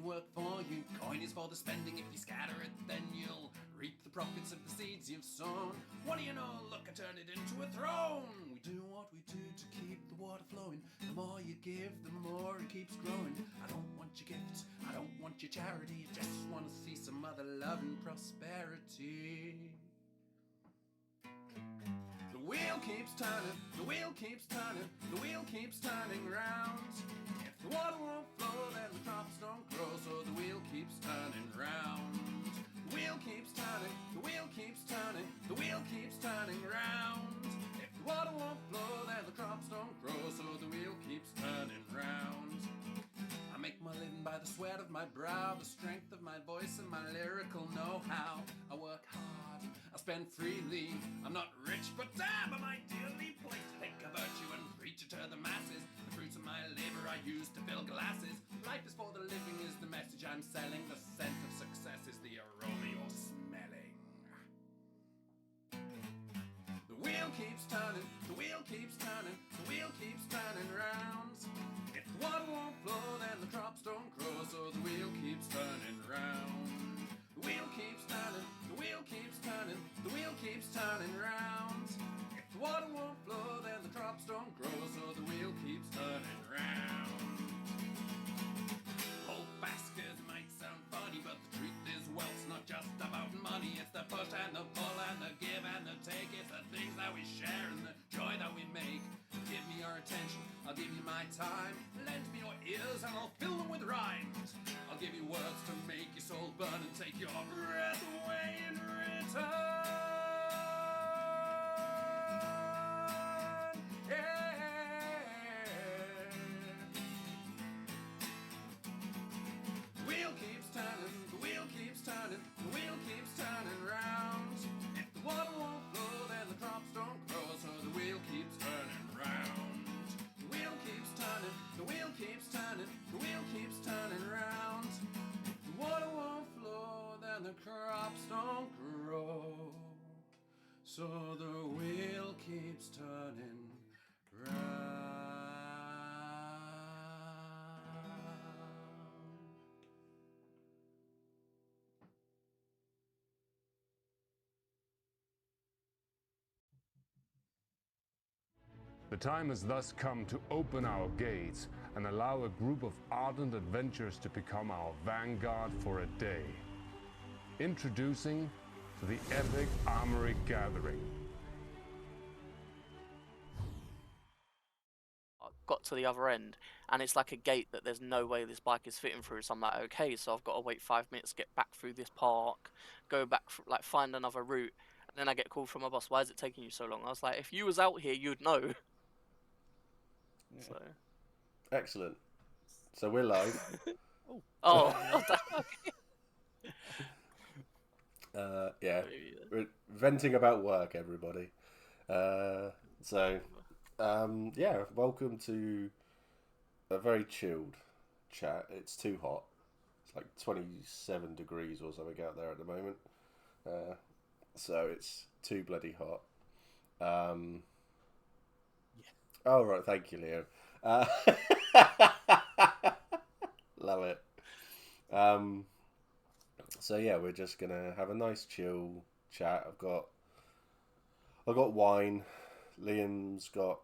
work for you. Coin is for the spending. If you scatter it, then you'll reap the profits of the seeds you've sown. What do you know? Look, I turned it into a throne. We do what we do to keep the water flowing. The more you give, the more it keeps growing. I don't want your gifts, I don't want your charity. I just want to see some other love and prosperity. The wheel keeps turning, the wheel keeps turning, the wheel keeps turning round. If the water won't flow, then the crops don't grow, so the wheel keeps turning round. The wheel keeps turning, the wheel keeps turning, the wheel keeps turning round. If the water won't flow, then the crops don't grow, so the wheel keeps turning round. I make my living by the sweat of my brow, the strength of my voice and my lyrical know-how. I work hard, I spend freely. I'm not rich, but damn, am I dearly placed to think of virtue and preach it to the masses. The fruits of my labor I use to fill glasses. Life is for the living is the message I'm selling. The scent of success is the aroma you're smelling. The wheel keeps turning, the wheel keeps turning, the wheel keeps turning round. If the water won't flow, then the crops don't grow, so the wheel keeps turning round. The wheel keeps turning, the wheel keeps turning, the wheel keeps turning round. If the water won't flow, then the crops don't grow, so the wheel keeps turning round. Old baskets might sound funny, but the truth is wealth's not just about money. It's the push and the pull and the give and the take. It's the things that we share and the joy that we make. Give me your attention, I'll give you my time. Lend me your ears and I'll fill them with rhymes. I'll give you words to make your soul burn and take your breath away in return. The wheel keeps turning, the wheel keeps turning, the wheel keeps turning round. If the water won't flow, then the crops don't grow, so the wheel keeps turning round. The wheel keeps turning, the wheel keeps turning, the wheel keeps turning round. If the water won't flow, then the crops don't grow, so the wheel keeps turning round. The time has thus come to open our gates and allow a group of ardent adventurers to become our vanguard for a day. Introducing the Epic Armory Gathering. I got to the other end and it's like a gate that there's no way this bike is fitting through, so I'm like, okay, so I've got to wait 5 minutes to get back through this park, go back, like find another route, and then I get called from my boss, why is it taking you so long? I was like, if you was out here you'd know. Yeah. So Excellent. So we're live. oh Yeah, we're venting about work, everybody. Yeah, welcome to a very chilled chat. It's too hot. It's like 27 degrees or something out there at the moment. So it's too bloody hot. yeah. Oh, right, thank you, Leo. Love it. So yeah, we're just gonna have a nice chill chat. I've got wine. Liam's got.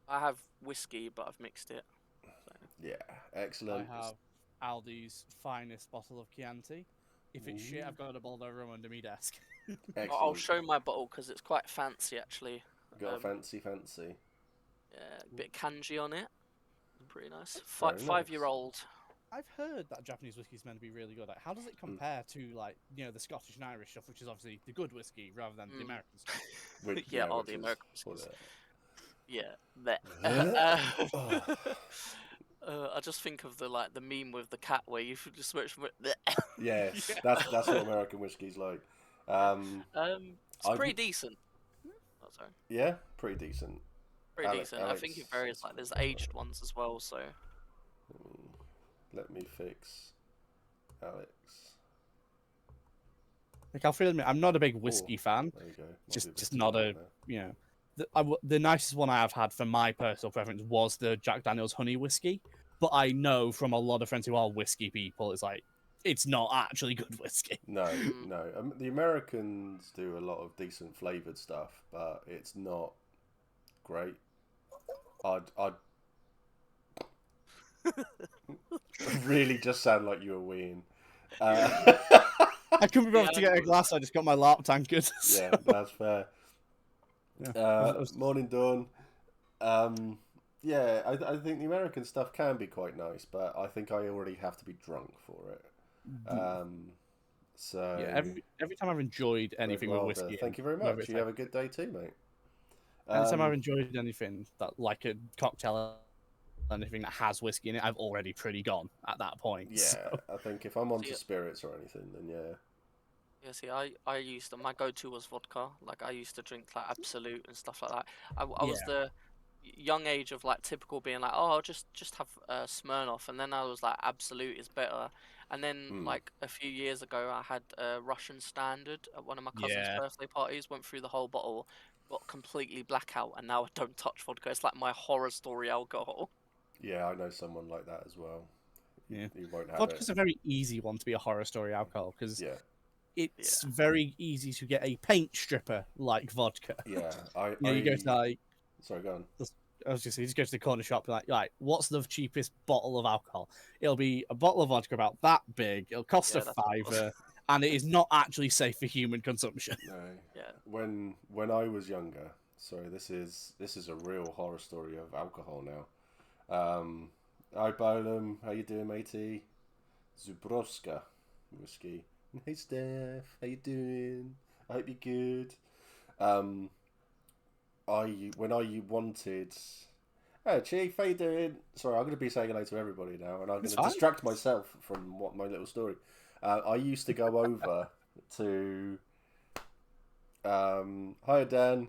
I have whiskey, but I've mixed it. So. Yeah, excellent. I have Aldi's finest bottle of Chianti. If it's shit, I've got a bottle of rum under my desk. Excellent. I'll show my bottle because it's quite fancy, actually. Got a fancy. Yeah, a bit of kanji on it. Pretty nice. Very nice. 5-year-old. I've heard that Japanese whiskey is meant to be really good. Like, how does it compare to, like, you know, the Scottish and Irish stuff, which is obviously the good whiskey rather than the American stuff? Yeah, all the American whiskies. Yeah, that. I just think of the meme with the cat where you just switch from it. Yes, that's what American whiskey's like. It's pretty decent. Oh, sorry. Yeah, pretty decent. Pretty decent. I think it varies. Like, there's aged ones as well. So. Let me fix Alex. Like, I'll feel admit, I'm not a big whiskey fan. There you go. Just not a, you know. The nicest one I have had for my personal preference was the Jack Daniel's honey whiskey. but I know from a lot of friends who are whiskey people, it's like it's not actually good whiskey. No, no. The Americans do a lot of decent flavored stuff, but it's not great. I'd really just sound like you were weeing. I couldn't be bothered to get a glass. I just got my LARP tankard. So. Yeah, that's fair. Yeah. Morning, Dawn. Yeah, I think the American stuff can be quite nice, but I think I already have to be drunk for it. So yeah, every time I've enjoyed anything with whiskey. Thank you very much. You have a good day too, mate. Anytime I've enjoyed anything that like a cocktail, anything that has whiskey in it, I've already pretty gone at that point. Yeah, so. I think if I'm onto spirits or anything, then yeah. Yeah, see, I used to, my go-to was vodka. Like, I used to drink, like, Absolute and stuff like that. I was the young age of, like, typical being like, oh, I'll just have Smirnoff. And then I was like, Absolute is better. And then, like, a few years ago, I had Russian Standard at one of my cousin's birthday parties. Went through the whole bottle, got completely blackout, and now I don't touch vodka. It's like my horror story alcohol. Yeah, I know someone like that as well. Yeah, you won't have vodka's a very easy one to be a horror story alcohol because it's Yeah. very easy to get a paint stripper like vodka. Yeah, you go to like. Sorry, go on. I was just saying, you just go to the corner shop and like, what's the cheapest bottle of alcohol? It'll be a bottle of vodka about that big. It'll cost a £5, and it is not actually safe for human consumption. No. Yeah. When I was younger, sorry, this is a real horror story of alcohol now. Hi, Bolam. How you doing, matey? Zubrowska whiskey. Hey, Steph. How you doing? I hope you're good. When I wanted... Oh, Chief, how you doing? Sorry, I'm going to be saying hello to everybody now, and I'm going to distract myself from what my little story. I used to go over to... Hi, Dan.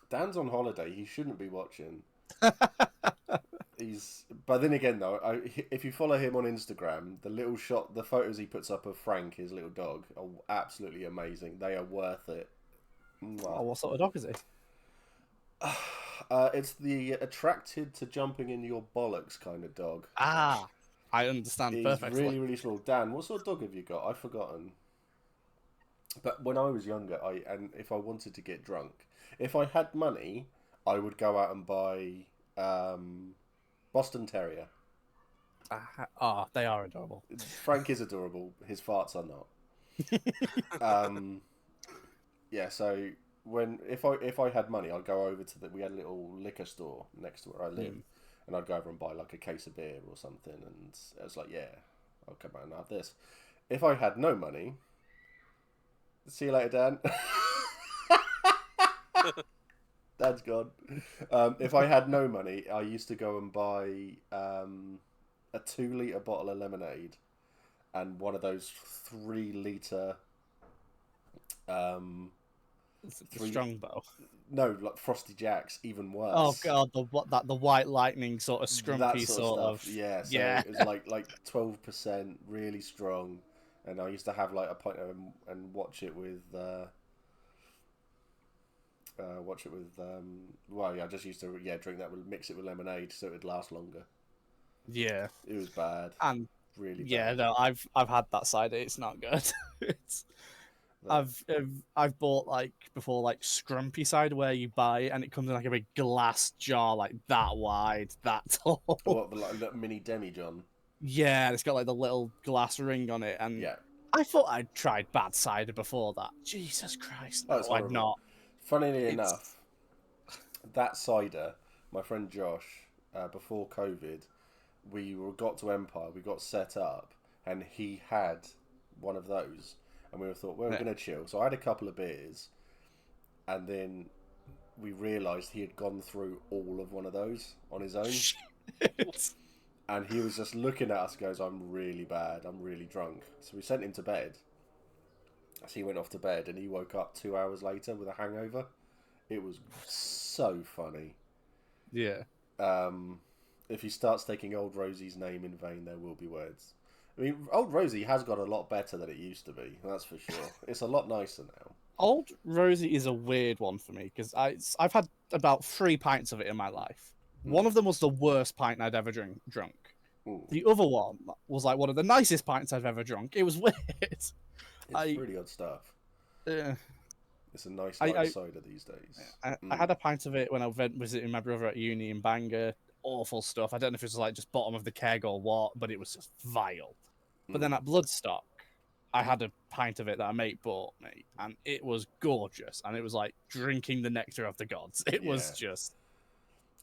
Dan's on holiday. He shouldn't be watching. But then again, though, if you follow him on Instagram, the photos he puts up of Frank, his little dog, are absolutely amazing. They are worth it. Oh, what sort of dog is it? It's the attracted to jumping in your bollocks kind of dog. I understand He's perfectly. really, really small. Dan, what sort of dog have you got? I've forgotten. But when I was younger, if I wanted to get drunk, if I had money, I would go out and buy Boston Terrier. They are adorable. Frank is adorable. His farts are not. Yeah, so if I had money, I'd go over to we had a little liquor store next to where I live, and I'd go over and buy like a case of beer or something, and I was like, yeah, I'll come out and have this. If I had no money, see you later, Dan. Dad's gone. If I had no money, I used to go and buy a 2-litre bottle of lemonade and one of those 3-litre Strongbow. No, like Frosty Jacks, even worse. Oh god, the white lightning sort of scrumpy sort of. Yeah, so yeah. It was like 12%, really strong, and I used to have like a pint of them and watch it with. I just used to drink that, mix it with lemonade so it would last longer. Yeah, it was bad. And really bad. Yeah, no, I've had that cider. It's not good. I've bought like scrumpy cider where you buy it and it comes in like a big glass jar like that wide, that tall. What, like a little mini demijohn? Yeah, it's got like the little glass ring on it, and I thought I'd tried bad cider before that. Jesus Christ, no, I'd not. Funnily enough, that cider, my friend Josh, before COVID, we got to Empire, we got set up, and he had one of those, and we thought, well, we're going to chill. So I had a couple of beers, and then we realised he had gone through all of one of those on his own. And he was just looking at us, goes, I'm really bad, I'm really drunk. So we sent him to bed. So he went off to bed, and he woke up 2 hours later with a hangover. It was so funny. Yeah. If he starts taking Old Rosie's name in vain, there will be words. I mean, Old Rosie has got a lot better than it used to be, that's for sure. It's a lot nicer now. Old Rosie is a weird one for me, because I've had about 3 pints of it in my life. One of them was the worst pint I'd ever drunk. Ooh. The other one was like one of the nicest pints I've ever drunk. It was weird. It's really odd stuff. It's a nice light cider these days. I had a pint of it when I went visiting my brother at uni in Bangor. Awful stuff. I don't know if it was like just bottom of the keg or what, but it was just vile. But then at Bloodstock, I had a pint of it that a mate bought me, and it was gorgeous. And it was like drinking the nectar of the gods. It was just...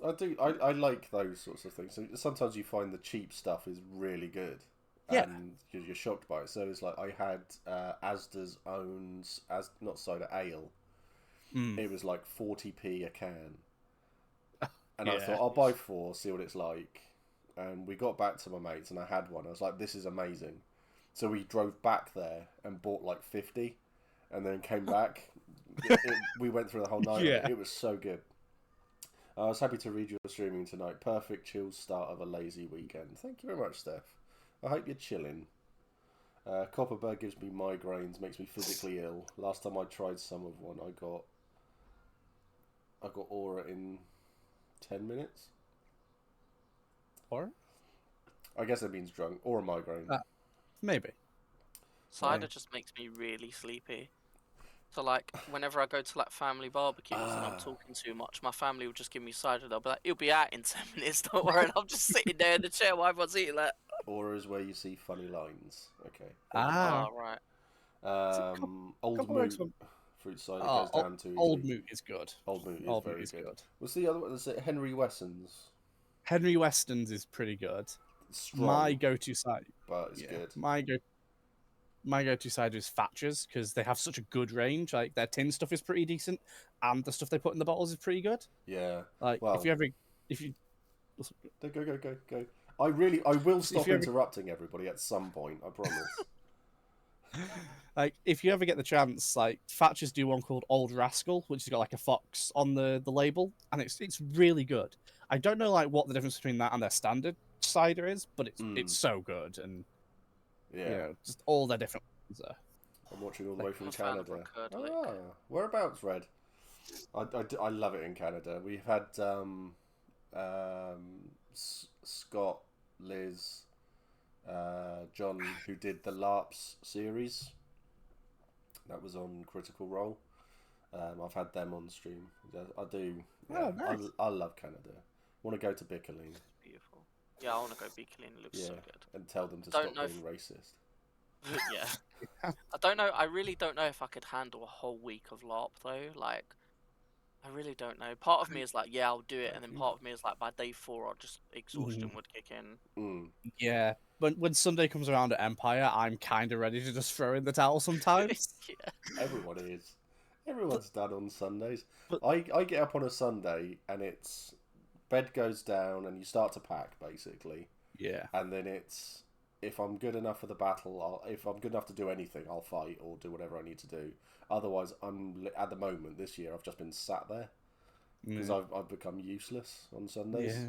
I like those sorts of things. So sometimes you find the cheap stuff is really good. Yeah. And you're shocked by it. So it's like I had Asda's own, not cider, ale. It was like 40p a can. And I thought, I'll buy 4, see what it's like. And we got back to my mates and I had one. I was like, this is amazing. So we drove back there and bought like 50 and then came back. We went through the whole night. Yeah. It was so good. I was happy to read your streaming tonight. Perfect chill start of a lazy weekend. Thank you very much, Steph. I hope you're chilling. Copperberg gives me migraines, makes me physically ill. Last time I tried some of one, I got aura in 10 minutes. Or? I guess that means drunk. Or a migraine. Maybe. Cider just makes me really sleepy. So, like, whenever I go to, like, family barbecues and I'm talking too much, my family will just give me cider. They'll be like, "You'll be out in 10 minutes, don't worry." And I'm just sitting there in the chair while everyone's eating that. Aura is where you see funny lines. Okay. Right. Old Moot. Fruit cider goes down too easily. Old Moot is good. Old Moot is very good. What's the other one? Is it Henry Wesson's? Henry Weston's is pretty good. Strong, My go-to cider, but it's good. My go-to cider is Thatcher's because they have such a good range. Like their tin stuff is pretty decent, and the stuff they put in the bottles is pretty good. Yeah. Like well, if you go. I will stop interrupting everybody at some point. I promise. Like if you ever get the chance, like Thatcher's do one called Old Rascal, which has got like a fox on the label, and it's really good. I don't know like what the difference between that and their standard cider is, but it's so good, and you know, just all their different ones there. I'm watching all the way from Canada. Whereabouts, Red? I love it in Canada. We've had Scott, Liz, John, who did the LARPs series. That was on Critical Role. I've had them on stream. I do. Yeah, nice. I love Canada. Want to go to Bickerleen. Beautiful. Yeah, I want to go Bickerleen. It looks so good. And tell them to stop being racist. Yeah. I don't know. I really don't know if I could handle a whole week of LARP though. Like, I really don't know. Part of me is like, yeah, I'll do it, and then part of me is like, by day 4, exhaustion would kick in. Yeah. When Sunday comes around at Empire, I'm kind of ready to just throw in the towel sometimes. Yeah. Everyone is. Everyone's done on Sundays. I get up on a Sunday and it's bed goes down and you start to pack basically. Yeah. And then it's if I'm good enough for the battle, if I'm good enough to do anything, I'll fight or do whatever I need to do. Otherwise, at the moment this year I've just been sat there because I've become useless on Sundays.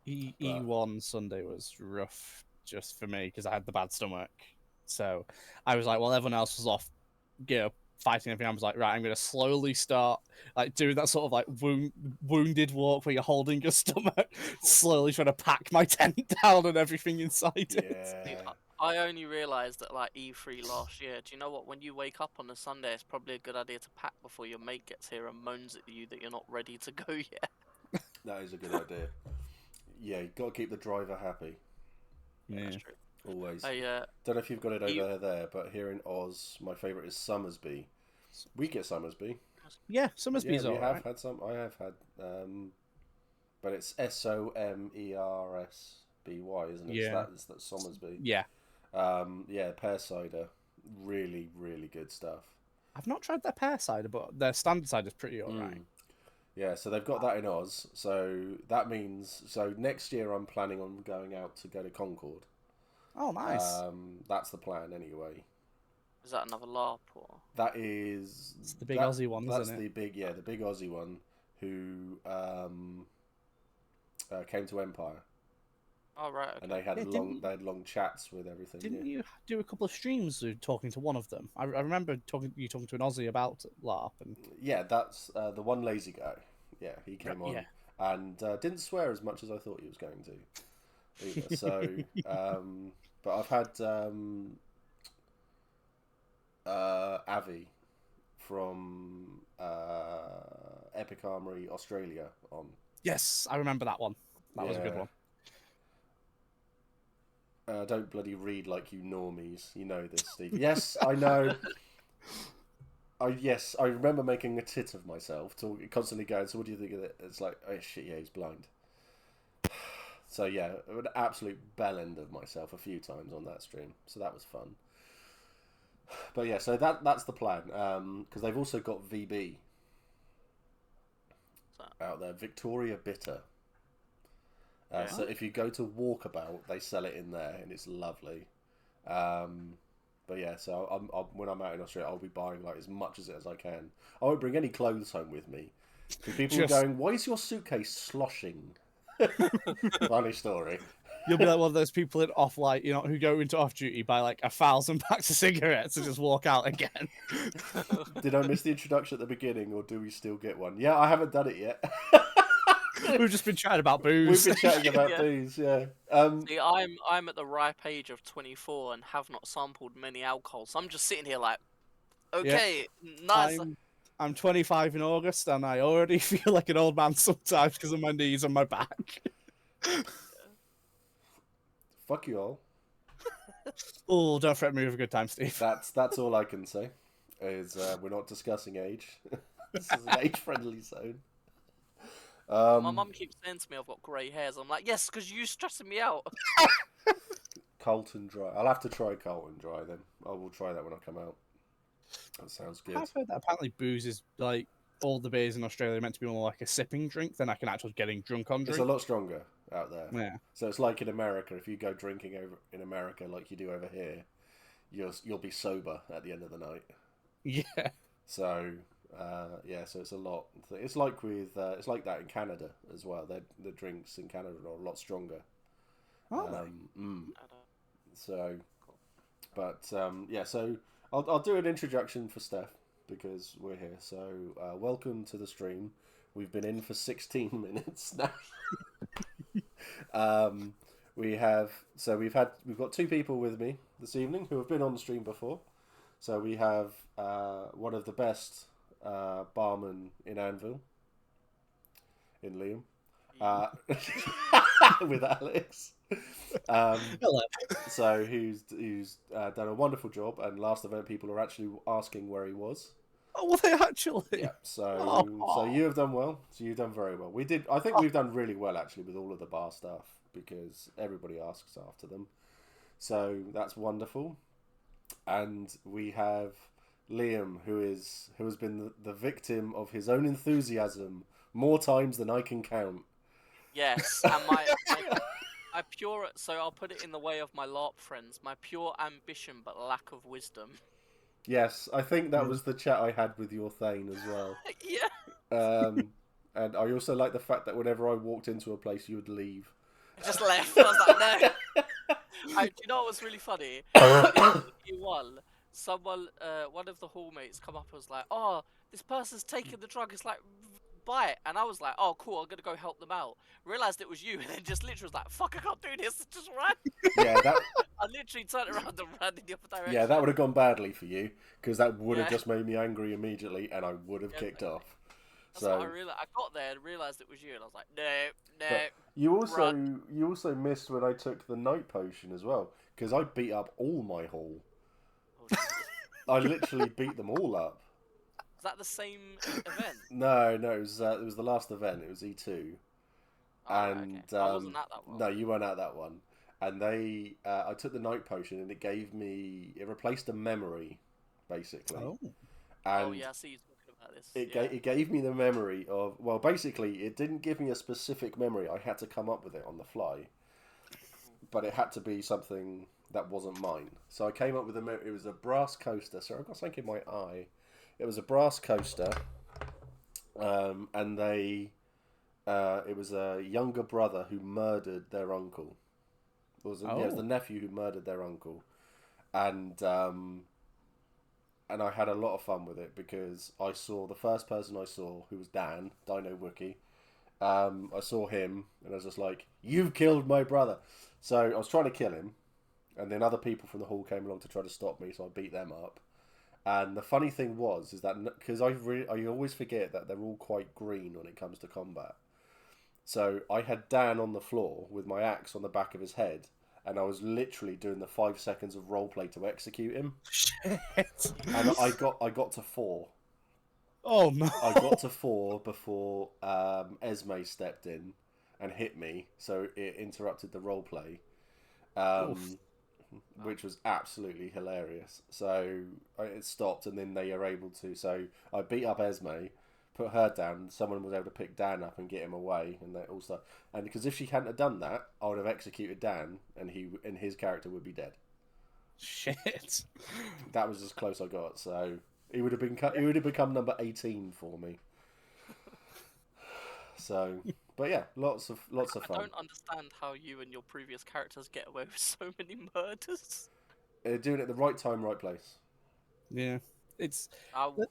Yeah. E1 Sunday was rough just for me because I had the bad stomach. So I was like, well, everyone else was off, fighting everything. I was like, right, I'm going to slowly start like doing that sort of like wounded walk where you're holding your stomach, slowly trying to pack my tent down and everything inside it. Dude, I only realised that like E3 last year. Do you know what? When you wake up on a Sunday, it's probably a good idea to pack before your mate gets here and moans at you that you're not ready to go yet. That is a good idea. Yeah, you've got to keep the driver happy. Yeah, that's true. Always. Don't know if you've got it over there, but here in Oz, my favourite is Summersby. We get Summersby. Yeah, Summersby's alright. have had some. I have had, but it's Somersby, isn't it? Yeah, that's Somersby. Yeah. Pear cider, really, really good stuff. I've not tried their pear cider, but their standard cider is pretty alright. Yeah, so they've got that in Oz. So that means next year I'm planning on going out to go to Concord. Oh, nice. That's the plan anyway. Is that another LARP or? That is. It's the big Aussie one, that's isn't it? the big Aussie one who came to Empire. Oh right. Okay. And they had long chats with everything. Didn't you do a couple of streams talking to one of them? I remember talking to an Aussie about LARP. And... Yeah, that's the one lazy guy. Yeah, he came on. Yeah. and didn't swear as much as I thought he was going to. Either. So, but I've had Avi from Epic Armory Australia on. Yes, I remember that one. That was a good one. Don't bloody read like you normies. You know this, Steve. Yes, I know. I remember making a tit of myself, constantly going, so what do you think of it? It's like, oh shit, yeah, he's blind. So yeah, an absolute bell end of myself a few times on that stream. So that was fun. But yeah, so that's the plan. Because they've also got VB out there, Victoria Bitter. So if you go to Walkabout, they sell it in there, and it's lovely. But yeah, so when I'm out in Australia, I'll be buying like as much as I can. I won't bring any clothes home with me. So people are going, why is your suitcase sloshing? Funny story. You'll be like one of those people in off light, who go into off duty, buy like 1,000 packs of cigarettes and just walk out again. Did I miss the introduction at the beginning, or do we still get one? Yeah, I haven't done it yet. We've just been chatting about booze. We've been chatting about booze, yeah. See, I'm at the ripe age of 24 and have not sampled many alcohols. So I'm just sitting here like, okay, nice. I'm 25 in August, and I already feel like an old man sometimes because of my knees and my back. Fuck you all. Oh, don't threaten me with a good time, Steve. That's all I can say. Is we're not discussing age. This is an age-friendly zone. My mum keeps saying to me I've got grey hairs. I'm like, yes, because you're stressing me out. Colton Dry. I'll have to try Colton Dry then. I will try that when I come out. That sounds good. I've heard that apparently booze is like all the beers in Australia are meant to be more like a sipping drink than like an actual getting drunk on drink. It's a lot stronger out there. Yeah. So it's like in America. If you go drinking over in America like you do over here, you'll be sober at the end of the night. Yeah. So so it's a lot. It's like it's like that in Canada as well. The drinks in Canada are a lot stronger. Oh. So, but so I'll do an introduction for Steph because we're here. So welcome to the stream. We've been in for 16 minutes now. We've got two people with me this evening who have been on the stream before. So we have one of the best barman in Anvil, in Liam, with Alex. Hello. So who's done a wonderful job, and last event people are actually asking where he was. Oh, well, they actually. Yeah. So you have done well. So you've done very well. I think we've done really well actually with all of the bar stuff because everybody asks after them. So that's wonderful. And we have Liam, who has been the victim of his own enthusiasm more times than I can count. Yes, and my pure, so I'll put it in the way of my LARP friends, my pure ambition but lack of wisdom. Yes, I think that was the chat I had with your Thane as well. Yeah. And I also like the fact that whenever I walked into a place, you would leave. I just left. I was like, no. Do you know what was really funny? Someone, one of the hallmates come up and was like, oh, this person's taking the drug. It's like, buy it. And I was like, oh, cool, I'm going to go help them out. Realised it was you, and then just literally was like, fuck, I can't do this. Just ran. Yeah, I literally turned around and ran in the other direction. Yeah, that would have gone badly for you, because that would have just made me angry immediately, and I would have kicked off. That's what I realized. I got there and realised it was you, and I was like, no. But you also missed when I took the night potion as well, because I beat up all my hall. I literally beat them all up. Was that the same event? No, it was the last event. It was E2, and okay. I wasn't at that one. No, you weren't at that one. And I took the night potion, and it replaced a memory, basically. Oh. And yeah, I see you talking about this. It gave me the memory of, well, basically, it didn't give me a specific memory. I had to come up with it on the fly. But it had to be something that wasn't mine. So I came up with it was a brass coaster. Sorry, I've got something in my eye. It was a brass coaster. And it was a younger brother who murdered their uncle. It was the nephew who murdered their uncle. And I had a lot of fun with it because I saw the first person I saw, who was Dan, Dino Wookie, I saw him, and I was just like, "You've killed my brother!" So I was trying to kill him, and then other people from the hall came along to try to stop me, so I beat them up. And the funny thing is that because I always forget that they're all quite green when it comes to combat. So I had Dan on the floor with my axe on the back of his head, and I was literally doing the 5 seconds of roleplay to execute him. Shit. And I got to 4. Oh no. I got to 4 before Esme stepped in and hit me, so it interrupted the roleplay, which was absolutely hilarious. So it stopped, and then they are able to. So I beat up Esme, put her down. Someone was able to pick Dan up and get him away, and that all stuff. And because if she hadn't have done that, I would have executed Dan, and his character would be dead. Shit. That was as close I got. So he would have become number 18 for me. So, but yeah, lots of fun. I don't understand how you and your previous characters get away with so many murders. Doing it at the right time, right place. Yeah. There's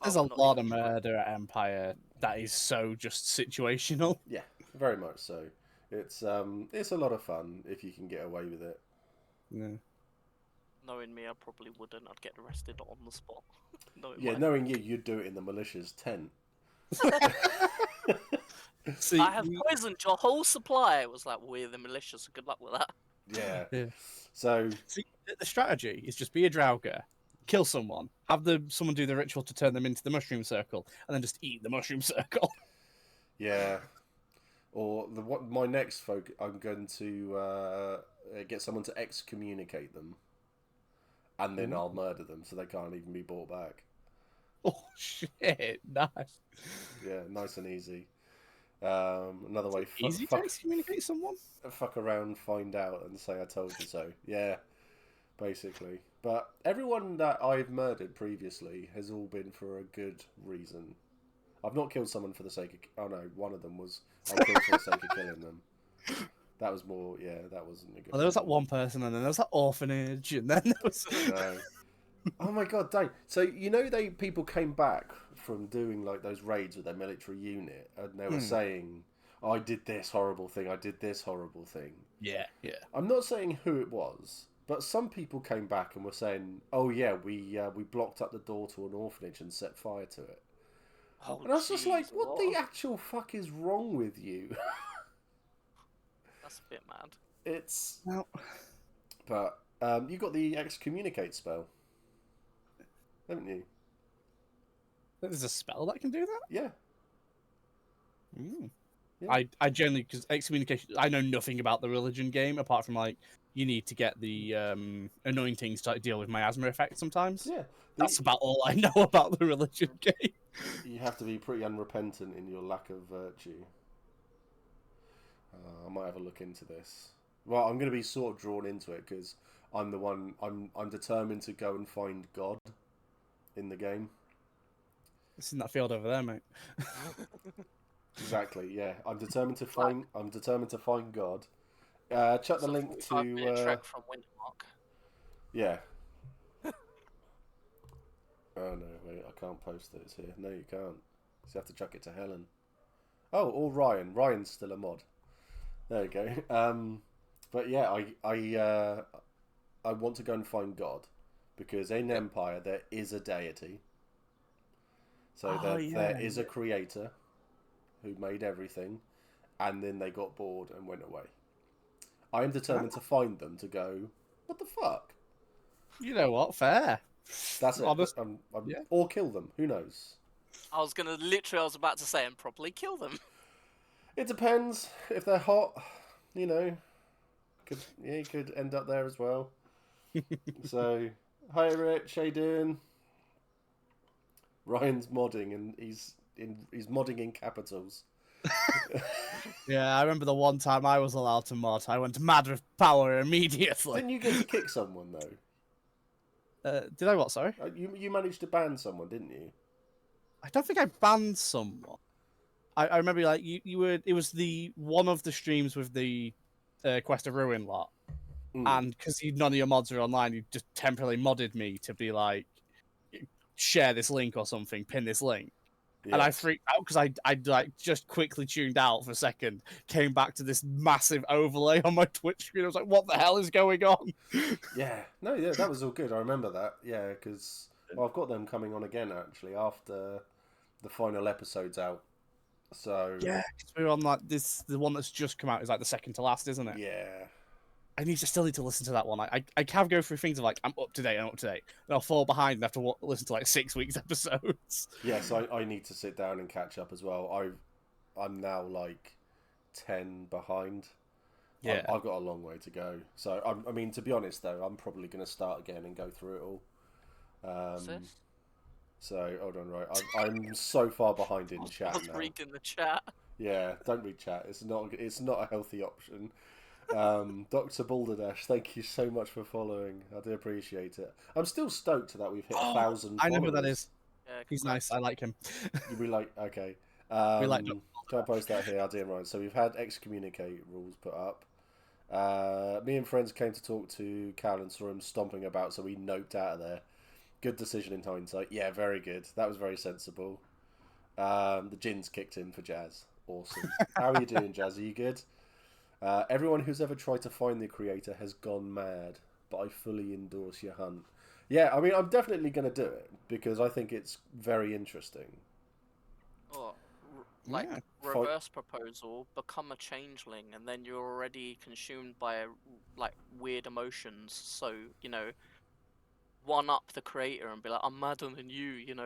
There's a lot of murder at Empire that is so just situational. Yeah, very much so. It's a lot of fun if you can get away with it. Yeah. Knowing me, I probably wouldn't. I'd get arrested on the spot. Knowing you, you'd do it in the militia's tent. See, I have poisoned your whole supply. It was like, we're the militia, so good luck with that. Yeah. So see, the strategy is just be a Draugr, kill someone, have someone do the ritual to turn them into the mushroom circle, and then just eat the mushroom circle. Yeah. Or my next folk, I'm going to get someone to excommunicate them, and then I'll murder them so they can't even be brought back. Oh shit! Nice. Yeah, nice and easy. Another way. Easy to excommunicate someone? Fuck around, find out, and say I told you so. Yeah, basically. But everyone that I've murdered previously has all been for a good reason. I've not killed someone for the sake of... Oh no, one of them was... I killed for the sake of killing them. That was more... Yeah, that wasn't a good... Well, there was that one person, and then there was that orphanage, and then there was... No. Oh my god, Dave. So, people came back from doing like those raids with their military unit, and they were saying, I did this horrible thing, I did this horrible thing. Yeah. I'm not saying who it was, but some people came back and were saying, oh yeah, we blocked up the door to an orphanage and set fire to it. Oh, and I was just like, what the actual fuck is wrong with you? That's a bit mad. It's... Well... But you got the excommunicate spell, haven't you? There's a spell that can do that? Yeah. Yeah. I generally, because excommunication, I know nothing about the religion game apart from like you need to get the anointings to deal with miasma effect sometimes. Yeah. That's about all I know about the religion game. You have to be pretty unrepentant in your lack of virtue. I might have a look into this. Well, I'm going to be sort of drawn into it because I'm the one. I'm determined to go and find God in the game. It's in that field over there, mate. Exactly. Yeah, I'm determined to find God. Chuck the link to. Trek from Wintermark. Yeah. Oh no! Wait, I can't post it. It's here. No, you can't. So you have to chuck it to Helen. Oh, or Ryan. Ryan's still a mod. There you go. But yeah, I want to go and find God because in Empire there is a deity. So there is a creator who made everything, and then they got bored and went away. I am determined to find them to go, what the fuck? You know what? Fair. That's it. Yeah. Or kill them. Who knows? I was about to say, and probably kill them. It depends. If they're hot, you could end up there as well. So, hi Rich, how you doing? Ryan's modding, and he's modding in capitals. Yeah, I remember the one time I was allowed to mod. I went mad with power immediately. Didn't you get to kick someone though? Did I what? Sorry. You managed to ban someone, didn't you? I don't think I banned someone. I remember like you were. It was the one of the streams with the Quest of Ruin lot, and because none of your mods are online, you just temporarily modded me to be like, share this link or something, pin this link. And I freaked out because I like just quickly tuned out for a second, came back to this massive overlay on my Twitch screen. I was like, "What the hell is going on?" Yeah, no, yeah, that was all good. I remember that. Yeah, because I've got them coming on again actually after the final episode's out. So Yeah, 'cause we're on like this. The one that's just come out is like the second to last, isn't it? yeah, Still need to listen to that one. I can go through things of like I'm up to date, and I'll fall behind and have to listen to like 6 weeks episodes. yes, I need to sit down and catch up as well. I'm now like 10 behind. Yeah, I've got a long way to go. So I mean, to be honest though, I'm probably going to start again and go through it all. So hold on, right? I'm so far behind in chat I was now. reading the chat. Yeah, don't read chat. It's not a healthy option. Dr. Balderdash, thank you so much for following. I do appreciate it. I'm still stoked that we've hit 1,000 I know followers. who that is. Yeah, He's congrats. nice. I like him. You be like, okay. We like Can I post that here? I did right. So we've had excommunicate rules put up. Me and friends came to talk to Cal and saw him stomping about, so we noped out of there. Good decision in hindsight. Yeah, very good. That was very sensible. The gins kicked in for Jazz. Awesome. How are you doing, Jazz? Are you good? Everyone who's ever tried to find the creator has gone mad, but I fully endorse your hunt. Yeah, I mean, I'm definitely going to do it because I think it's very interesting. Or, Yeah. reverse proposal, become a changeling, and then you're already consumed by like weird emotions. So one up the creator and be like, I'm madder than you.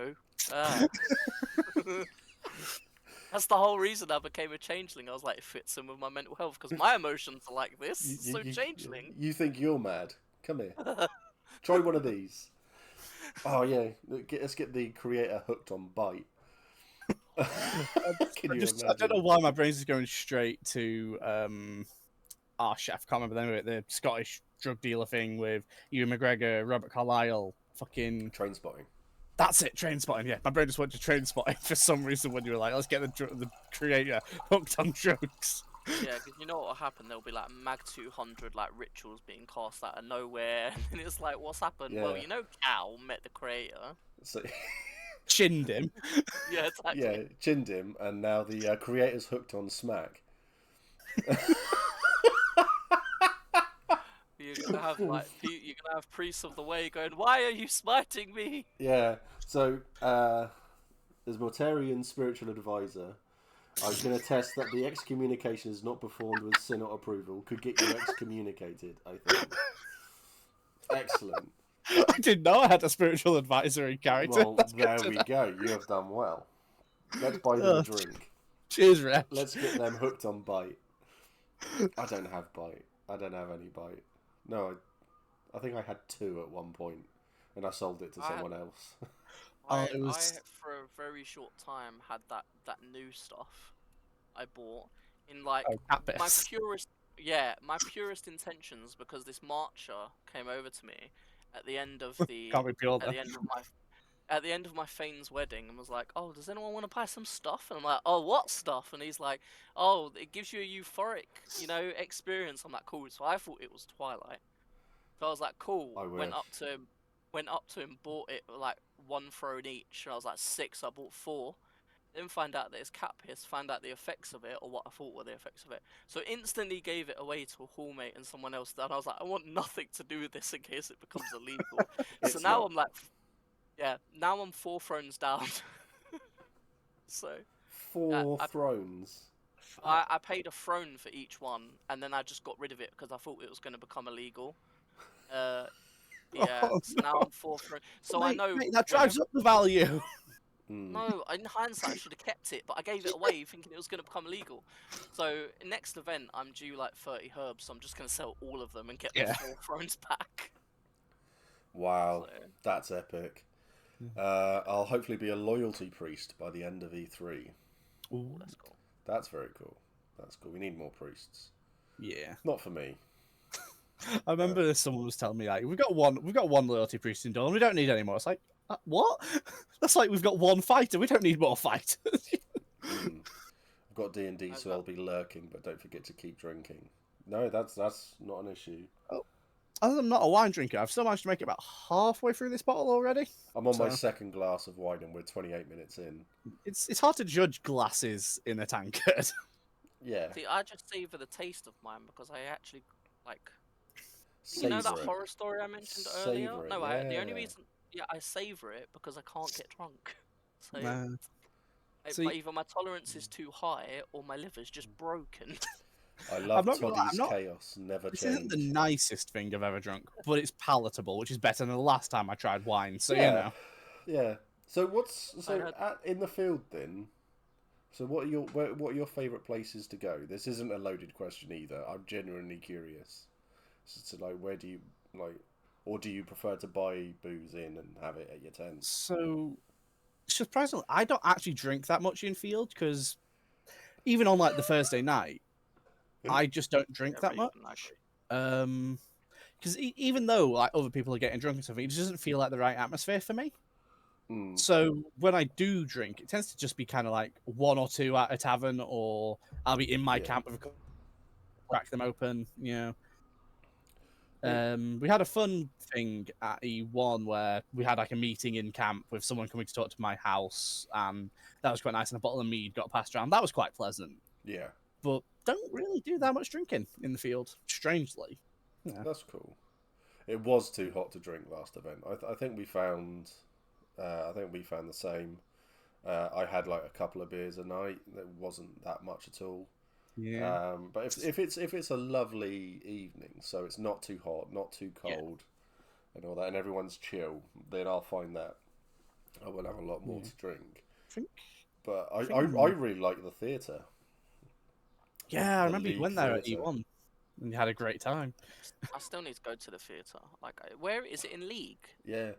Ah. That's the whole reason I became a changeling. I was like, it fits in with my mental health because my emotions are like this. So changeling. You think you're mad? Come here. Try one of these. Oh yeah, let's get the creator hooked on bite. Can you imagine? I don't know why my brain's just going straight to shit, I can't remember the name of it. The Scottish drug dealer thing with Ewan McGregor, Robert Carlyle, fucking Train spotting. That's it, train spotting. Yeah, my brain just went to train spotting for some reason when you were like, let's get the creator hooked on drugs. Yeah, because you know what will happen? There'll be like Mag 200 like rituals being cast out of nowhere, and it's like, what's happened? Yeah. Well, Cal met the creator. So Chinned him. Yeah, exactly. yeah, chinned him, and now the creator's hooked on smack. You're gonna have priests of the way going, why are you smiting me? Yeah. So as Mortarian spiritual advisor, I can attest that the excommunication is not performed with synod approval. Could get you excommunicated, I think. Excellent. I didn't know I had a spiritual advisory character. Well, there we go. You have done well. Let's buy them a drink. Cheers, Reg. Let's get them hooked on bite. I don't have bite. I don't have any bite. No, I think I had 2 at one point, and I sold it to someone else. I for a very short time had that new stuff I bought in like my purest intentions, because this marcher came over to me at the end of the at the end of my Fane's wedding and was like, oh, does anyone want to buy some stuff? And I'm like, oh, what stuff? And he's like, oh, it gives you a euphoric, experience. I'm like, cool. So I thought it was Twilight. So I was like, cool. Went up to him, bought it like 1 throne each. And I was like, 6. I bought 4. Then find out that it's cat piss. Find out the effects of it, or what I thought were the effects of it. So instantly gave it away to a hallmate and someone else. And I was like, I want nothing to do with this in case it becomes illegal. So now I'm like, yeah, now I'm 4 thrones down. So 4 thrones. I paid a throne for each one, and then I just got rid of it because I thought it was going to become illegal. Yeah, so now I'm 4 thrones. So I know that drives up the value. No, in hindsight, I should have kept it, but I gave it away thinking it was going to become illegal. So next event, I'm due like 30 herbs, so I'm just going to sell all of them and get the 4 thrones back. Wow, that's epic. I'll hopefully be a loyalty priest by the end of E3. Ooh, that's cool. That's very cool. That's cool. We need more priests. Yeah. Not for me. I remember someone was telling me like we've got one loyalty priest in Dawn, we don't need any more. It's like what? That's like we've got 1 fighter, we don't need more fighters. I've got D&D, so I'll be lurking, but don't forget to keep drinking. No, that's not an issue. Oh. Other than I'm not a wine drinker, I've still managed to make it about halfway through this bottle already. I'm on my So- second glass of wine and we're 28 minutes in. It's hard to judge glasses in a tankard. Yeah. See, I just savor the taste of mine because I actually like. Savor You know that it. horror story I mentioned earlier? Savor it, No, the only yeah. reason, I savor it because I can't get drunk. So See- either my tolerance is too high or my liver's just broken. I love not gonna lie, Toddy's I'm not- chaos. Never This change. isn't the nicest thing I've ever drunk, but it's palatable, which is better than the last time I tried wine. So Yeah. you know, Yeah. So had- in the field then? So what are your favourite places to go? This isn't a loaded question either. I'm genuinely curious. So like, where do you like, or do you prefer to buy booze in and have it at your tent? so surprisingly, I don't actually drink that much in field because even on like the Thursday night, I just don't drink that much. Because even though like other people are getting drunk and stuff, it just doesn't feel like the right atmosphere for me. Mm. So when I do drink, it tends to just be kind of like one or two at a tavern, or I'll be in my Yeah. camp with a couple, crack them open. You know, we had a fun thing at E1 where we had like a meeting in camp with someone coming to talk to my house, and that was quite nice. And a bottle of mead got passed around. That was quite pleasant. Yeah. But don't really do that much drinking in the field, strangely. Yeah. That's cool. It was too hot to drink last event. I think we found. I think we found the same. I had like a couple of beers a night. It wasn't that much at all. Yeah. But if it's a lovely evening, so it's not too hot, not too cold, and all that, and everyone's chill, then I'll find that I will have a lot more to drink. But I really like the theatre. Yeah, I The remember you League went there at Theatre. E1 and you had a great time. I still need to go to the theatre. Like, where is it in League? Yeah.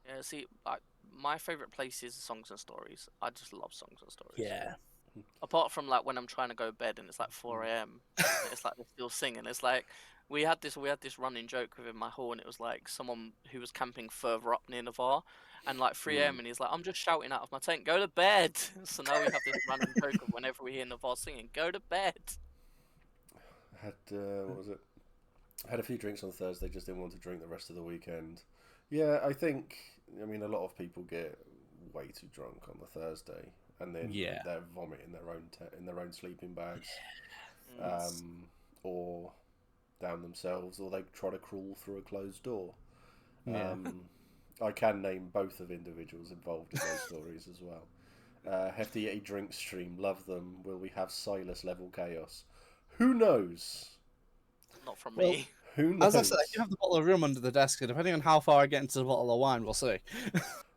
Yeah, see, like my favorite place is Songs and Stories. I just love Songs and Stories. Yeah. Apart from like when I'm trying to go to bed and it's like 4 a.m. It's like they're still singing. It's like we had this running joke within my hall, and it was like someone who was camping further up near Navarre, and like 3 a.m. and he's like, I'm just shouting out of my tent, go to bed. So now we have this running joke of whenever we hear Navarre singing, go to bed. I had what was it? I had a few drinks on Thursday. Just didn't want to drink the rest of the weekend. Yeah, I mean, a lot of people get way too drunk on the Thursday, and then they vomit in their own sleeping bags, or down themselves, or they try to crawl through a closed door. Yeah. I can name both of individuals involved in those stories as well. Hefty Yeti drink stream, love them. Will we have Silas level chaos? Who knows? Not from Well, me. Who knows? As I said, I do have the bottle of rum under the desk, so depending on how far I get into the bottle of wine, we'll see.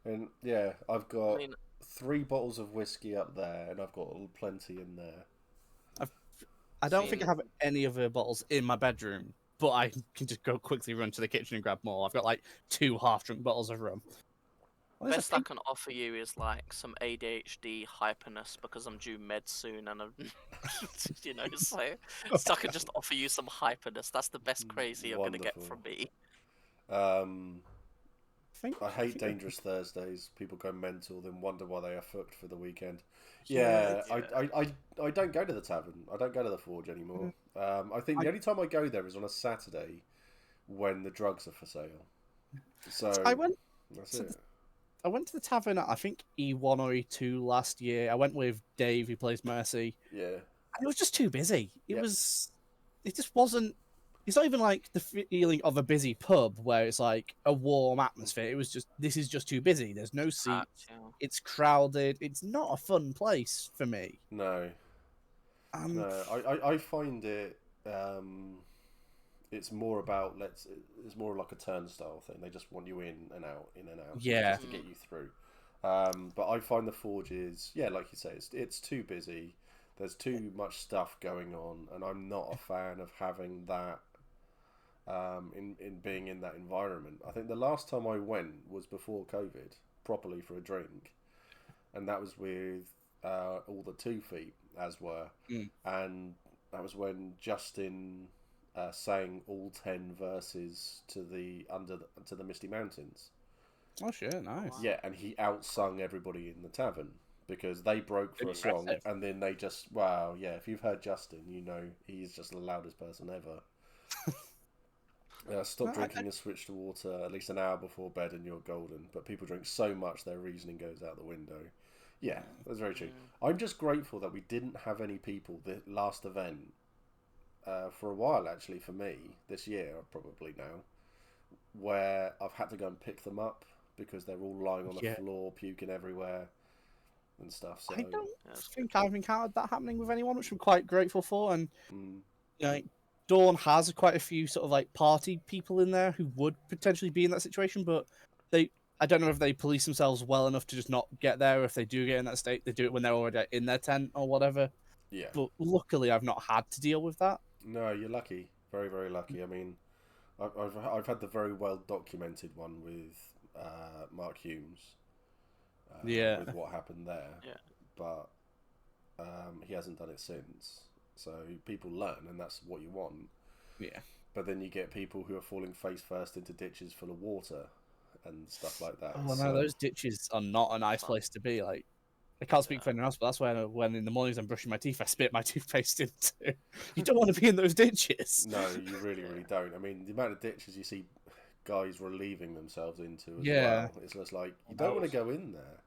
And yeah, I've got I mean, 3 bottles of whiskey up there, and I've got plenty in there. I don't think I have any other bottles in my bedroom, but I can just go quickly run to the kitchen and grab more. I've got like 2 half-drunk bottles of rum. best I can offer you is like some ADHD hyperness because I'm due meds soon, and I'm, you know, so I can just offer you some hyperness. That's the best crazy you're gonna get from me. I hate Dangerous Thursdays. People go mental, then wonder why they are fucked for the weekend. Yeah, I don't go to the tavern. I don't go to the Forge anymore. I think the only time I go there is on a Saturday when the drugs are for sale. So that's it. I went to the tavern at, I think, E1 or E2 last year. I went with Dave, who plays Mercy. Yeah. And it was just too busy. It just wasn't. It's not even like the feeling of a busy pub where it's like a warm atmosphere. It was just, this is just too busy. There's no seats. It's crowded. It's not a fun place for me. No. No. I find it. It's more about it's more like a turnstile thing. They just want you in and out, Yeah. just to get you through. But I find the Forge is, like you say, it's too busy. There's too much stuff going on, and I'm not a fan of having that. In being in that environment, I think the last time I went was before COVID, properly for a drink, and that was with all the 2 feet as were, and that was when Justin sang all 10 verses to the Misty Mountains. Oh shit, nice. Yeah, and he outsung everybody in the tavern because they broke for a song, and then they just if you've heard Justin, you know he's just the loudest person ever. Stop No, drinking and switch to water at least an hour before bed and you're golden. But people drink so much their reasoning goes out the window. Yeah, that's very true. I'm just grateful that we didn't have any people the last event for a while, actually, for me, this year, probably now, where I've had to go and pick them up because they're all lying on the floor, puking everywhere and stuff. So I don't think I've encountered that happening with anyone, which I'm quite grateful for. And like, Dawn has quite a few sort of like party people in there who would potentially be in that situation, but I don't know if they police themselves well enough to just not get there. Or if they do get in that state, they do it when they're already in their tent or whatever. yeah. But luckily, I've not had to deal with that. No, you're lucky. Very, very lucky. I mean, I've had the very well documented one with Mark Humes. With what happened there. Yeah. But he hasn't done it since. So people learn, and that's what you want. Yeah. But then you get people who are falling face first into ditches full of water and stuff like that. Oh no, So, those ditches are not a nice place to be. Like, I can't speak for anyone else, but that's when in the mornings I'm brushing my teeth, I spit my toothpaste into. You don't want to be in those ditches. no, you really, really don't. I mean, the amount of ditches you see guys relieving themselves into as well. It's just like, you don't want to go in there.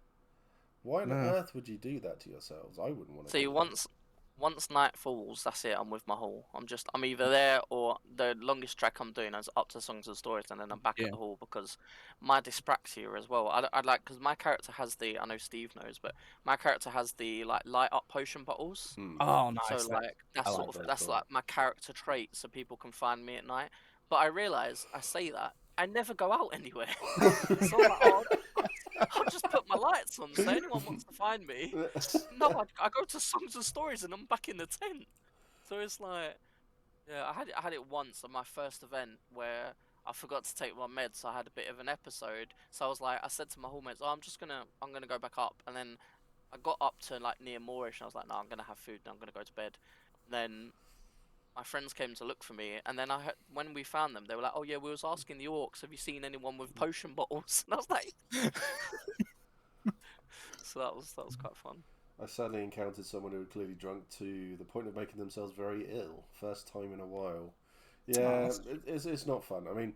Why on earth would you do that to yourselves? I wouldn't want to. See, once night falls, that's it. I'm with my hall. I'm either there, or the longest trek I'm doing is up to Songs and Stories, and then I'm back at the hall because my dyspraxia as well. I like, because my character has I know Steve knows, but my character has the like light up potion bottles. Oh, nice. So like that's like my character trait, so people can find me at night. But I realise I say that I never go out anywhere. So I'm like, oh, I'll just put my lights on so anyone wants to find me. No, I go to Songs and Stories and I'm back in the tent. So it's like, yeah, I had it once on my first event where I forgot to take my meds, so I had a bit of an episode. So I said to my hallmates, oh, I'm gonna go back up, and then I got up to like near Moorish, and I was like, no, I'm gonna have food, and I'm gonna go to bed. And then my friends came to look for me, and then when we found them, they were like, "Oh yeah, we was asking the orcs, have you seen anyone with potion bottles?" And I was like, so that was quite fun. I sadly encountered someone who had clearly drunk to the point of making themselves very ill. First time in a while. Yeah, it's not fun. I mean,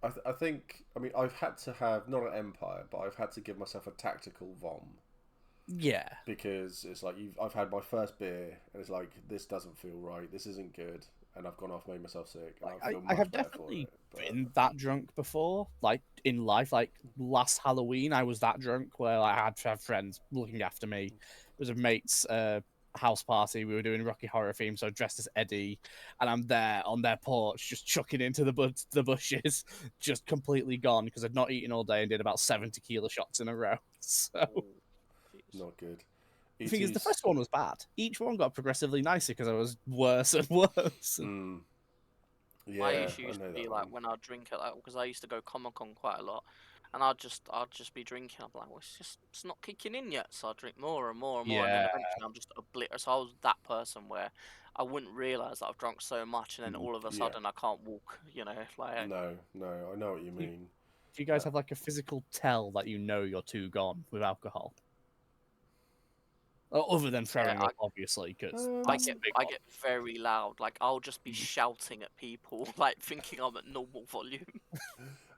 I think I've had to have, not an Empire, but I've had to give myself a tactical vom. Yeah. Because it's like I've had my first beer and it's like, this doesn't feel right, this isn't good, and I've gone off, made myself sick, and I have definitely been that drunk before, like in life. Like last Halloween, I was that drunk where I had to have friends looking after me. It was a mate's house party. We were doing Rocky Horror theme, so dressed as Eddie, and I'm there on their porch, just chucking into the bushes, just completely gone because I'd not eaten all day and did about 7 tequila shots in a row. So. Not good. The thing is, the first one was bad. Each one got progressively nicer because I was worse and worse. Yeah, my issue used to be like when I drink it, like, because I used to go Comic-Con quite a lot, and I'd just be drinking. I'm like, well, it's not kicking in yet, so I drink more and more and more, and then eventually I'm just obliterated. So I was that person where I wouldn't realise that I've drunk so much, and then all of a sudden I can't walk. You know, like no, I know what you mean. Do you guys have like a physical tell that you know you're too gone with alcohol? Other than throwing up, obviously, because I get very loud. Like I'll just be shouting at people, like thinking I'm at normal volume.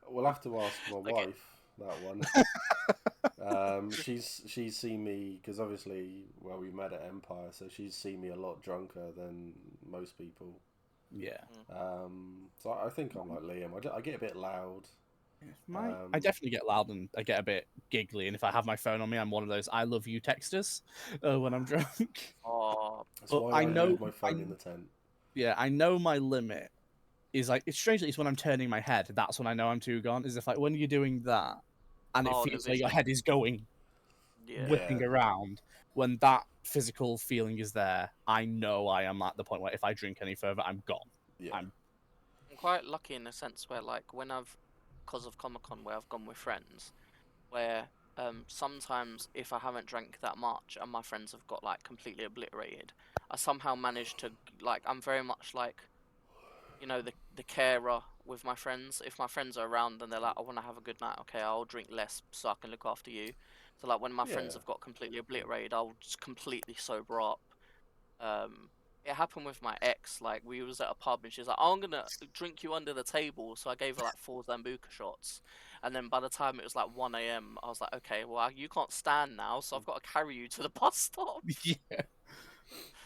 We'll have to ask my wife that one. She's seen me because obviously, well, we met at Empire, so she's seen me a lot drunker than most people. Yeah. So I think I'm like Liam. I get a bit loud. I definitely get loud and I get a bit giggly, and if I have my phone on me, I'm one of those "I love you" texters when I'm drunk. Oh, that's why I know my phone in the tent. Yeah, I know my limit is like, it's strangely, it's when I'm turning my head. That's when I know I'm too gone. Is if like when you're doing that, and it feels like your head is going whipping around. When that physical feeling is there, I know I am at the point where if I drink any further, I'm gone. Yeah. I'm quite lucky in a sense where, like, when because of Comic-Con, where I've gone with friends, where sometimes if I haven't drank that much and my friends have got like completely obliterated, I somehow manage to, like, I'm very much like, you know, the carer with my friends. If my friends are around and they're like, I want to have a good night, okay, I'll drink less so I can look after you. So like when my friends have got completely obliterated, I'll just completely sober up, It happened with my ex. Like, we was at a pub and she's like, "Oh, I'm gonna drink you under the table." So I gave her like 4 Zambuca shots, and then by the time it was like 1 a.m., I was like, "Okay, well, you can't stand now, so I've got to carry you to the bus stop." Yeah.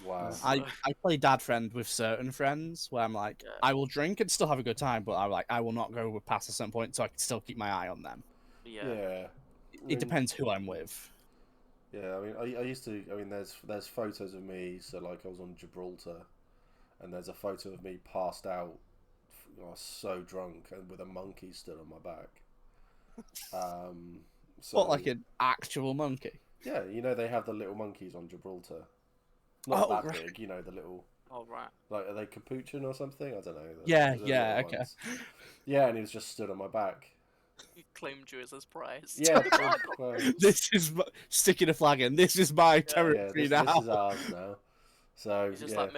Wow. So, I play dad friend with certain friends where I'm like, yeah, I will drink and still have a good time, but I will not go past a certain point so I can still keep my eye on them. yeah, Yeah. I It mean, depends who I'm with. yeah, I mean, I used to. I mean, there's photos of me. So like, I was on Gibraltar, and there's a photo of me passed out, so drunk, and with a monkey stood on my back. So What, like an actual monkey? yeah, they have the little monkeys on Gibraltar. Not Oh, that right. big, the little, all right. like, are they capuchin or something? I don't know. Yeah, The yeah, little okay. ones. Yeah, and he was just stood on my back. He claimed you as his prize. Yeah, I got well, This is sticking a flag in. This is my Yeah. territory this now. is ours now. So He's just yeah, like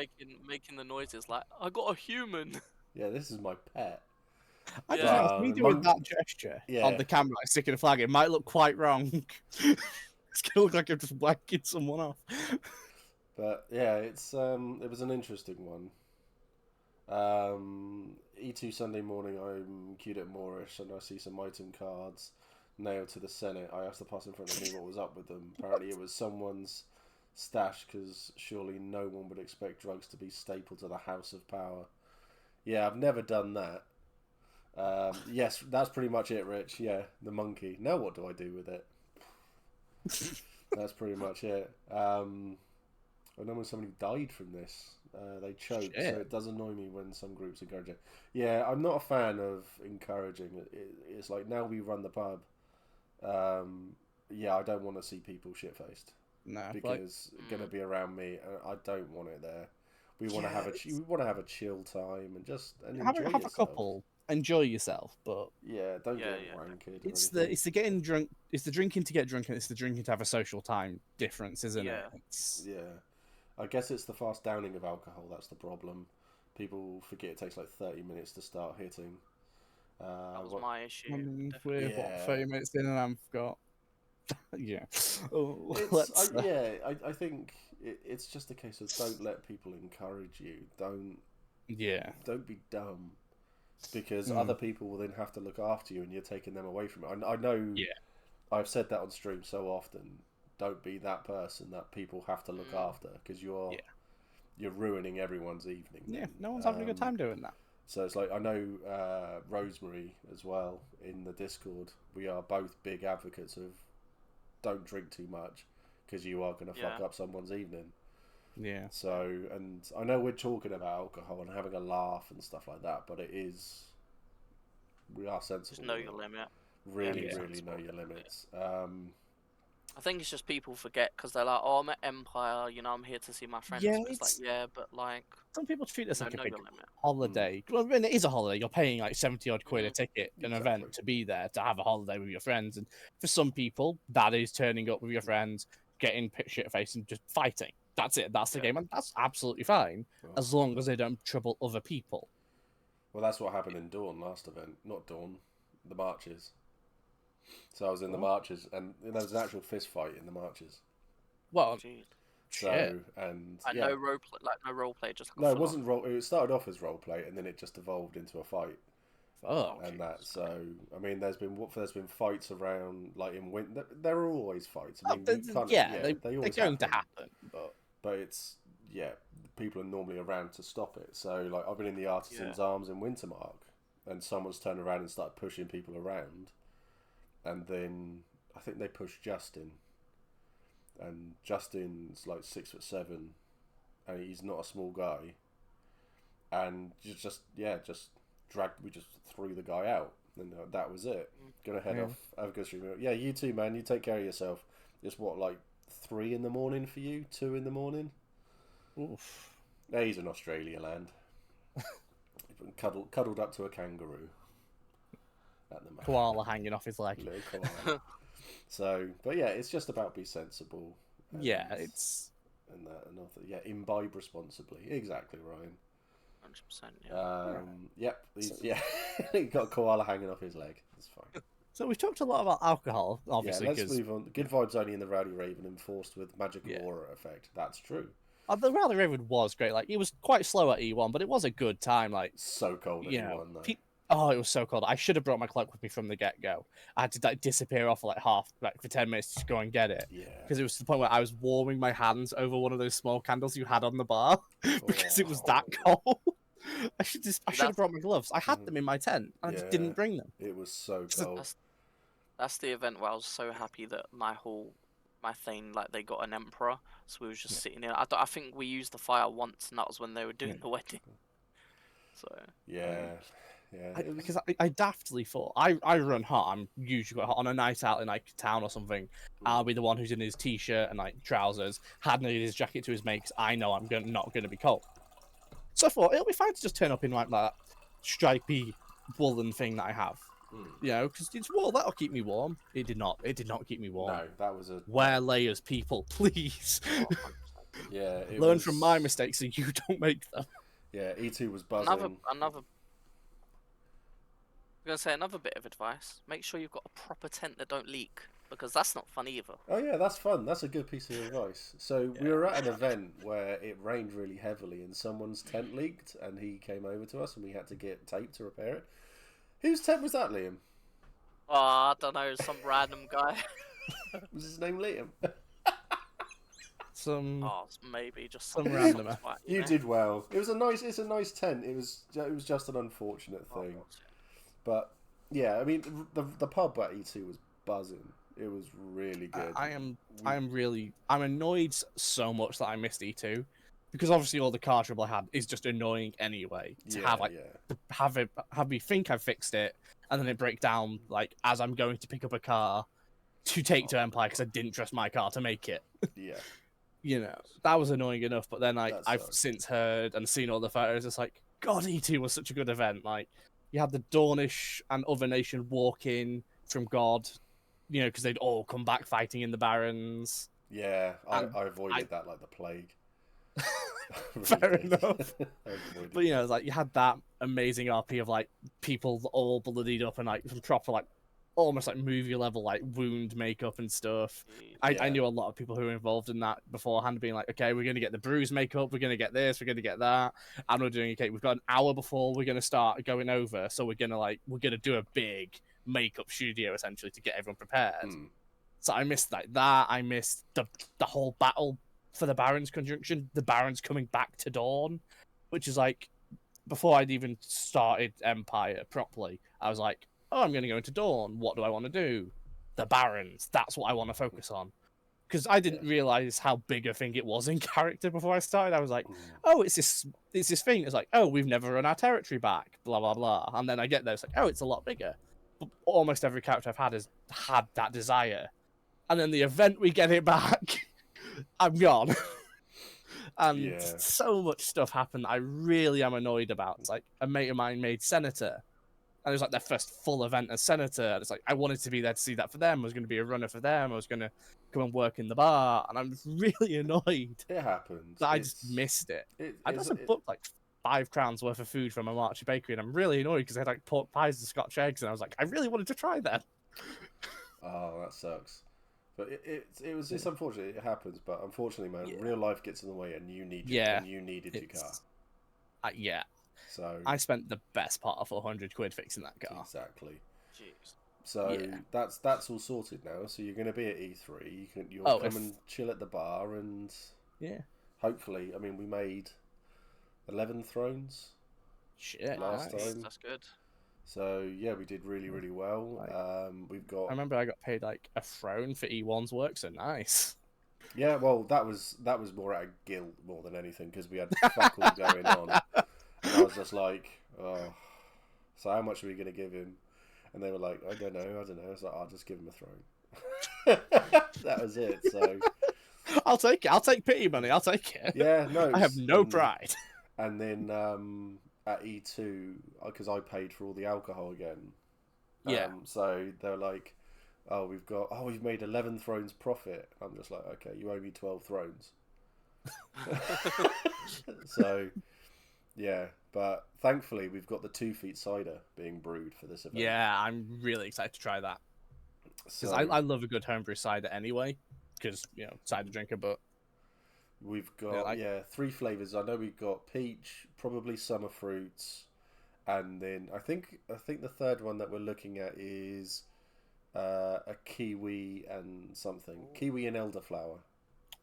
making the noises like, "I got a human." yeah, this is my pet. I just Yeah. realised me doing that gesture on Yeah. the camera, like sticking a flag in, might look quite wrong. It's gonna look like I'm just whacking someone off. But yeah, it was an interesting one. E2 Sunday morning, I'm queued at Moorish and I see some item cards nailed to the Senate. I asked the person in front of me what was up with them. Apparently, it was someone's stash because surely no one would expect drugs to be stapled to the House of Power. Yeah, I've never done that. Yes, that's pretty much it, Rich. Yeah, the monkey. Now what do I do with it? That's pretty much it. I know when somebody died from this. They choked, Shit. so it does annoy me when some groups encourage it. Yeah, I'm not a fan of encouraging. It's like, now we run the pub. Yeah, I don't want to see people shit-faced No, because it's going to be around me, and I don't want it there. We want to Yeah, have a chill time and just enjoy have yourself. a couple, enjoy yourself, but Yeah, don't Yeah, get yeah. wankered. it's or anything. the getting drunk, it's the drinking to get drunk, and it's the drinking to have a social time difference, isn't Yeah. it? It's, Yeah, I guess it's the fast downing of alcohol that's the problem. People forget it takes like 30 minutes to start hitting. That was my issue. I mean, Definitely. we're what Yeah. 30 minutes in, and I've got yeah. Oh, I think it's just a case of don't let people encourage you. Don't be dumb, because other people will then have to look after you, and you're taking them away from it. I know. Yeah. I've said that on stream so often. Don't be that person that people have to look after, because you're ruining everyone's evening. Yeah, no one's having a good time doing that. So it's like, I know Rosemary as well in the Discord. We are both big advocates of don't drink too much, because you are going to fuck up someone's evening. Yeah. So, and I know we're talking about alcohol and having a laugh and stuff like that, but we are sensible. Just know your limit. Really, Yeah. really know your limits. I think it's just people forget because they're like, "Oh, I'm at Empire. I'm here to see my friends." Yeah, But it's like, yeah, but like, Some people treat this like a know big your limit. holiday. Well, I mean, it is a holiday. You're paying like 70 odd quid a Mhm. ticket, an Exactly. event to be there, to have a holiday with your friends. And for some people, that is turning up with your friends, getting shit faced and just fighting. That's it. That's the game. And that's absolutely fine, as long as they don't trouble other people. Well, that's what happened in Dawn last event. Not Dawn, the marches. So I was in the marches, and there was an actual fist fight in the marches. Well, Jeez. So, shit. and And yeah. no role play, just like a No, it full-on. wasn't role. It started off as role play, and then it just evolved into a fight, Fuck. and that. So, I mean, there's been fights around, like in winter. There are always fights. I mean, you can't, they're always going to happen. But it's people are normally around to stop it. So, like, I've been in the Artisan's Arms in Wintermark, and someone's turned around and started pushing people around, and then I think they pushed Justin, and Justin's like 6'7", and he's not a small guy, and we just threw the guy out, and that was it. Gonna head off, have a good stream. Yeah, you too, man. You take care of yourself. It's what, like 3 in the morning for you, 2 in the morning. Oof. Yeah, he's in Australia land. cuddled up to a kangaroo at the moment. Koala hanging off his leg. Little koala. So, but yeah, it's just about be sensible. And, Yeah, it's... and that and other, imbibe responsibly. Exactly, Ryan. 100%. Yeah. Yep. He got a koala hanging off his leg. That's fine. So we've talked a lot about alcohol, obviously. Yeah, let's move on. Good vibes only in the Rowdy Raven, enforced with magical aura effect. That's true. The Rally Raven was great. Like, it was quite slow at E1, but it was a good time. Like, So cold at you know, E1 though. oh, it was so cold. I should have brought my cloak with me from the get-go. I had to like disappear off for like for 10 minutes to go and get it. Yeah. Because it was to the point where I was warming my hands over one of those small candles you had on the bar because it was that cold. I should have brought my gloves. I had them in my tent, and I just didn't bring them. It was so cold. That's the event where I was so happy that my thing, like, they got an emperor, so we were just sitting in. I think we used the fire once, and that was when they were doing the wedding. So Yeah. Because I daftly thought I run hot. I'm usually quite hot on a night out in like town or something. I'll be the one who's in his t-shirt and like trousers, hadn't needed his jacket to his mate. 'Cause I know I'm not going to be cold. So I thought it'll be fine to just turn up in like that stripy woolen thing that I have. You know, because it's wool, that'll keep me warm. It did not keep me warm. No, that was a... Wear layers, people, please. Yeah, Learn from my mistakes so you don't make them. Yeah, E2 was buzzing. Another bit of advice: make sure you've got a proper tent that don't leak, because that's not fun either. Oh yeah, that's fun. That's a good piece of advice. So we were at an event where it rained really heavily and someone's tent leaked, and he came over to us and we had to get tape to repair it. Whose tent was that, Liam? Oh, I don't know, some random guy. Was his name Liam? Maybe just some random. You did well. It's a nice tent. It was just an unfortunate thing. But yeah, I mean the pub at E2 was buzzing. It was really good. I'm annoyed so much that I missed E2, because obviously all the car trouble I had is just annoying anyway. Have me think I've fixed it, and then it break down like as I'm going to pick up a car to take to Empire because I didn't trust my car to make it. Yeah. You know, that was annoying enough, but then I've since heard and seen all the photos. It's like, God, E2 was such a good event. Like, you had the Dornish and other nation walk in from God, you know, because they'd all come back fighting in the Barrens. Yeah, I avoided that like the plague. Really fair enough. But, you know, it's like, you had that amazing RP of, like, people all bloodied up and, like, some proper, like, almost like movie level like wound makeup and stuff. I knew a lot of people who were involved in that beforehand, being like, okay, we're going to get the bruise makeup, we're going to get this, we're going to get that, and we're doing, okay, we've got an hour before we're going to start going over, so we're going to do a big makeup studio essentially to get everyone prepared. So I missed that. I missed the whole battle for the Barons conjunction, the Barons coming back to Dawn, which is like, before I'd even started Empire properly, I was like, oh, I'm going to go into Dawn. What do I want to do? The Barons. That's what I want to focus on. Because I didn't realize how big a thing it was in character before I started. I was like, oh, it's this thing. It's like, oh, we've never run our territory back, blah, blah, blah. And then I get there, it's like, oh, it's a lot bigger. But almost every character I've had has had that desire. And then the event we get it back, I'm gone. And so much stuff happened that I really am annoyed about. It's like, a mate of mine made Senator. And it was like their first full event as Senator. And it's like, I wanted to be there to see that for them. I was going to be a runner for them. I was going to come and work in the bar. And I'm really annoyed. It happens. That I just missed it. I also booked like £5 worth of food from a Marchie bakery. And I'm really annoyed because they had like pork pies and Scotch eggs. And I was like, I really wanted to try them. Oh, that sucks. But it's unfortunate. It happens. But unfortunately, man, real life gets in the way and you need and you needed your car. So I spent the best part of £400 fixing that car. Exactly. Jeez. So that's all sorted now. So you're going to be at E3. You'll come and chill at the bar, and hopefully, I mean, we made 11 thrones. Shit, last time. That's good. So yeah, we did really well. We've got. I remember I got paid like a throne for E1's work. So nice. Yeah, well, that was more out of guilt more than anything because we had fuck all going on. And I was just like, oh, so how much are we going to give him? And they were like, I don't know. I was like, I'll just give him a throne. That was it. So I'll take it. I'll take pity money. I'll take it. Yeah, no. I have no pride. And then at E2, because I paid for all the alcohol again. So they're like, we've made 11 thrones profit. I'm just like, okay, you owe me 12 thrones. So... yeah, but thankfully we've got the 2 feet cider being brewed for this event. Yeah, I'm really excited to try that. Because I love a good homebrew cider anyway. Because, you know, cider drinker, but... We've got three flavors. I know we've got peach, probably summer fruits, and then I think the third one that we're looking at is a kiwi and something. Kiwi and elderflower.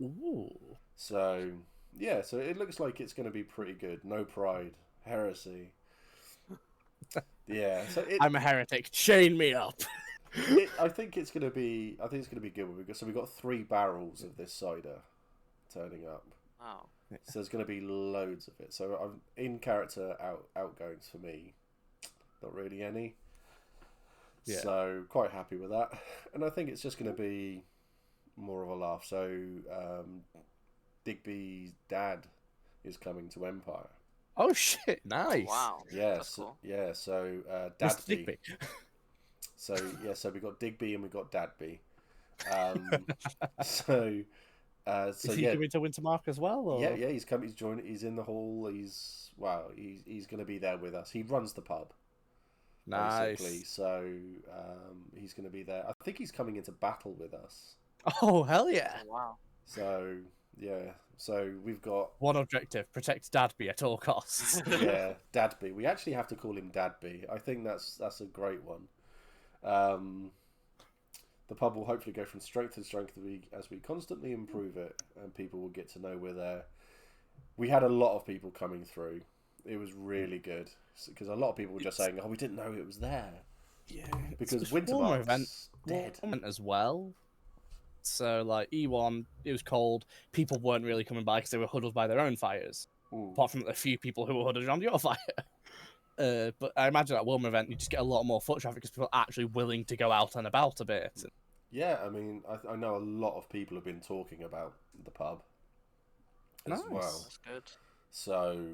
Ooh. So yeah, so it looks like it's going to be pretty good. No pride, heresy. Yeah, so I'm a heretic. Chain me up. I think it's going to be. I think it's going to be good. We've got 3 barrels of this cider turning up. Wow. So there's going to be loads of it. So I'm in character outgoings for me, not really any. Yeah. So quite happy with that, and I think it's just going to be more of a laugh. So Digby's dad is coming to Empire. Oh shit! Nice. Wow. Yeah, That's cool. yeah. So Mr. Dadby. Digby. So yeah, so we got Digby and we got Dadby. So Is he coming to Wintermark as well? Or? Yeah, he's come. He's joined. He's in the hall. He's going to be there with us. He runs the pub. Nice. Basically, so he's going to be there. I think he's coming into battle with us. Oh hell yeah! Oh, wow. So yeah, so we've got One objective: protect Dadby at all costs. yeah, Dadby. We actually have to call him Dadby. I think that's a great one. The pub will hopefully go from strength to strength as we constantly improve it, and people will get to know we're there. We had a lot of people coming through. It was really good because a lot of people were just saying, "Oh, we didn't know it was there." Yeah, Because it's a warmer Wintermark's dead. event as well. So like E1, it was cold. People weren't really coming by because they were huddled by their own fires. Ooh. Apart from the few people who were huddled around your fire. But I imagine at Wilmer event you just get a lot more foot traffic because people are actually willing to go out and about a bit. Yeah, I mean, I know a lot of people have been talking about the pub as Nice. well. That's good. So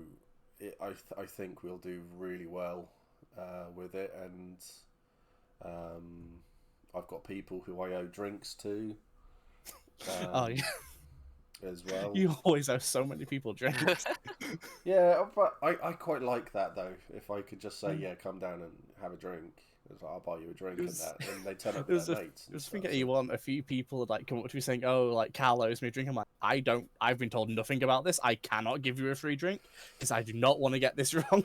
I think we'll do really well with it, and I've got people who I owe drinks to. Oh yeah, as well. you always owe so many people drinks. Yeah, but I quite like that though. If I could just say, yeah, come down and have a drink. It's like, I'll buy you a drink and that, and they turn up with their mates. I think at E1, a few people had like come up to me saying, "Oh, like Cal owes me a drink." I'm like, I've been told nothing about this. I cannot give you a free drink because I do not want to get this wrong.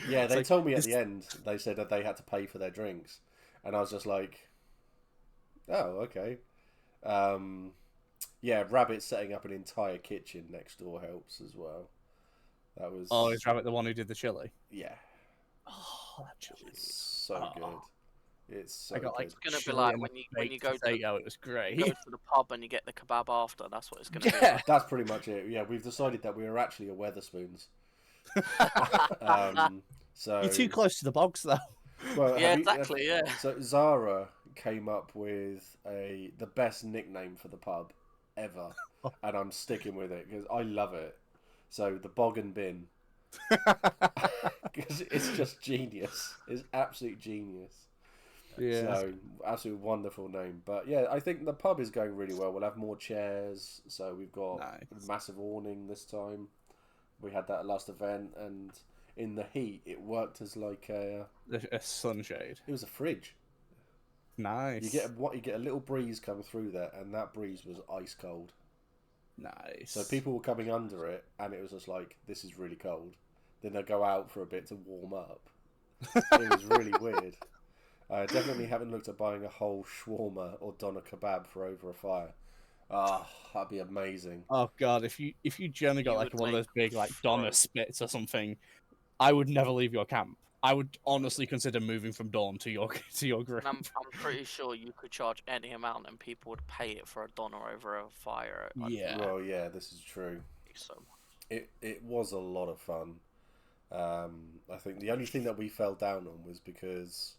Yeah, they like, told me at the end. They said that they had to pay for their drinks, and I was just like, oh, okay. Yeah, Rabbit setting up an entire kitchen next door helps as well. That was. Oh, is Rabbit the one who did the chili? Yeah. Oh, that chili. It's so good. It's so I got like It's gonna be chili like and when you baked go to potato. It was great. go to the pub and you get the kebab after. That's what it's gonna be. Yeah. Like. That's pretty much it. Yeah, we've decided that we are actually a Weatherspoons. So You're too close to the bogs, though. Well, Yeah, exactly. Yeah. So Zara came up with the best nickname for the pub ever, and I'm sticking with it because I love it. So the Bog and Bin, because it's just genius. It's absolute genius. Yeah. So absolute wonderful name. But yeah, I think the pub is going really well. We'll have more chairs. So we've got a massive awning this time. We had that last event, and in the heat, it worked as like a sunshade. It was a fridge. Nice. You get a little breeze come through there, and that breeze was ice cold. Nice. So people were coming under it, and it was just like, this is really cold. Then they'll go out for a bit to warm up. It was really weird. I definitely haven't looked at buying a whole shawarma or doner kebab for over a fire. Ah, that'd be amazing. Oh god, if you generally got You like would one of those big like fry. Donna spits or something, I would never leave your camp. I would honestly consider moving from Dawn to your group. And I'm pretty sure you could charge any amount and people would pay it for a doner over a fire. Yeah. Well, yeah, this is true. So It was a lot of fun. I think the only thing that we fell down on was because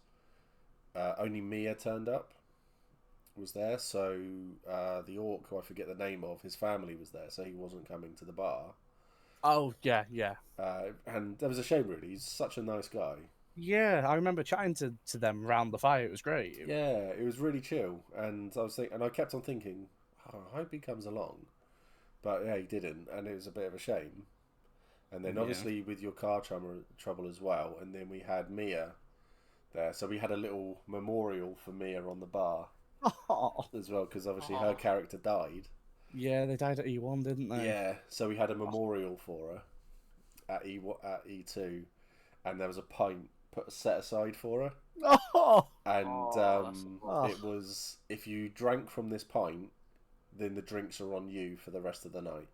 only Mia turned up, was there. So the orc, who I forget the name of, his family was there, so he wasn't coming to the bar. Oh yeah, yeah. And that was a shame, really. He's such a nice guy. Yeah, I remember chatting to them around the fire. It was great. Yeah, it was really chill. And I kept on thinking, oh, I hope he comes along. But yeah, he didn't, and it was a bit of a shame. And then obviously with your car trouble as well, and then we had Mia there, so we had a little memorial for Mia on the bar Oh. as well, because obviously her character died. Yeah, they died at E1, didn't they? Yeah, so we had a memorial for her at E2, and there was a pint set aside for her, Oh, and that's it was, if you drank from this pint, then the drinks are on you for the rest of the night,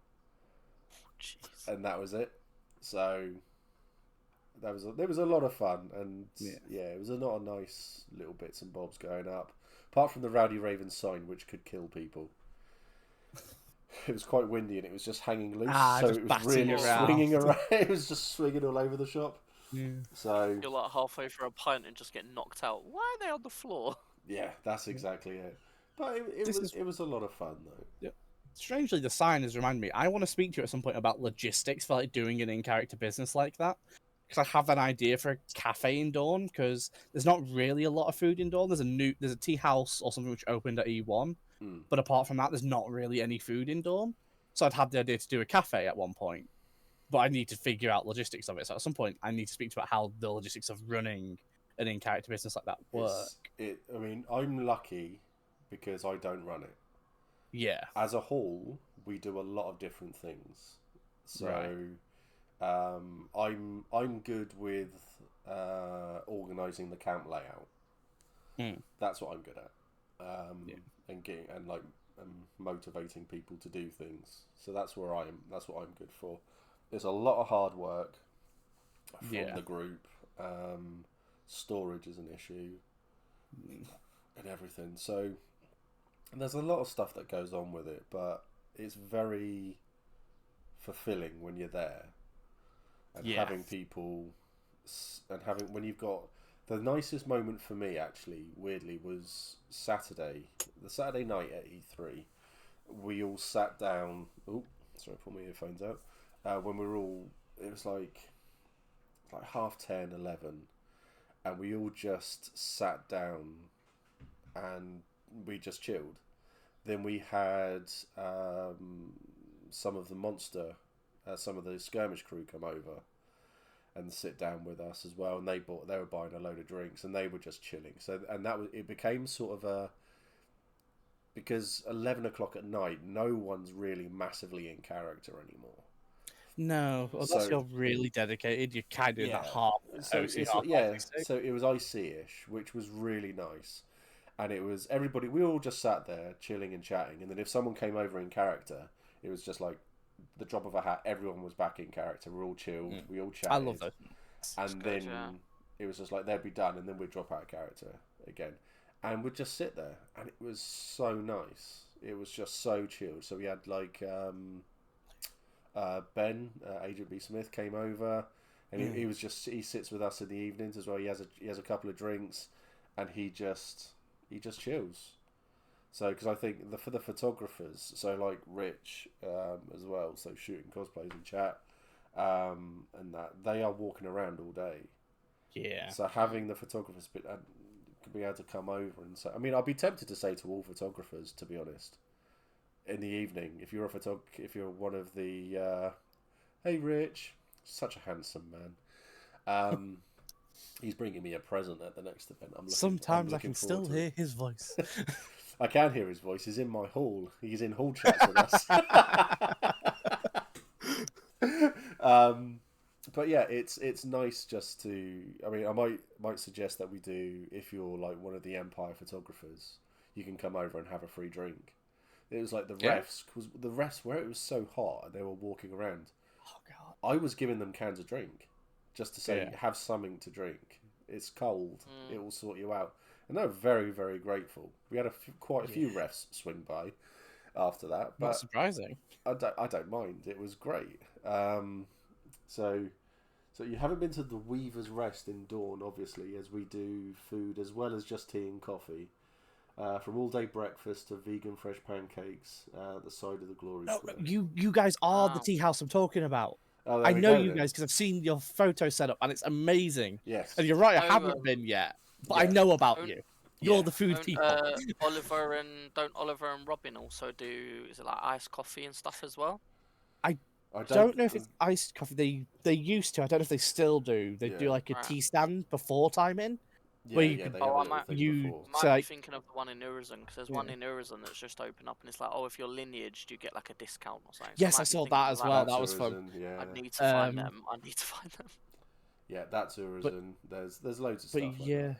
jeez. and that was it. So there was a lot of fun, and yeah, it was a lot of nice little bits and bobs going up, apart from the Rowdy Raven sign, which could kill people. It was quite windy and it was just hanging loose, so just it was batting really around. swinging around. It was just swinging all over the shop. Yeah. So You're like halfway through a pint and just get knocked out. Why are they on the floor? yeah, that's exactly it. But it was a lot of fun though. Yeah. Strangely, the sign has reminded me. I want to speak to you at some point about logistics for like doing an in-character business like that. Because I have an idea for a cafe in Dawn. Because there's not really a lot of food in Dawn. There's a tea house or something which opened at E1, but apart from that, there's not really any food in Dawn. So I'd had the idea to do a cafe at one point, but I need to figure out logistics of it. So at some point, I need to speak to about how the logistics of running an in-character business like that work. I mean, I'm lucky because I don't run it. Yeah. As a whole, we do a lot of different things. So Right. I'm good with organising the camp layout. That's what I'm good at. And motivating people to do things. So that's where that's what I'm good for. There's a lot of hard work from the group. Storage is an issue and everything. So there's a lot of stuff that goes on with it, but it's very fulfilling when you're there and having people and having when you've got the nicest moment for me actually weirdly was the Saturday night at E3. We all sat down. Oh, sorry, pull my earphones out. When we were all, it was like 10:30, 11, and we all just sat down and we just chilled. Then we had some of the skirmish crew come over and sit down with us as well, and they were buying a load of drinks and they were just chilling. So it became sort of because 11 o'clock at night, no one's really massively in character anymore. No, unless you're really dedicated, you're kind of in that half. So it was IC-ish, which was really nice. And it was everybody, we all just sat there chilling and chatting. And then if someone came over in character, it was just like the drop of a hat, everyone was back in character. We're all chilled, we all chatted. I love that. And then it was just like they'd be done, and then we'd drop out of character again. And we'd just sit there. And it was so nice. It was just so chilled. So we had like Ben, Agent B. Smith, came over. And he sits with us in the evenings as well. He has a couple of drinks, and he just chills. So, because I think for the photographers, so like Rich as well, so shooting cosplays and chat, and that they are walking around all day. Yeah. So having the photographers be able to come over and say, I mean, I'd be tempted to say to all photographers, to be honest, in the evening, if you're one of the, hey Rich, such a handsome man. He's bringing me a present at the next event. Sometimes I can still hear his voice. I can hear his voice. He's in my hall. He's in hall chats with us. But yeah, it's nice just to. I mean, I might suggest that we do, if you're like one of the Empire photographers, you can come over and have a free drink. It was like the refs where it was so hot and they were walking around. Oh God! I was giving them cans of drink, just to say have something to drink. It's cold. It will sort you out. And they were very, very grateful. We had quite a few refs swing by after that. But not surprising. I don't mind. It was great. So you haven't been to the Weaver's Rest in Dawn, obviously, as we do food as well as just tea and coffee. From all-day breakfast to vegan fresh pancakes, the side of the Glory Square. You guys are the tea house I'm talking about. Oh, I know you guys because I've seen your photo set up and it's amazing. Yes. And you're right, I haven't been yet, but I know about you. You're the food people. Oliver and Robin also do, is it like iced coffee and stuff as well? I don't know if it's iced coffee. They used to. I don't know if they still do. They do like a tea stand before timing. Yeah, Well, you yeah, could- they Oh, have a I little might- thing you- before. Might So, be thinking of the one in Urizen, because there's one Yeah. in Urizen that's just open up, and it's like, oh, if you're lineaged, you get like a discount or something. Yes, so I might be saw thinking that of as well. That That's was fun. Urizen, yeah. I need to find Um, them. I need to find them. Yeah, that's Urizen. There's loads of But stuff like yeah,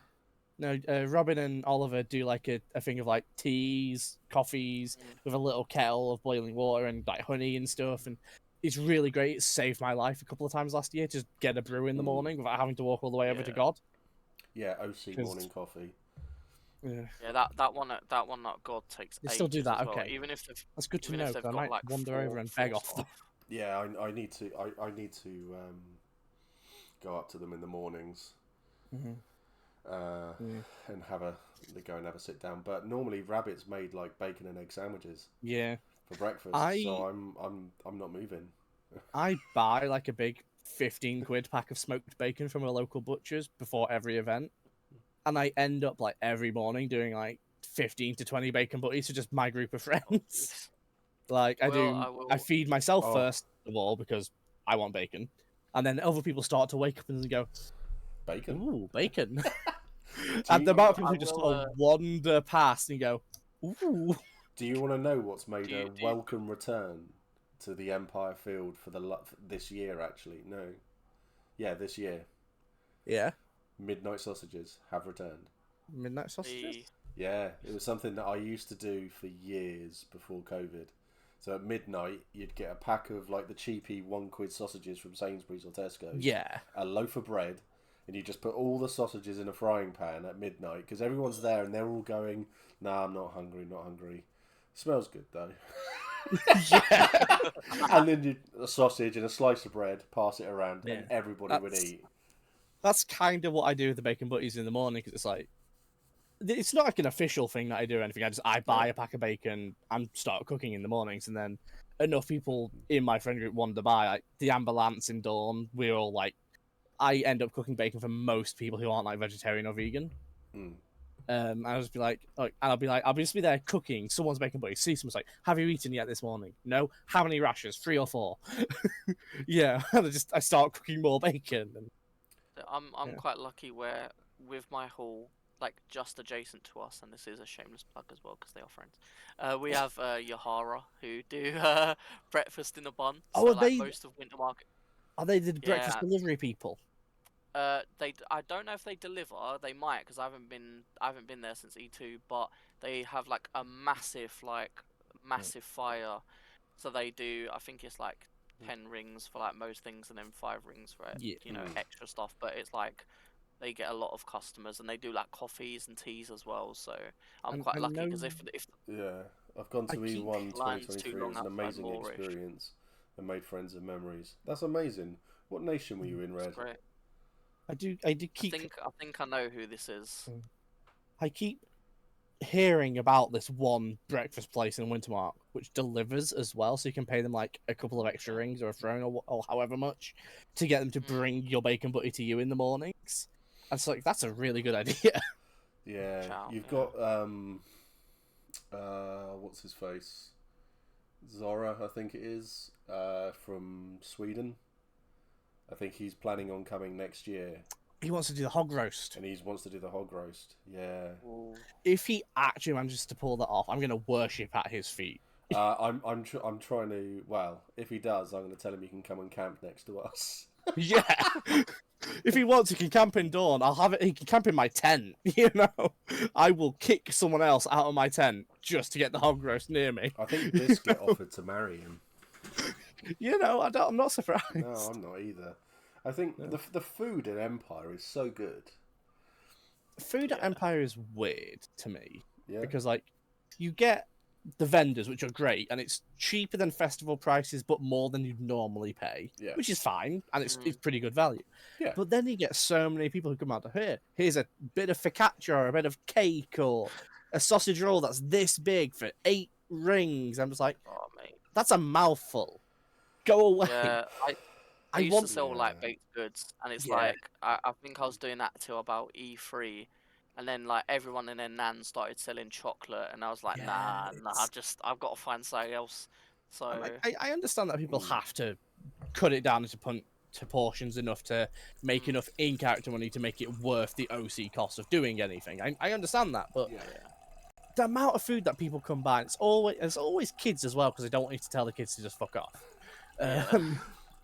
that. no, Robin and Oliver do like a thing of like teas, coffees with a little kettle of boiling water and like honey and stuff, and it's really great. It saved my life a couple of times last year. Just get a brew in the morning without having to walk all the way over to Yeah. God. Yeah, OC 'Cause- morning coffee. Yeah, Yeah, that one that God takes They still do ages that, as well. okay. Even if they've that's good to even know. if 'Cause they've I got might like wander four, over and four beg off them. stuff. Yeah, I need to go up to them in the mornings Mhm. and go and have a sit down. But normally Rabbit's made like bacon and egg sandwiches Yeah, for breakfast, I- so I'm not moving. I buy like a big 15 quid pack of smoked bacon from a local butcher's before every event, and I end up like every morning doing like 15 to 20 bacon butties to just my group of friends. Like I Well, feed myself Oh. first of all because I want bacon, and then other people start to wake up and go, Bacon. "Ooh, bacon!" Do And the you- amount of people I who just will, sort of wander past and go, "Ooh." Do you want to know what's made Do you- a welcome return to the Empire Field for this year? Actually, no. Yeah, this year. Yeah, Midnight sausages have returned. midnight sausages. the Yeah, it was something that I used to do for years before COVID. So at midnight, you'd get a pack of like the cheapy £1 sausages from Sainsbury's or Tesco's, Yeah, a loaf of bread, and you just put all the sausages in a frying pan at midnight because everyone's there and they're all going, "Nah, I'm not hungry, not hungry." Smells good though. yeah. And then you a sausage and a slice of bread, pass it around, and Yeah, everybody would that's- eat. That's kind of what I do with the bacon butties in the morning because it's like it's not like an official thing that I do or anything. I buy a pack of bacon and start cooking in the mornings, and then enough people in my friend group wander by. Like the Ambulance in Dawn, we're all like, I end up cooking bacon for most people who aren't like vegetarian or vegan. Mm. I'll just be like, and I'll just be there cooking someone's bacon butty. See someone's like, "Have you eaten yet this morning?" No. How many rashers? 3 or 4. Yeah, and I start cooking more bacon. And I'm Yeah. quite lucky where with my hall, like just adjacent to us, and this is a shameless plug as well because they are friends. We have Yahara who do breakfast in a bun. Oh, so, are like, they- most of Winter Market? are they the breakfast Yeah. delivery people? I don't know if they deliver. They might because I haven't been there since E2. But they have like a massive fire. So they do. I think it's like 10 rings for like most things, and then 5 rings for Yeah. extra stuff. But it's like they get a lot of customers, and they do like coffees and teas as well. So I'm quite I lucky because know- if Yeah, I've gone I to keep E1 lines too 2023. It long was an outside amazing Moorish. experience and made friends and memories. That's amazing. What nation were you in, it's Red? great. I do keep I think I know who this is. I keep hearing about this one breakfast place in Wintermark which delivers as well, so you can pay them like a couple of extra rings or a throne or however much to get them to bring your bacon butty to you in the mornings. And it's like that's a really good idea. Yeah, Chow, you've yeah. got what's his face? Zora, I think it is, from Sweden. I think he's planning on coming next year, He wants to do the hog roast. and he wants to do the hog roast. Yeah, Ooh. If he actually manages to pull that off, I'm gonna worship at his feet. I'm trying to. Well, if he does, I'm going to tell him he can come and camp next to us. Yeah. If he wants, he can camp in Dawn. I'll have it. He can camp in my tent. You know, I will kick someone else out of my tent just to get the hog roast near me. I think Biscuit offered to marry him. You know, I'm not surprised. No, I'm not either. I think the food in Empire is so good. Food at Empire is weird to me Yeah, because like you get the vendors, which are great, and it's cheaper than festival prices, but more than you'd normally pay, Yeah. which is fine, and it's pretty good value. Yeah. But then you get so many people who come out to here. Here's a bit of focaccia, or a bit of cake, or a sausage roll that's this big for 8 rings. I'm just like, Oh mate. that's a mouthful. Go away. Yeah, I used want- to sell Yeah. like baked goods, and it's Yeah. like I think I was doing that till about E3, and then like everyone in their nan started selling chocolate, and I was like, Yeah, nah, I've got to find something else. So And, like, I understand that people Mm. have to cut it down into to portions enough to make enough in-character money to make it worth the OC cost of doing anything. I understand that, but Yeah. the amount of food that people come by, it's always kids as well, because they don't want you to tell the kids to just fuck off. Yeah.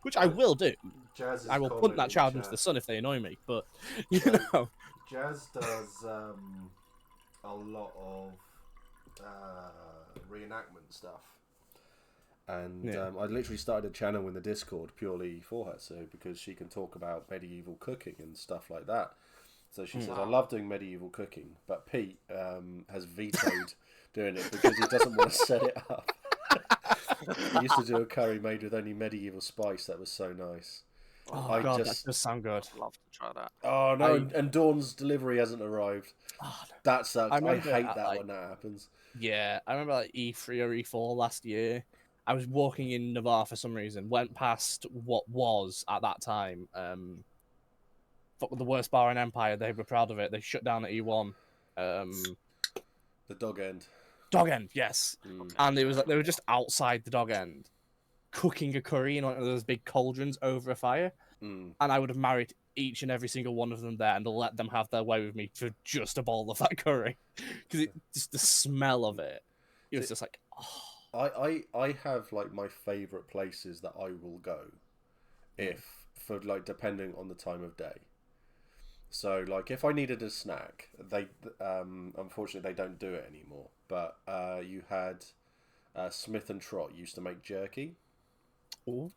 Which I will do. Jazz is I will punt comment that in child into chat. the sun if they annoy me, but, you So, know. Jazz does a lot of reenactment stuff. And Yeah. I literally started a channel in the Discord purely for her, so because she can talk about medieval cooking and stuff like that. So she says, I love doing medieval cooking, but Pete has vetoed doing it because he doesn't want to set it up. He used to do a curry made with only medieval spice that was so nice. Oh, God, that does sound good. I'd love to try that. Oh, no, and Dawn's delivery hasn't arrived. Oh, no. That sucks. I remember hate at, that like- when that happens. Yeah, I remember like E3 or E4 last year. I was walking in Navarre for some reason, went past what was at that time the worst bar in Empire. They were proud of it. They shut down at E1. The dog end. Dog End, yes. And it was like they were just outside the Dog End, cooking a curry in one of those big cauldrons over a fire. And I would have married each and every single one of them there and let them have their way with me for just a bowl of that curry, because just the smell of it. It was just like, oh. I have like my favourite places that I will go, for like depending on the time of day. So like if I needed a snack, they unfortunately they don't do it anymore. But you had Smith and Trot used to make jerky. Ooh.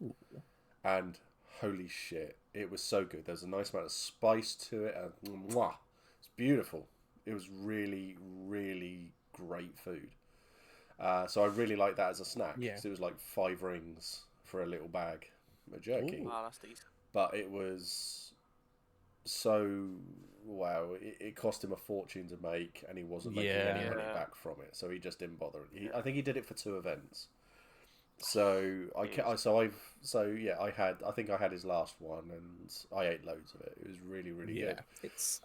And holy shit, it was so good. There's a nice amount of spice to it, and mwah, it's beautiful. It was really, really great food. So I really liked that as a snack. Yeah. 'Cause it was like 5 rings for a little bag of jerky. Ooh. Wow, that's decent. But it was so wow. It cost him a fortune to make, and he wasn't making any money Yeah. back from it. So he just didn't bother. I think he did it for 2 events. So I think I had his last one, and I ate loads of it. It was really, really Yeah, good. it's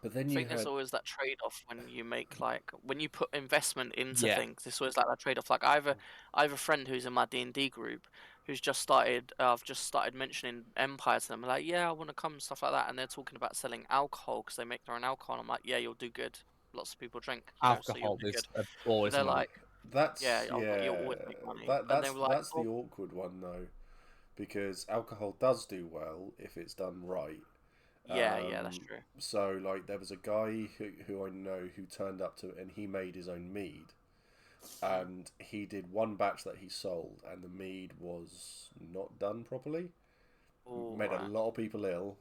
But then I you think had there's always that trade-off when you make when you put investment into Yeah. things. There's always like that trade-off. Like I have a friend who's in my D&D group who's just started. I've just started mentioning Empire to them. Like, yeah, I want to come and stuff like that, and they're talking about selling alcohol because they make their own alcohol. And I'm like, yeah, you'll do good. Lots of people drink. So alcohol you'll do is good. always They're money. like, that's yeah, you'll always make money. And that's they were like, that's the awkward one though, because alcohol does do well if it's done right. yeah, that's true. So like there was a guy who I know who turned up to it, and he made his own mead, and he did one batch that he sold, and the mead was not done properly. Ooh, Made right. a lot of people ill,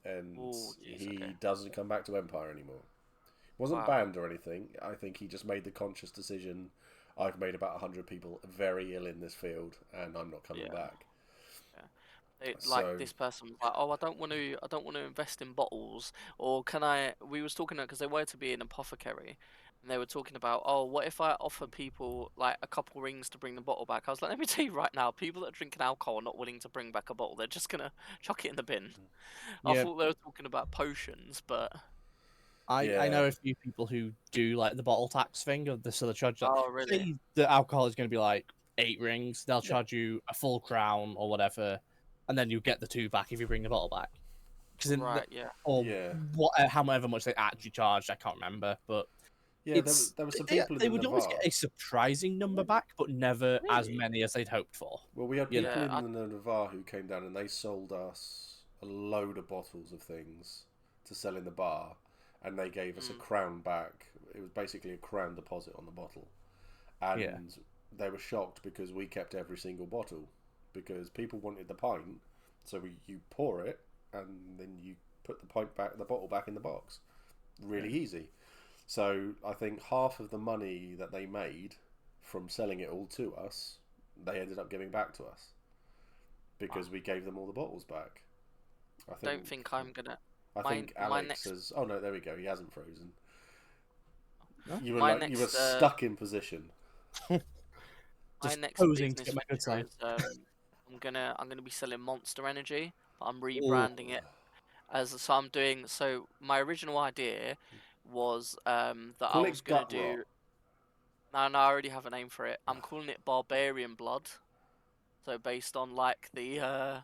and Ooh, jeez, he okay. doesn't come back to Empire anymore. Wasn't Wow. banned or anything. I think he just made the conscious decision. I've made about 100 people very ill in this field, and I'm not coming Yeah. back. Like this person was like, oh, I don't want to invest in bottles, or can I? We was talking because they wanted to be an apothecary, and they were talking about, oh, what if I offer people like a couple rings to bring the bottle back? I was like, let me tell you right now, people that are drinking alcohol are not willing to bring back a bottle. They're just gonna chuck it in the bin. I Yeah. thought they were talking about potions, but I know a few people who do like the bottle tax thing of the charge. Like, oh, really? say the alcohol is going to be like 8 rings, they'll charge you a full crown or whatever, and then you get the 2 back if you bring the bottle back. Right, yeah. Or Yeah. however much they actually charged, I can't remember, but Yeah, there were some people they in the would always Navarre. get a surprising number back, but never as Really? many as they'd hoped for. Well, we had You people know. in the Navarre who came down, and they sold us a load of bottles of things to sell in the bar, and they gave us a crown back. It was basically a crown deposit on the bottle, and they were shocked because we kept every single bottle, because people wanted the pint, so you pour it and then you put the bottle back in the box, really easy. So I think half of the money that they made from selling it all to us, they ended up giving back to us, because we gave them all the bottles back. I Don't think I'm gonna. I think my Alex next- has. Oh no, there we go. He hasn't frozen. No? You were My you were next, stuck in position. My Just next posing to business get my good venture side. is I'm gonna be selling Monster Energy, but I'm rebranding it as so I'm doing. So my original idea was that Call I it was gonna gut do. rot. No, I already have a name for it. I'm calling it Barbarian Blood. So based on like the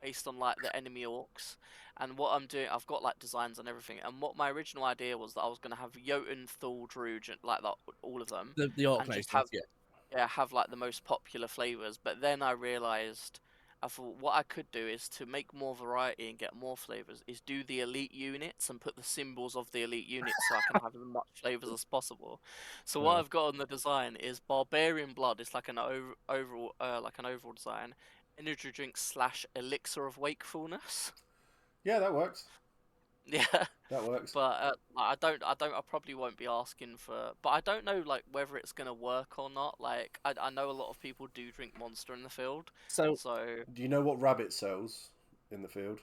based on like the enemy orcs. And what I'm doing, I've got like designs and everything. And what my original idea was that I was gonna have Jotun, Thule, Druid, like that, all of them, The Orc and just Nations, have like the most popular flavors. But then I realized, I thought what I could do is to make more variety and get more flavors is do the elite units and put the symbols of the elite units so I can have as much flavors as possible. So what Yeah. I've got on the design is barbarian blood. It's like an overall design. Energy drink / elixir of wakefulness. Yeah, that works. Yeah. That works. But I probably won't be asking for, but I don't know like whether it's gonna work or not. Like I know a lot of people do drink Monster in the field, So so Do you know what rabbit sells in the field?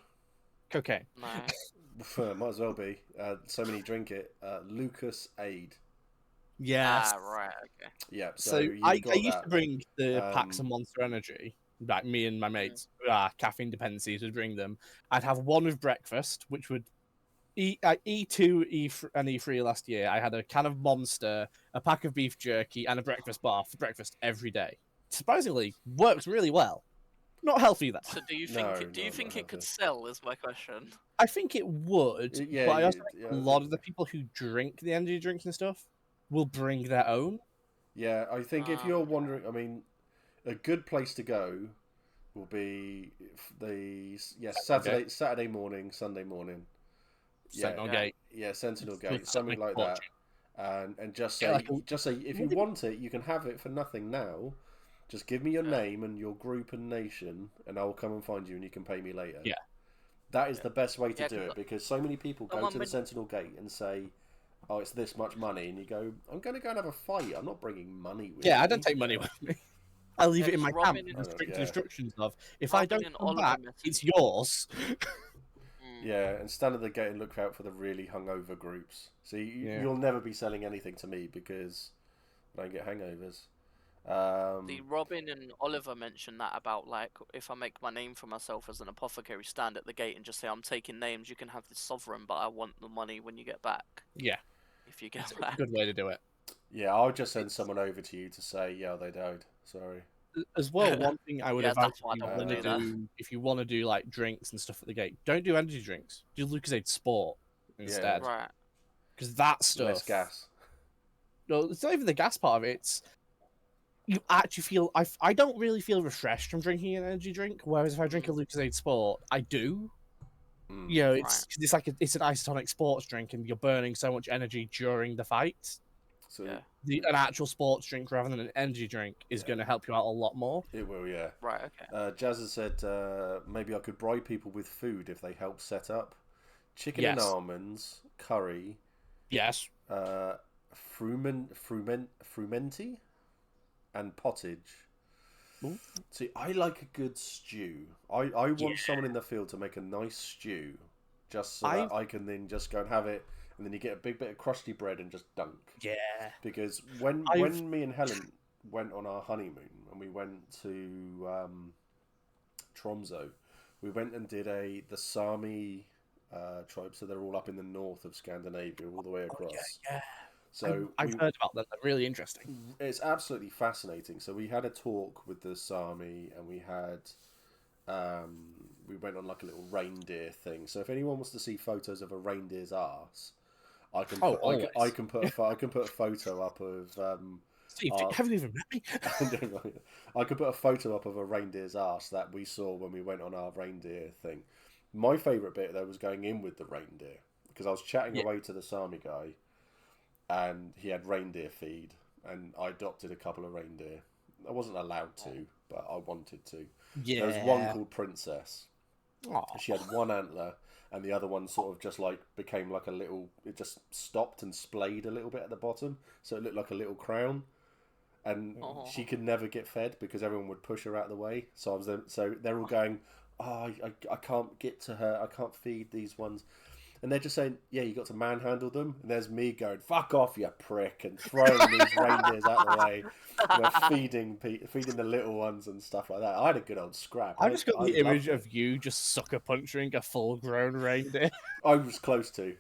cocaine. no. Might as well be. So many drink it. Lucas Aid. Yes. Ah, right, okay. Yeah. So you've I got used that. to bring the packs of Um, Monster Energy. Like me and my Mm. mates, caffeine dependencies would bring them. I'd have one with breakfast, which would E2, and E3 last year. I had a can of Monster, a pack of beef jerky, and a breakfast bar for breakfast every day. Surprisingly, works really well. Not healthy though. So do you No, think do you not think it could healthy. sell? Is my question. I think it would, Yeah, but I also yeah, think a lot of the people who drink the energy drinks and stuff will bring their own. yeah. I think if Um, you're wondering, I mean, a good place to go will be Saturday morning, Sunday morning. Sentinel Yeah. Gate. Yeah, Sentinel Good Gate, something stomach like that. And just Yeah, say, like a- if you want it, you can have it for nothing now. Just give me your Yeah. name and your group and nation, and I will come and find you, and you can pay me later. Yeah. That is the best way to Yeah, do 'cause it, because so many people go someone to the men- Sentinel Gate and say, "Oh, it's this much money," and you go, "I'm going to go and have a fight. I'm not bringing money with me." Yeah, I don't take money with me. I leave it in 'cause my camp Robin with and, strict yeah. instructions of if I Robin don't and come Oliver back, messaged. it's yours. Mm. Yeah, and stand at the gate and look out for the really hungover groups. See, Yeah. you'll never be selling anything to me because I don't get hangovers. The Robin and Oliver mentioned that about like if I make my name for myself as an apothecary, stand at the gate and just say I'm taking names. You can have this sovereign, but I want the money when you get back. Yeah, If you get it's a back. good way to do it. Yeah, I'll just send someone over to you to say, yeah, they died. Sorry. As well, one thing I would Yeah, advise that's why I if you don't want wanna to do that. do, if you want to do like drinks and stuff at the gate, don't do energy drinks. Do Lucasade Sport instead, Right. because that stuff. Less gas. No, it's not even the gas part of it. It's you actually feel. I don't really feel refreshed from drinking an energy drink. Whereas if I drink a Lucasade Sport, I do. Mm. You know, it's like it's an isotonic sports drink, and you're burning so much energy during the fight. So Yeah. An actual sports drink rather than an energy drink is going to help you out a lot more. it will, yeah. Right. Okay. Jazz has said maybe I could bribe people with food if they help set up. Chicken and Yes. almonds, curry, Yes. frumenti, and pottage. Ooh. See, I like a good stew. I want someone in the field to make a nice stew, just so that I can then just go and have it, and then you get a big bit of crusty bread and just dunk. Yeah. Because when me and Helen went on our honeymoon and we went to Tromsø, we went and did the Sami tribe, so they're all up in the north of Scandinavia, all the way across. Yeah. So I've heard about them. They're really interesting. it's absolutely fascinating. So we had a talk with the Sami, and we had we went on like a little reindeer thing. So if anyone wants to see photos of a reindeer's arse, I can put, I can put a photo up of Steve, you haven't even met me. I could put a photo up of a reindeer's arse that we saw when we went on our reindeer thing. My favourite bit though was going in with the reindeer, because I was chatting away to the Sami guy, and he had reindeer feed, and I adopted a couple of reindeer. I wasn't allowed to, but I wanted to. Yeah. There was one called Princess. Aw. She had one antler, and the other one sort of just like became like a little. It just stopped and splayed a little bit at the bottom, so it looked like a little crown. And she could never get fed because everyone would push her out of the way. So they're all going, "Oh, I can't get to her. I can't feed these ones." And they're just saying, "Yeah, you got to manhandle them." And there's me going, "Fuck off, you prick!" and throwing these reindeers out the way, feeding the little ones and stuff like that. I had a good old scrap. I just got the image of you just sucker punching a full-grown reindeer. I was close to.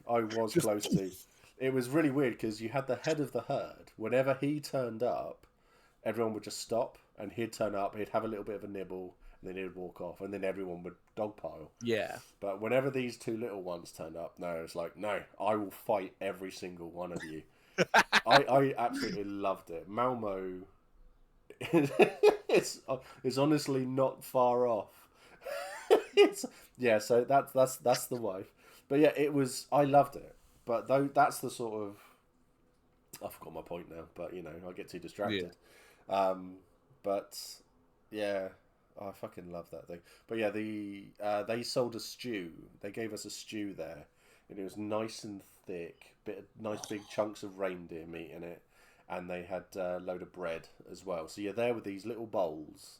It was really weird because you had the head of the herd. Whenever he turned up, everyone would just stop, and he'd turn up. He'd have a little bit of a nibble, and then he'd walk off, and then everyone would dogpile. Yeah. But whenever these two little ones turned up, no, it's like, no, I will fight every single one of you. I absolutely loved it. Malmo, it's honestly not far off. So that's the wife. But yeah, it was. I loved it. But though that's the sort of. I forgot my point now. But I get too distracted. Yeah. But yeah, I fucking love that thing. But yeah, they sold a stew. They gave us a stew there, and it was nice and thick. Nice big chunks of reindeer meat in it, and they had a load of bread as well. So you're there with these little bowls,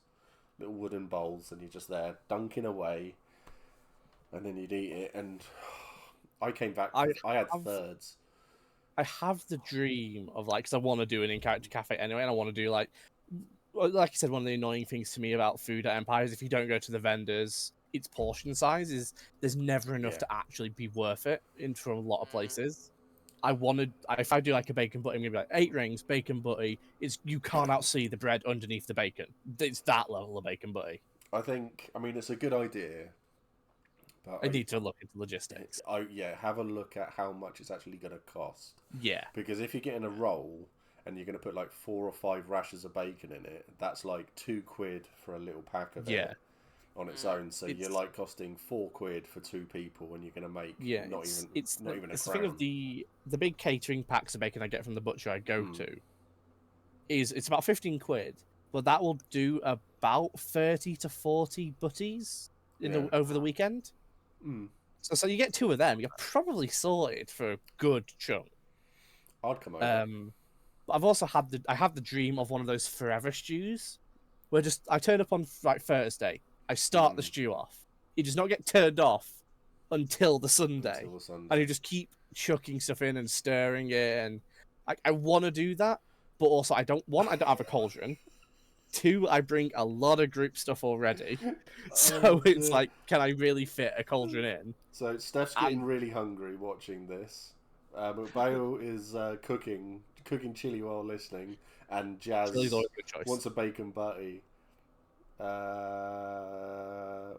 little wooden bowls, and you're just there dunking away, and then you'd eat it. And I came back. I had thirds. I have the dream of because I want to do an in-character cafe anyway, and I want to do like I said, one of the annoying things to me about food at Empire is if you don't go to the vendors, its portion size is there's never enough to actually be worth it from a lot of places. If I do like a bacon butty, I'm gonna be like 8 rings, bacon butty. You can't outsee the bread underneath the bacon. It's that level of bacon butty. I mean, it's a good idea. But I need to look into logistics. Have a look at how much it's actually going to cost. Yeah. Because if you're getting a roll and you're going to put like 4 or 5 rashers of bacon in it, that's like £2 for a little pack of it on its own. So you're like costing £4 for 2 people, and you're going to make not even a crown. The thing of the big catering packs of bacon I get from the butcher I go to is it's about £15, but that will do about 30 to 40 butties over the weekend. So you get 2 of them, you're probably sorted for a good chunk. I'd come over. I've also had the dream of one of those forever stews, where I turn up on Thursday, I start the stew off, it does not get turned off until the Sunday, and you just keep chucking stuff in and stirring it, and I want to do that, but also I don't have a cauldron. 2, I bring a lot of group stuff already, so it's like, can I really fit a cauldron in? So Steph's getting really hungry watching this. But Bale is cooking chili while listening, and Jazz wants a bacon butty.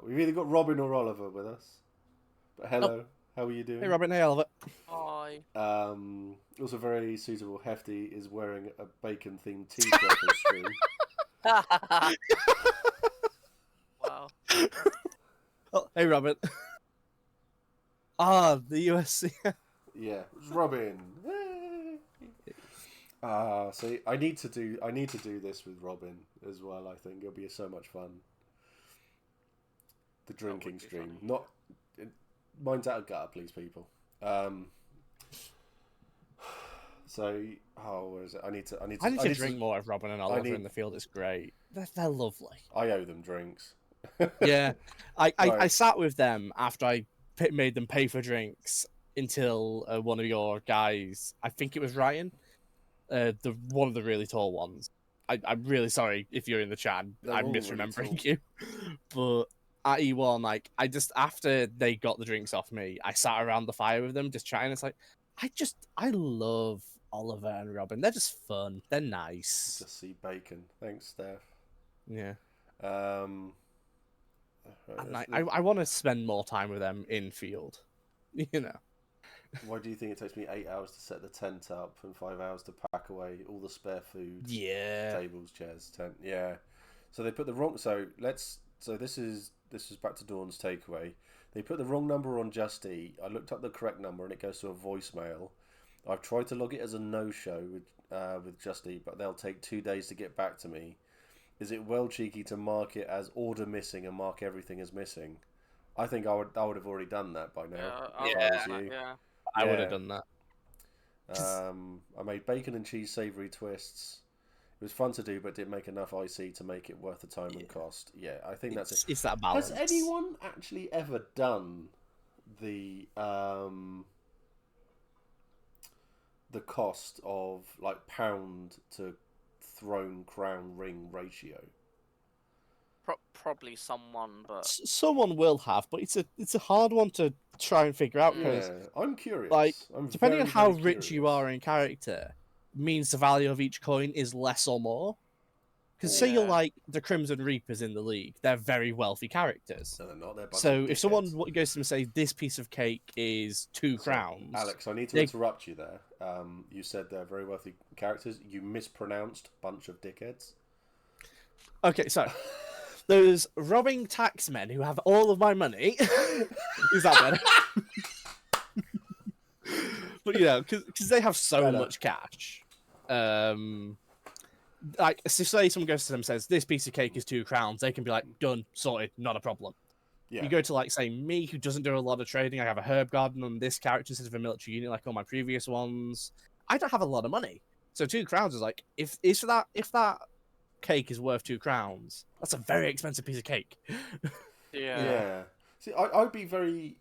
We've either got Robin or Oliver with us. But hello, how are you doing? Hey Robin, hey Oliver. Hi. Also very suitable. Hefty is wearing a bacon-themed t-shirt for stream. Wow. Oh, hey Robin. The USC. Yeah, it's Robin. See, I need to do this with Robin as well. I think it'll be so much fun. The drinking stream, mine's out of gutter, please, people. So, where is it? I need to drink more of Robin and Oliver in the field. It's great. They're lovely. I owe them drinks. Yeah, I sat with them after I made them pay for drinks until one of your guys, I think it was Ryan, one of the really tall ones. I'm really sorry if you're in the chat. I'm misremembering you, but at E1, after they got the drinks off me, I sat around the fire with them just chatting. It's like I love Oliver and Robin. They're just fun. They're nice. Just see bacon. Thanks, Steph. Yeah. I I want to spend more time with them in field. Why do you think it takes me 8 hours to set the tent up and 5 hours to pack away all the spare food? Yeah. Tables, chairs, tent. Yeah. So they put the wrong. So this is back to Dawn's takeaway. They put the wrong number on Just Eat. I looked up the correct number and it goes to a voicemail. I've tried to log it as a no-show with Just Eat, but they'll take 2 days to get back to me. Is it well cheeky to mark it as order missing and mark everything as missing? I think I would have already done that by now. I would have done that. I made bacon and cheese savoury twists. It was fun to do, but didn't make enough IC to make it worth the time and cost. Yeah, I think that's it. It's that balance. Has anyone actually ever done the cost of pound to throne crown ring ratio? Probably someone, but someone will have, but it's a hard one to try and figure out because I'm curious. Depending on how rich you are in character, means the value of each coin is less or more. Because say you're Yeah. like the Crimson Reapers in the league, they're very wealthy characters. No, they're not. They're a bunch So of if someone dickheads. goes to them and say this piece of cake is 2 So, crowns, Alex, I need to they- interrupt you there. You said they're very wealthy characters. You mispronounced bunch of dickheads. Okay, so those robbing taxmen who have all of my money. Is that better? But you know, because they have so Better. much cash. Like, so say someone goes to them and says, this piece of cake is 2 crowns, they can be like, done, sorted, not a problem. Yeah. You go to, like, say, me, who doesn't do a lot of trading, I have a herb garden on this character instead of a military unit like all my previous ones. I don't have a lot of money. So 2 crowns is like, if that cake is worth 2 crowns, that's a very expensive piece of cake. Yeah. See, I'd be very.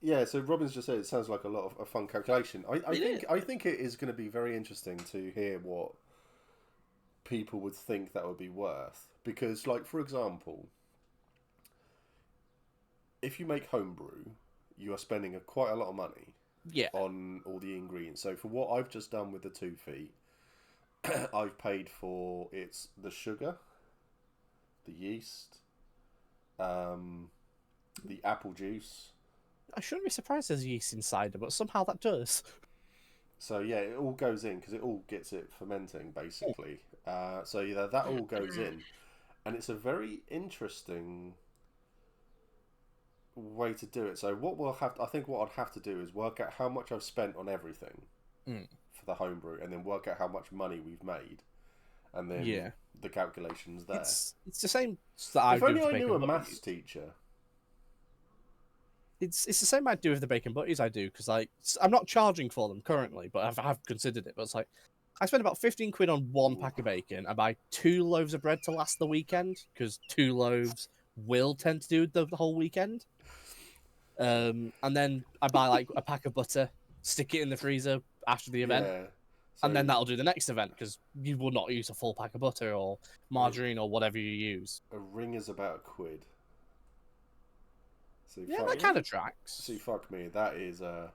Yeah. So Robin's just said it sounds like a lot of a fun calculation. I think it is going to be very interesting to hear what people would think that would be worth, because, like, for example, if you make homebrew, you are spending quite a lot of money Yeah. on all the ingredients. So for what I've just done with the 2 feet, I've paid for the sugar, the yeast, the apple juice. I shouldn't be surprised there's yeast in cider, but somehow that does. So yeah, it all goes in because it all gets it fermenting basically. So yeah, that all goes in, and it's a very interesting way to do it. So I think what I'd have to do is work out how much I've spent on everything for the homebrew, and then work out how much money we've made, and then the calculations there. It's the same that I If do only with the I knew a bacon maths butties. teacher. It's the same I do with the bacon butties I do, because like I'm not charging for them currently, but I've considered it. But it's like I spend about 15 quid on 1 pack of bacon. I buy 2 loaves of bread to last the weekend, because 2 loaves will tend to do the whole weekend. And then I buy like a pack of butter, stick it in the freezer after the event, Yeah. and then that'll do the next event, because you will not use a full pack of butter or margarine or whatever you use. A ring is about £1. So Yeah, that kind of tracks. See, fuck me, that is I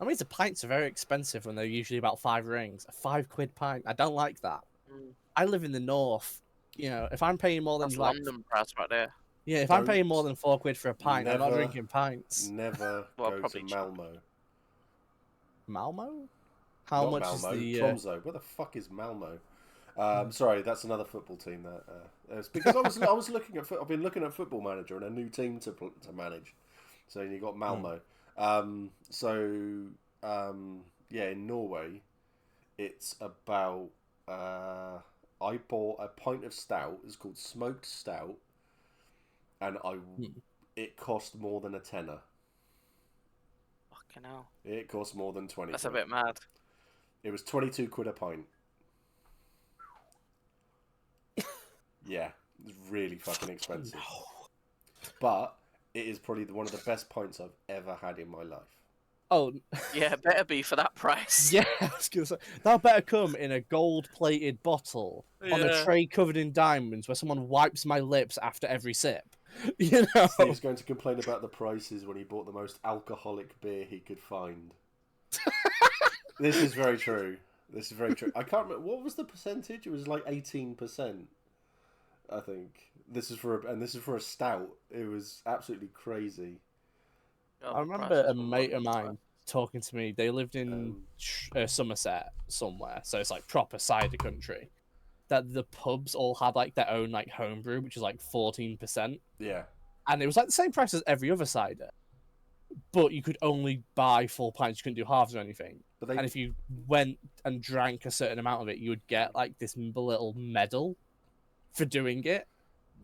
mean, the pints are very expensive when they're usually about 5 rings. A 5 quid pint. I don't like that. I live in the north. You know, if I'm paying more than That's like, London price right there. yeah, if I'm paying Don't- more than 4 quid for a pint, I'm not never- drinking pints. never Well, go to probably cheap. Malmo. Malmo? How Not much Malmo, is the? Tromso. Where the fuck is Malmo? Sorry, that's another football team. It's because I was looking at. I've been looking at Football Manager and a new team to manage. So you got Malmo. Yeah, in Norway, it's about. I bought a pint of stout. It's called smoked stout, and it cost more than a tenner. Fucking hell. It cost more than 20. That's a quid. bit mad. It was 22 quid a pint. Yeah, it's really fucking expensive. But it is probably one of the best pints I've ever had in my life. Oh, Yeah, it better be for that price. yeah. I was gonna say, that better come in a gold-plated bottle on a Yeah. tray covered in diamonds, where someone wipes my lips after every sip. You know. Steve's going to complain about the prices when he bought the most alcoholic beer he could find. This is very true. This is very true. I can't remember, what was the percentage? It was like 18%, I think. This is for a stout. It was absolutely crazy. God, I the remember prices a were mate of ridiculous. mine talking to me. They lived in Somerset somewhere, so it's like proper cider country. That the pubs all had like their own like homebrew, which is like 14%, Yeah. and it was like the same price as every other cider, but you could only buy full pints. You couldn't do halves or anything. But And if you went and drank a certain amount of it, you would get like this little medal for doing it.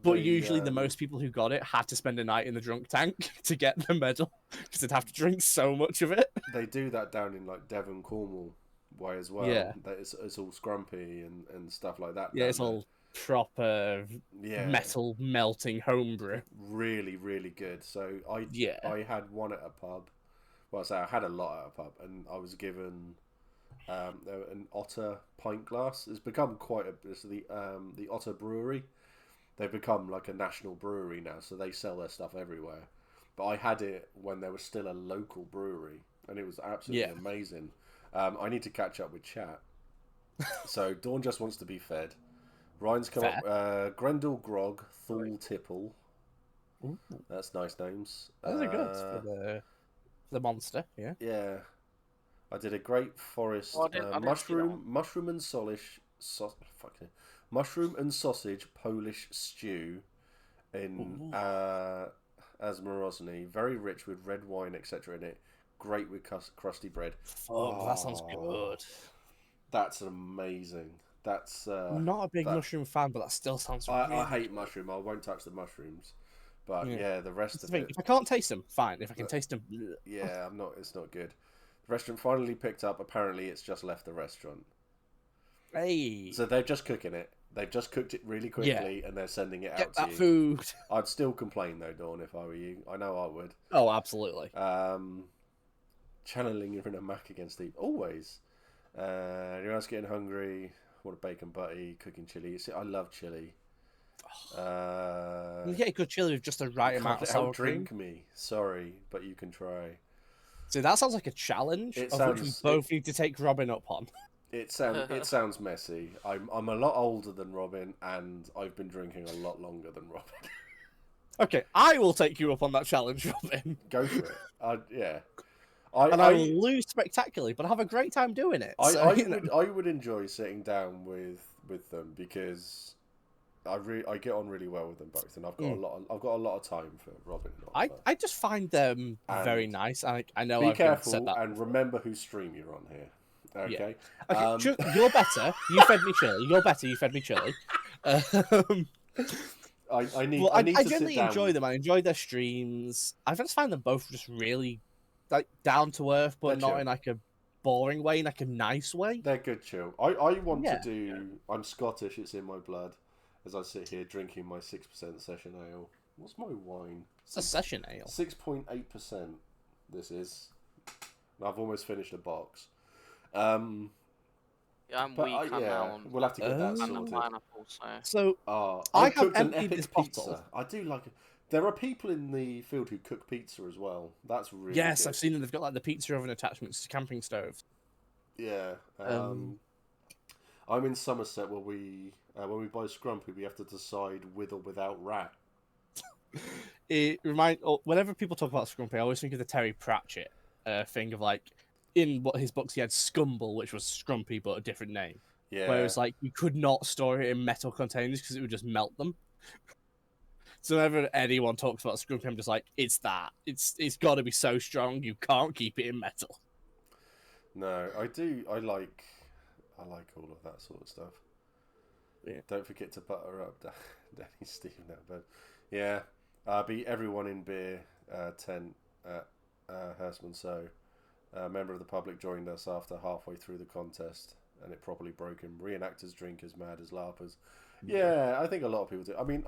But usually the most people who got it had to spend a night in the drunk tank to get the medal, because they'd have to drink so much of it. they do that down in like Devon, Cornwall way as well. Yeah. That it's all scrumpy and stuff like that. Yeah, down it's there. all proper Yeah. metal melting homebrew. Really, really good. So I had one at a pub. Well, I had a lot at a pub, and I was given an Otter pint glass. It's become it's the Otter Brewery. They've become like a national brewery now, so they sell their stuff everywhere. But I had it when there was still a local brewery, and it was absolutely amazing. I need to catch up with chat. So Dawn just wants to be fed. Ryan's come Fair. up. Grendel Grog, Thul Tipple. Ooh, That's nice names. those are good for the monster. Yeah. Yeah. I did a Great Forest Oh, I didn't see that one. mushroom and mushroom and sausage Polish stew in Ooh. Asmarozny. Very rich with red wine, etc. in it. Great with crusty bread. Fuck, that sounds good. That's amazing. That's Not a big mushroom fan, but that still sounds really I hate good. mushroom. I won't touch the mushrooms. But Yeah. yeah, the rest That's of the thing. it. If I can't taste them, fine. If I can taste them, Yeah, I'm not. It's not good. The restaurant finally picked up. Apparently, it's just left the restaurant. hey, So they're just cooking it. They've just cooked it really quickly, and they're sending it out get to that you. food. I'd still complain though, Dawn, if I were you. I know I would. Oh, absolutely. Channeling your inner Mac against Steve. Always. Anyone else getting hungry? Want a bacon butty, cooking chili. See, I love chili. You get a good chili with just the right amount of sour cream. Drink me. Sorry, but you can try. See, that sounds like a challenge which we both need to take Robin up on. It sounds messy. I'm a lot older than Robin, and I've been drinking a lot longer than Robin. Okay, I will take you up on that challenge, Robin. Go for it. Yeah. I will lose spectacularly, but have a great time doing it. I would enjoy sitting down with them because I get on really well with them both, and I've got a lot of time for Robin and Oliver. I just find them very nice. I know be I've careful said that and before. remember whose stream you're on here. Okay. Yeah. Okay. You're better. You fed me chili. You're better. You fed me chili. I need I to generally sit down enjoy them. I enjoy their streams. I just find them both just really like down to earth, but They're not chill. in like a boring way, in like a nice way. They're good chill. I want to do. I'm Scottish. It's in my blood. As I sit here drinking my 6% session ale. What's my wine? It's a session ale. 6.8%. This is. And I've almost finished a box. Yeah, I'm weak now. We'll have to get that And the sorted. pineapple, So I have cooked an emptied epic this pizza. bottle. I do like it. There are people in the field who cook pizza as well. That's really Yes, good. I've seen them. They've got like the pizza oven attachments to camping stoves. Yeah. I'm in Somerset where we when we buy scrumpy, we have to decide with or without rat. Whenever people talk about Scrumpy, I always think of the Terry Pratchett thing of like in what his books he had Scumble, which was Scrumpy but a different name. Yeah. Where it's like you could not store it in metal containers because it would just melt them. So whenever anyone talks about Scrumpy, I'm just like, it's that. It's got to be so strong you can't keep it in metal. No, I do. I like all of that sort of stuff. Yeah. Don't forget to butter up Danny Steve now, but yeah, beat everyone in beer tent at Hurstman. So a member of the public joined us after halfway through the contest, and it properly broke him. Reenactors drink as mad as LARPers. Yeah, I think a lot of people do. I mean,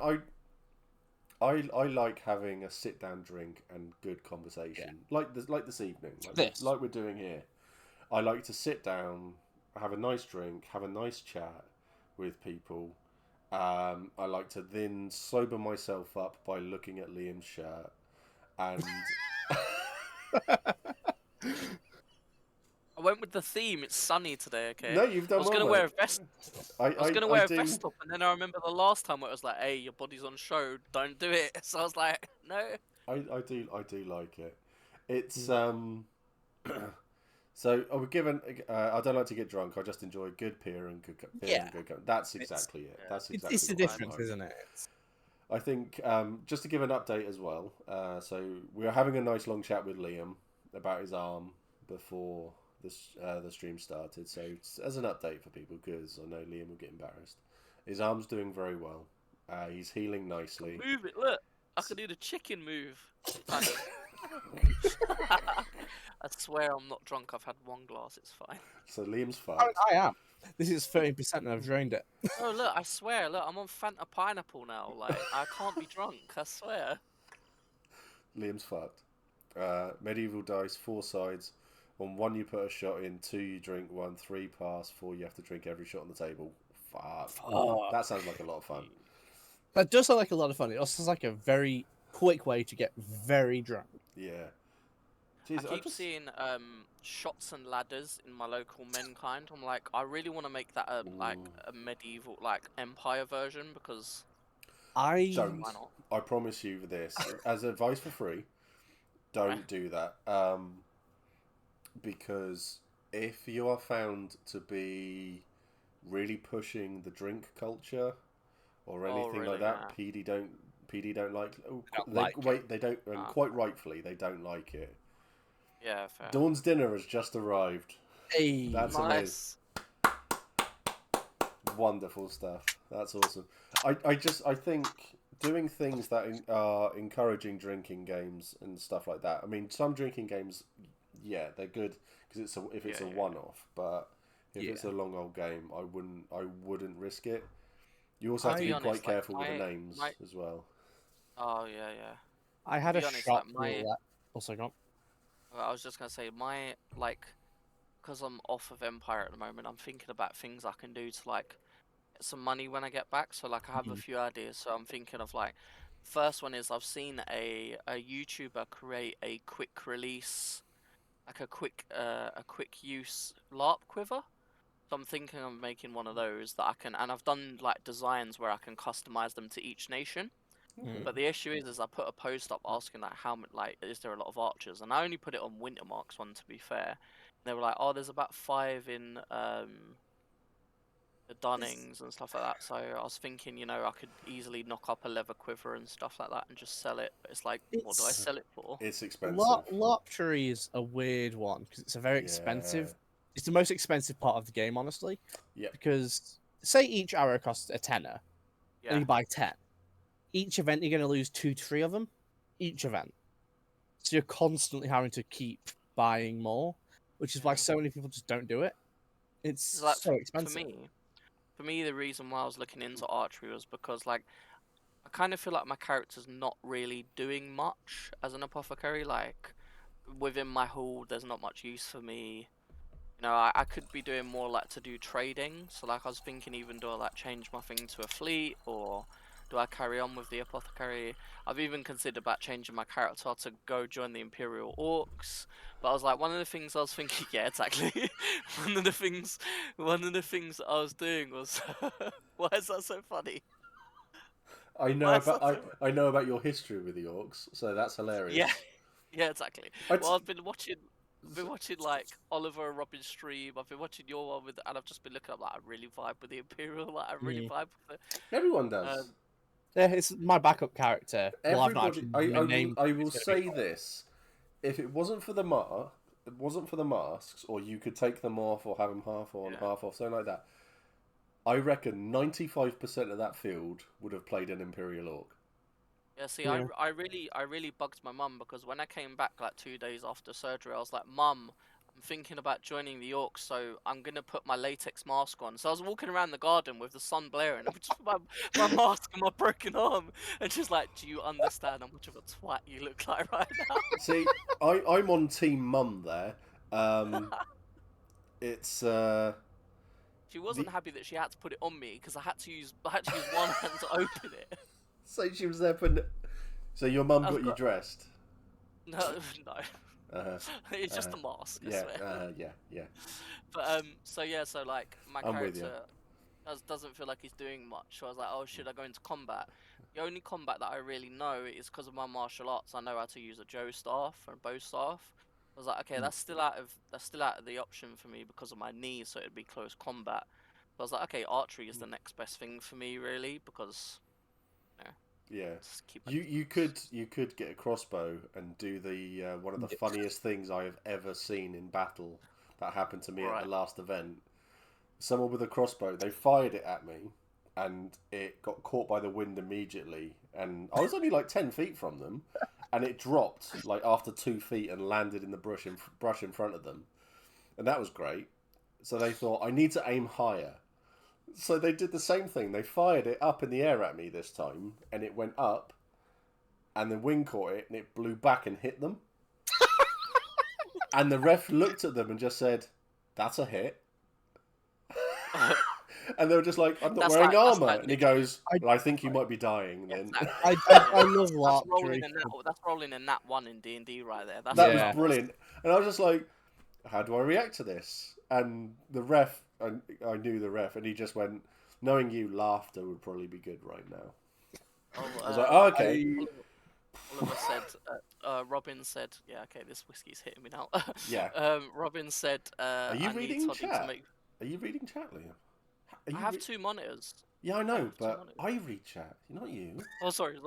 I like having a sit down drink and good conversation, like this evening, like we're doing here. I like to sit down, have a nice drink, have a nice chat with people. I like to then sober myself up by looking at Liam's shirt, and I went with the theme. It's sunny today, okay? No, you've done I was well, gonna wear a mate. vest. I was gonna wear a vest up, and then I remember the last time where it was like, "Hey, your body's on show. Don't do it." So I was like, "No." I do like it. It's So I would given. I don't like to get drunk. I just enjoy good beer and good company. That's exactly it. That's exactly. It's the what I difference, like. isn't it? I think just to give an update as well. So we were having a nice long chat with Liam about his arm before the stream started. So as an update for people, because I know Liam will get embarrassed. His arm's doing very well. He's healing nicely. Move it. Look, I can do the chicken move. I swear I'm not drunk. I've had one glass. It's fine. So Liam's fucked. I am. This is 13% and I've drained it. Oh look, I swear. Look, I'm on Fanta pineapple now. Like I can't be drunk. I swear. Liam's fucked. Medieval dice, 4 sides. On 1 you put a shot in, 2 you drink, 1, 3 pass, 4 you have to drink every shot on the table. Fuck. That sounds like a lot of fun. That does sound like a lot of fun. It also sounds like a very quick way to get very drunk. Yeah. Jeez, I keep seeing shots and ladders in my local Menkind. I'm like, I really want to make that like a medieval like Empire version because Don't. why not? I promise you this. As advice for free, don't do that. Because if you are found to be really pushing the drink culture or anything really? like that, Yeah. PD don't like. Don't like it. They don't, and quite rightfully, they don't like it. Yeah, fair. Dawn's dinner has just arrived. Hey, That's amazing. Nice. Wonderful stuff. That's awesome. I think doing things that are encouraging drinking games and stuff like that. I mean, some drinking games, yeah, they're good because if it's a one-off. But if it's a long old game, I wouldn't risk it. You also have to be quite careful with the names as well. Oh yeah, yeah. I had a shot like, also gone. I was just gonna say because I'm off of Empire at the moment. I'm thinking about things I can do to like get some money when I get back. So like I have a few ideas. So I'm thinking of like, first one is I've seen a YouTuber create a quick release, like a quick use LARP quiver. So I'm thinking of making one of those that I can, and I've done like designs where I can customize them to each nation. But the issue is I put a post up asking like is there a lot of archers, and I only put it on Wintermark's one to be fair. And they were like, oh, there's about 5 in the Dunnings and stuff like that. So I was thinking, I could easily knock up a leather quiver and stuff like that and just sell it. But it's like, what do I sell it for? It's expensive. LARPchery is a weird one because it's a very expensive. It's the most expensive part of the game, honestly. Yeah. Because say each arrow costs a tenner, and you buy 10. Each event you're going to lose 2 to 3 of them. Each event, so you're constantly having to keep buying more, which is why so many people just don't do it. It's so expensive. For me, the reason why I was looking into archery was because like I kind of feel like my character's not really doing much as an apothecary. Like within my hall, there's not much use for me. I could be doing more like to do trading. So like I was thinking, even do I like change my thing to a fleet, or do I carry on with the apothecary? I've even considered about changing my character to go join the Imperial Orcs. But I was like, one of the things I was thinking, yeah, exactly. one of the things that I was doing was, why is that so funny? I know about your history with the Orcs, so that's hilarious. Yeah, exactly. Well, I've been watching like Oliver and Robin's stream. I've been watching your one and I've just been looking up like I really vibe with the Imperial. Like I really vibe with it. Everyone does. Yeah, it's my backup character. Everybody, I will say this: if it wasn't for the masks, or you could take them off, or have them half on, half off, something like that, I reckon 95% of that field would have played an Imperial Orc. Yeah, see, I really bugged my mum because when I came back like 2 days after surgery, I was like, Mum, I'm thinking about joining the Orcs, so I'm gonna put my latex mask on. So I was walking around the garden with the sun blaring, and just my mask and my broken arm, and she's like, "Do you understand how much of a twat you look like right now?" See, I'm on Team Mum there. It's She wasn't happy that she had to put it on me because I had to use one hand to open it. So she was there putting. So your mum got you dressed? No. It's just a mask. I swear. Yeah. But so like my character doesn't feel like he's doing much. So I was like, oh, should I go into combat? The only combat that I really know is because of my martial arts. I know how to use a Joe staff and bow staff. I was like, okay, that's still out of the option for me because of my knees, so it'd be close combat. But I was like, okay, archery is the next best thing for me, really, because you could get a crossbow and do the one of the funniest things I have ever seen in battle that happened to me at the last event. Someone with a crossbow, they fired it at me, and it got caught by the wind immediately, and I was only like 10 feet from them. And it dropped like after 2 feet and landed in the brush in front of them, and that was great. So they thought, I need to aim higher. So they did the same thing. They fired it up in the air at me this time, and it went up, and the wind caught it, and it blew back and hit them. And the ref looked at them and just said, "That's a hit." And they were just like, I'm not That's wearing like- that's armor. like And he goes, I- well, I think you might be dying then. Exactly. I love That's LARP. rolling in that. That's rolling in that one in D&D right there. That's That Yeah. was brilliant. And I was just like, how do I react to this? And the ref, I knew the ref, and he just went, knowing you, laughter would probably be good right now. I was like, oh, okay. Oliver said, Robin said, yeah, okay, this whiskey's hitting me now. Yeah. Robin said, Are you I need reading Toddy chat? to make. Are you reading chat, Liam? Are you I have 2 monitors. Yeah, I know, have two but monitors. I read chat, not you. Oh, sorry.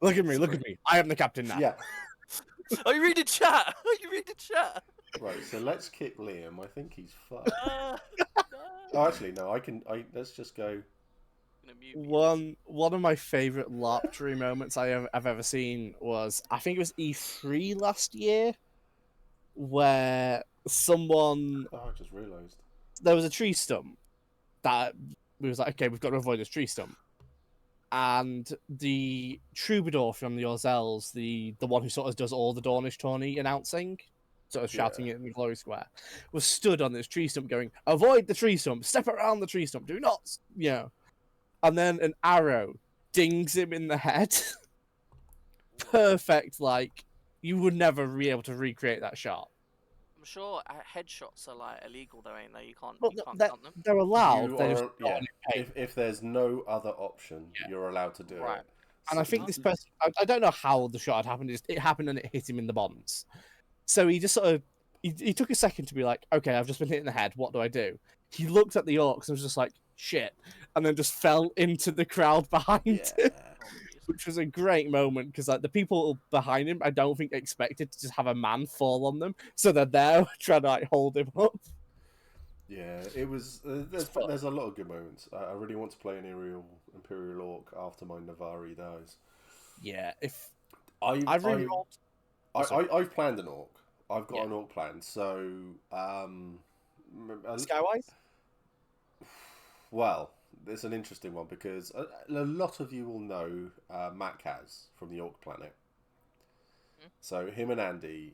Look at me, look at me. I am the captain now. Yeah. Are you reading chat? Are you reading chat? Right, so let's kick Liam. I think he's fucked. No. Oh, actually, no, let's just go. Gonna mute me. One of my favorite LARP moments I've ever seen was, I think it was E3 last year, where someone, Oh, I just realised. there was a tree stump that we was like, okay, we've got to avoid this tree stump. And the troubadour from the Orzels, the one who sort of does all the Dornish tourney announcing, sort of shouting it in the Glory Square, was stood on this tree stump going, avoid the tree stump, step around the tree stump, do not, you know. And then an arrow dings him in the head. Perfect, like, you would never be able to recreate that shot. I'm sure headshots are like illegal though, ain't they? You can't Well, count them. they're allowed. You They're are, just not yeah. on your page. If there's no other option, you're allowed to do Right. it. And I think this person, I don't know how the shot had happened. It happened and it hit him in the bonds. So he just sort of, he took a second to be like, okay, I've just been hit in the head. What do I do? He looked at the orcs and was just like, shit. And then just fell into the crowd behind him, which was a great moment because like the people behind him, I don't think expected to just have a man fall on them. So they're there trying to like hold him up. Yeah, it was. There's a lot of good moments. I really want to play an Imperial Orc after my Navari dies. Yeah, if I've re-rolled. I've planned an Orc. I've got Yeah. an Orc plan. So, Skywise? well, it's an interesting one because a lot of you will know Matt Kaz from the Orc Planet. So him and Andy,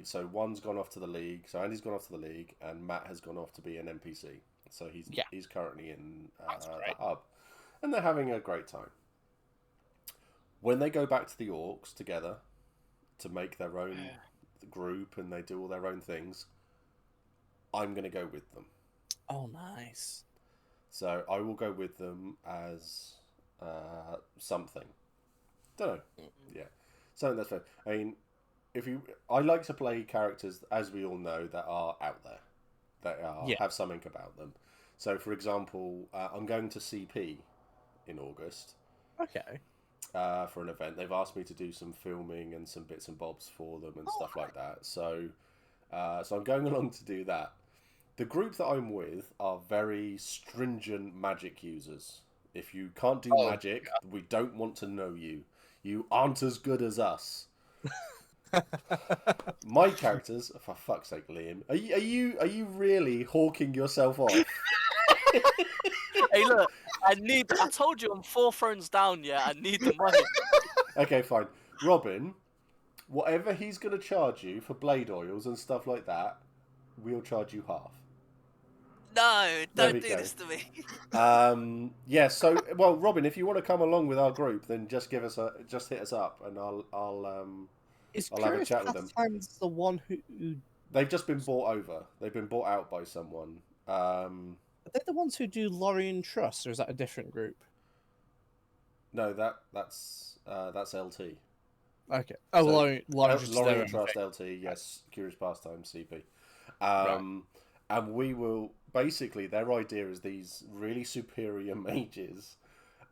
so one's gone off to the league. So Andy's gone off to the league, and Matt has gone off to be an NPC. So he's currently in the hub, and they're having a great time. When they go back to the Orcs together to make their own group and they do all their own things, I'm going to go with them. Oh, nice. So I will go with them as something. Don't know. Yeah, something that's fair. I mean, I like to play characters, as we all know, that are out there, that have something about them. So, for example, I'm going to CP in August. Okay. For an event. They've asked me to do some filming and some bits and bobs for them and stuff like that. So I'm going along to do that. The group that I'm with are very stringent magic users. If you can't do magic, we don't want to know you. You aren't as good as us. My characters, for fuck's sake, Liam, are you really hawking yourself off? Hey, look, I told you I'm 4 thrones down. Yeah, I need the money. Okay, fine. Robin, whatever he's going to charge you for blade oils and stuff like that, we'll charge you half. No, There don't we do go. this to me. Yeah. So, well, Robin, if you want to come along with our group, then just hit us up, and I'll have a chat with them. Pastime's the one who They've just been bought over. They've been bought out by someone. are they the ones who do Lorien Trust, or is that a different group? No, that's LT. Okay. Oh, So, Lorien Trust. is their Lorien own Trust thing. LT. Yes, Curious Pastimes CP. And we will basically, their idea is these really superior mages,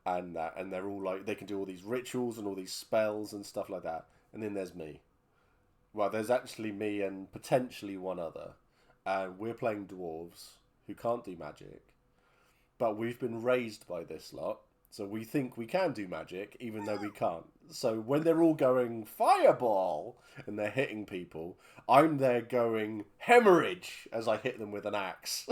and they're all like, they can do all these rituals and all these spells and stuff like that. And then there's me. Well, there's actually me and potentially one other, and we're playing dwarves who can't do magic, but we've been raised by this lot, so we think we can do magic even though we can't. So when they're all going fireball and they're hitting people, I'm there going hemorrhage as I hit them with an axe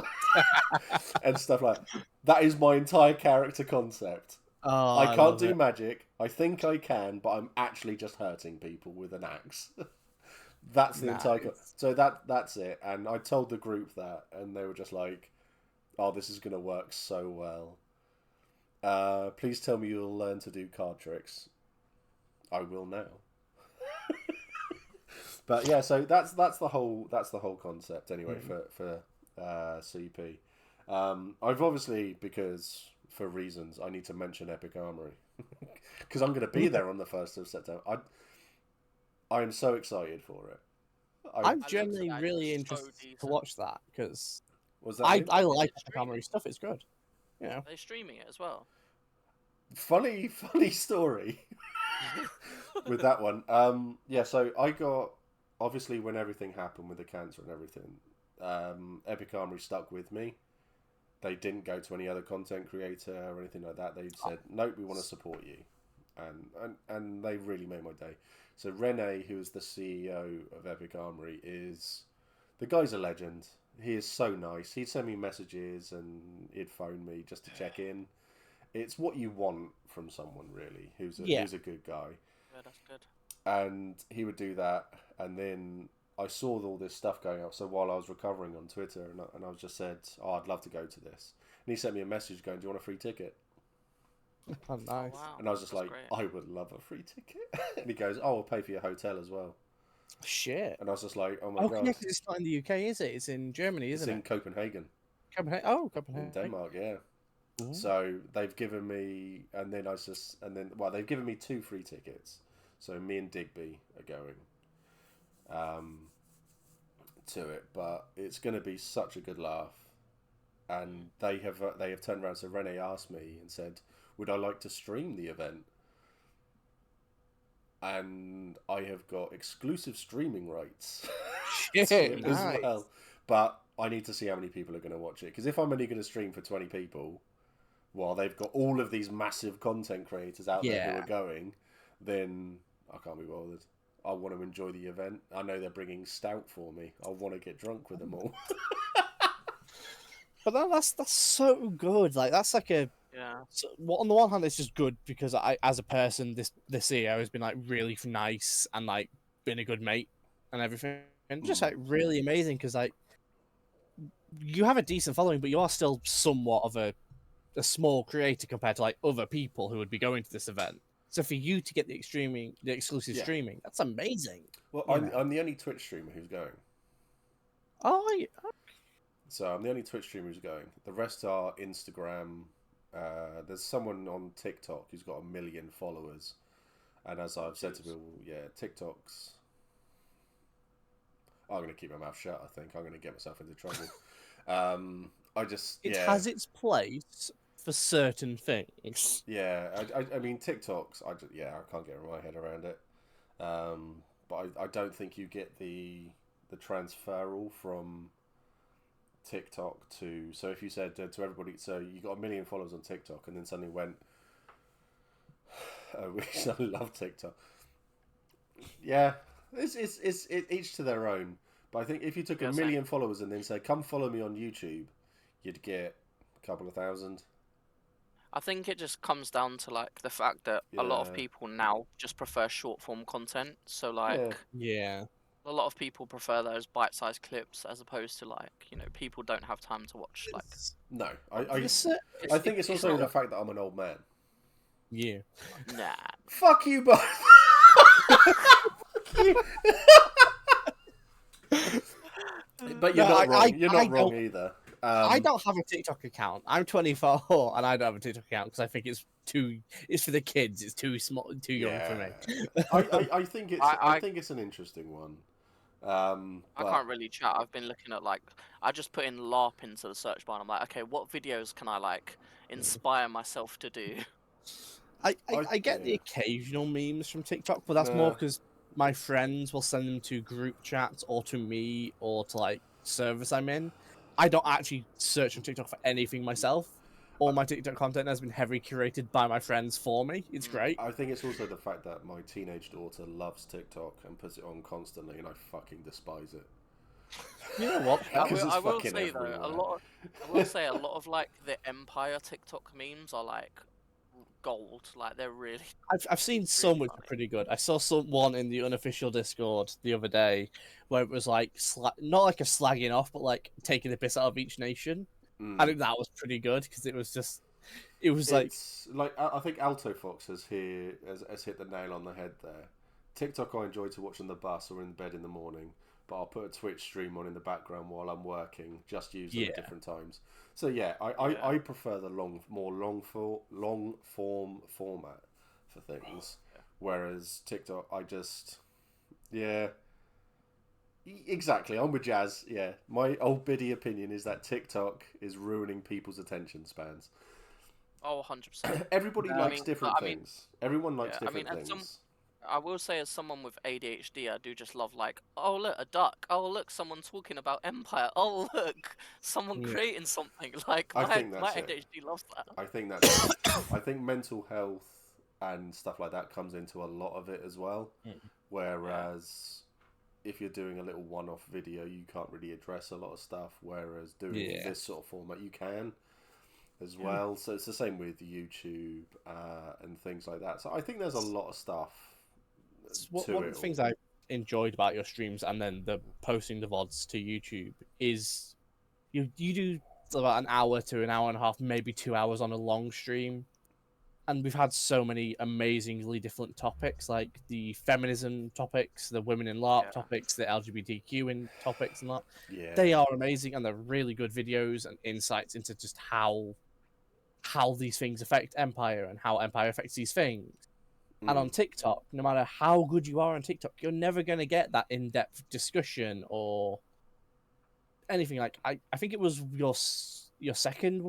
and stuff like that. That is my entire character concept. Oh, I can't do it. magic. I think I can, but I'm actually just hurting people with an axe. That's the entire. So that's it. And I told the group that, and they were just like, Oh, this is going to work so well. Please tell me you'll learn to do card tricks. I will now. But yeah, so that's the whole concept anyway for CP. I've obviously, because for reasons, I need to mention Epic Armory because I'm going to be there on the 1st of September. I am so excited for it. I'm That generally looks really so interested to decent. watch that because Was that I like It's Epic Armory stuff. It's good. You know. Are they streaming it as well? funny story with that one. Yeah, so I got, obviously when everything happened with the cancer and everything, Epic Armory stuck with me. They didn't go to any other content creator or anything like that. They said, nope, we want to support you. And they really made my day. So Rene, who is the CEO of Epic Armory, the guy's a legend. He is so nice. He'd send me messages and he'd phone me just to check in. It's what you want from someone, really, who's a good guy. Yeah, that's good. And he would do that, and then I saw all this stuff going up. So while I was recovering on Twitter, and I just said, "Oh, I'd love to go to this," and he sent me a message going, "Do you want a free ticket?" Oh, nice. Oh, wow. And I was just That's like, great. "I would love a free ticket," and he goes, "Oh, I'll pay for your hotel as well." Shit. And I was just like, "Oh my Oh, god!" yeah, 'cause it's not in the UK, is it? It's in Germany, It's isn't in it? Copenhagen, Copenhagen. Oh, in Copenhagen. Denmark, yeah. Ooh. So they've given me, they've given me 2 free tickets. So me and Digby are going to it, but it's going to be such a good laugh. And they have turned around. So Rene asked me and said, "Would I like to stream the event?" And I have got exclusive streaming rights Shit, to it as nice. well. But I need to see how many people are going to watch it. Because if I'm only going to stream for 20 people, while they've got all of these massive content creators out there who Yeah. are going, then I can't be bothered. I want to enjoy the event. I know they're bringing stout for me. I want to get drunk with them all. But that's so good. Like that's like a. Yeah. So, well, on the one hand, it's just good because I, as a person, this CEO has been like really nice and like been a good mate and everything, and just like really amazing because like you have a decent following, but you are still somewhat of a small creator compared to like other people who would be going to this event. So for you to get the exclusive Yeah. streaming, that's amazing. Well, You I'm, know. I'm the only Twitch streamer who's going. Oh, yeah. So I'm the only Twitch streamer who's going. The rest are Instagram. There's someone on TikTok who's got 1 million followers. And as I've said to people, yeah, TikTok's... I'm going to keep my mouth shut, I think. I'm going to get myself into trouble. It has its place for certain things. Yeah, I mean, TikToks, I can't get my head around it. But I don't think you get the transferal from TikTok to... So if you said to everybody, so you got 1 million followers on TikTok and then suddenly went, oh, I love TikTok. Yeah, it's each to their own. But I think if you took 1 million followers and then said, come follow me on YouTube, you'd get a couple of thousand. I think it just comes down to like the fact that a lot of people now just prefer short form content. So like Yeah. a lot of people prefer those bite-sized clips as opposed to like, you know, people don't have time to watch like. No, I It's, think it's also the fact that I'm an old man. yeah. Nah. Fuck you both. Fuck you. But you're not wrong. You're not wrong either. I don't have a TikTok account. I'm 24 and I don't have a TikTok account because I think it's for the kids. It's too small, too young for me. I think it's an interesting one. I can't really chat. I've been looking at like I just put in LARP into the search bar and I'm like, okay, what videos can I like inspire myself to do? I get the occasional memes from TikTok, but that's more because my friends will send them to group chats or to me or to like servers I'm in. I don't actually search on TikTok for anything myself. All my TikTok content has been heavily curated by my friends for me. It's great. I think it's also the fact that my teenage daughter loves TikTok and puts it on constantly, and I fucking despise it. You know what? I will say though, I will say a lot of like the Empire TikTok memes are like gold. Like they're really. I've seen some which are pretty good. I saw one in the unofficial Discord the other day where it was like not like a slagging off, but like taking the piss out of each nation. I think that was pretty good because it was like It's like I think Alto Fox has hit the nail on the head there. TikTok I enjoy to watch on the bus or in bed in the morning, but I'll put a Twitch stream on in the background while I'm working. Just use them at different times. So yeah, I prefer the long form format for things, whereas TikTok Exactly, I'm with Jazz. Yeah, my old biddy opinion is that TikTok is ruining people's attention spans. Oh, 100%. Everybody likes different I mean, things. Everyone likes yeah, I mean, different things. I will say, as someone with ADHD, I do just love like, oh look, a duck. Oh look, someone talking about Empire. Oh look, someone creating something. Like I my think that's it. ADHD loves that. I think that's it. I think mental health and stuff like that comes into a lot of it as well. Whereas if you're doing a little one-off video, you can't really address a lot of stuff. Whereas doing this sort of format, you can as well. So it's the same with YouTube and things like that. So I think there's a lot of stuff. One of the things I enjoyed about your streams and then the posting the VODs to YouTube is you do about an hour to an hour and a half, maybe 2 hours on a long stream. And we've had so many amazingly different topics, like the feminism topics, the women in LARP topics, the LGBTQ in topics and that. Yeah. They are amazing and they're really good videos and insights into just how these things affect Empire and how Empire affects these things. And on TikTok, no matter how good you are on TikTok, you're never going to get that in-depth discussion or anything. Like I think it was your second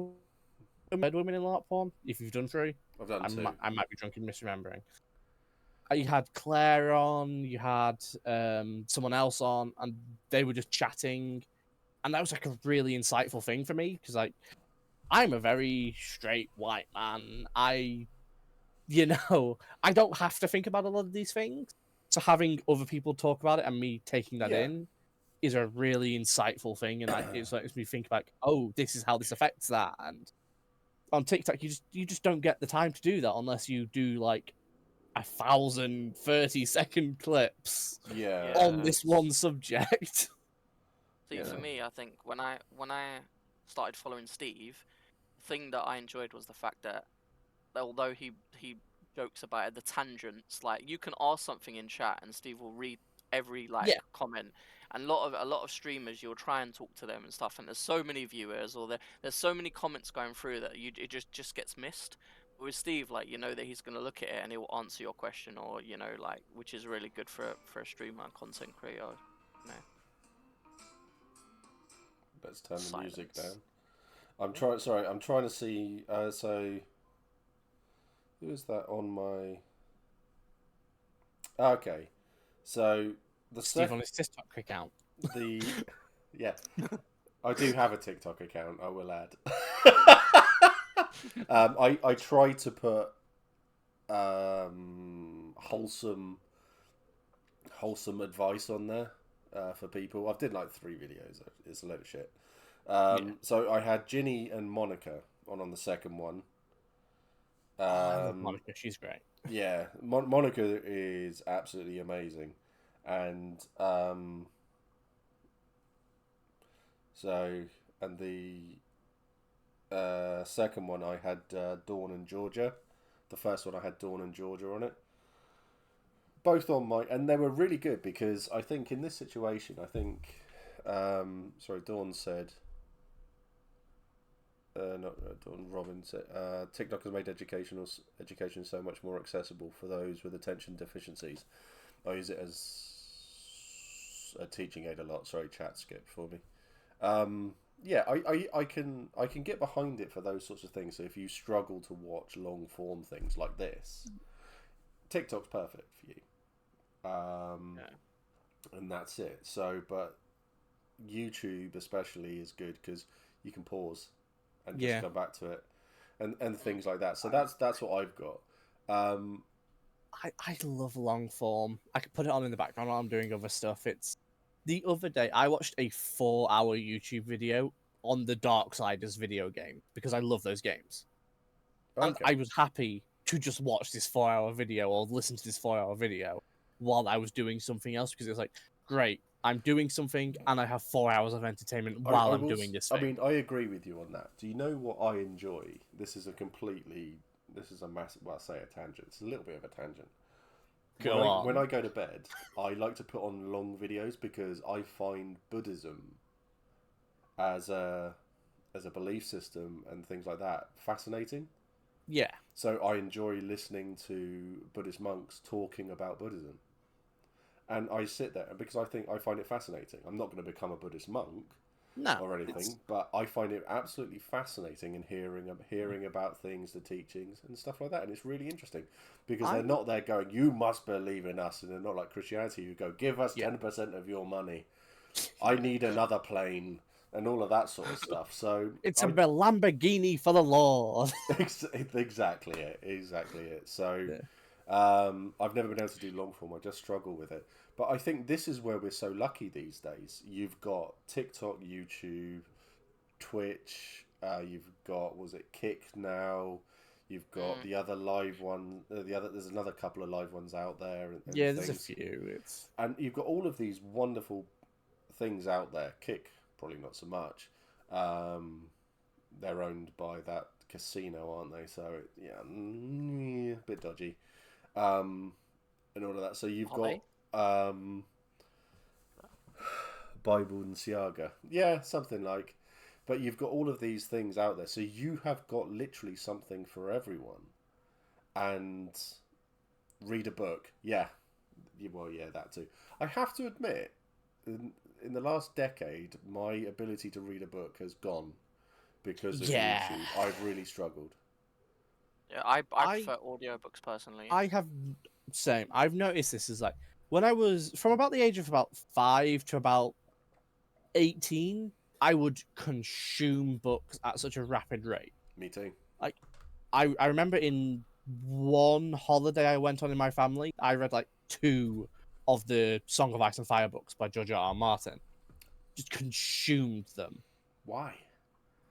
women in LARP one, if you've done 3. I've done 2. I might be drunk and misremembering. You had Claire on, you had someone else on, and they were just chatting, and that was like a really insightful thing for me because like I'm a very straight white man. I don't have to think about a lot of these things. So having other people talk about it and me taking that in is a really insightful thing, and it makes me think like, oh, this is how this affects that. And on TikTok, you just don't get the time to do that unless you do like 1,000 30-second clips on this one subject. See, for me, I think when I started following Steve, the thing that I enjoyed was the fact that although he jokes about it, the tangents, like you can ask something in chat and Steve will read every comment. And a lot of streamers, you'll try and talk to them and stuff, and there's so many viewers or there's so many comments going through that it just gets missed. But with Steve, like you know that he's gonna look at it and he will answer your question, or like, which is really good for a streamer and content creator. Let's turn the music down. I'm trying to see. So who is that on my? Okay, so the Steve on his TikTok account. I do have a TikTok account. I will add. I try to put wholesome advice on there for people. I've did like 3 videos. It's a load of shit. So I had Ginny and Monica on the second one. I love Monica, she's great. Yeah, Monica is absolutely amazing, and the second one I had Dawn and Georgia. The first one I had Dawn and Georgia on it. Both on and they were really good because I think in this situation, Dawn said. Robin said, TikTok has made education so much more accessible for those with attention deficiencies. I use it as a teaching aid a lot. Sorry, chat skipped for me. I can get behind it for those sorts of things. So if you struggle to watch long form things like this, TikTok's perfect for you. And that's it. So, but YouTube especially is good because you can pause and just go back to it, and things like that. So that's what I've got. I love long form. I could put it on in the background while I'm doing other stuff. It's the other day I watched a 4-hour YouTube video on the Darksiders video game because I love those games, and I was happy to just watch this 4-hour video or listen to this 4-hour video while I was doing something else because it's like, great, I'm doing something, and I have 4 hours of entertainment while I'm doing this thing. I mean, I agree with you on that. Do you know what I enjoy? This is a massive, well, I say a tangent. It's a little bit of a tangent. Go on. When I go to bed, I like to put on long videos because I find Buddhism as a belief system and things like that fascinating. Yeah. So I enjoy listening to Buddhist monks talking about Buddhism. And I sit there because I find it fascinating. I'm not going to become a Buddhist monk or anything, but I find it absolutely fascinating in hearing about things, the teachings and stuff like that. And it's really interesting because they're not there going, you must believe in us. And they're not like Christianity, who go, give us 10% of your money. I need another plane and all of that sort of stuff. So it's a Lamborghini for the Lord. Exactly it. So I've never been able to do long form. I just struggle with it. But I think this is where we're so lucky these days. You've got TikTok, YouTube, Twitch. You've got Kick now. You've got the other live one. There's another couple of live ones out there. And there's a few. And you've got all of these wonderful things out there. Kick, probably not so much. They're owned by that casino, aren't they? So a bit dodgy. And all of that. So you've got Bible and Siaga. Yeah, something like. But you've got all of these things out there. So you have got literally something for everyone. And read a book. Yeah. Well, yeah, that too. I have to admit, in the last decade, my ability to read a book has gone because of YouTube. I've really struggled. Yeah, I prefer audiobooks personally. I've noticed this is like when I was from about the age of about 5 to about 18, I would consume books at such a rapid rate. Me too. Like I remember in one holiday I went on in my family, I read like 2 of the Song of Ice and Fire books by George R. R. Martin. Just consumed them. Why?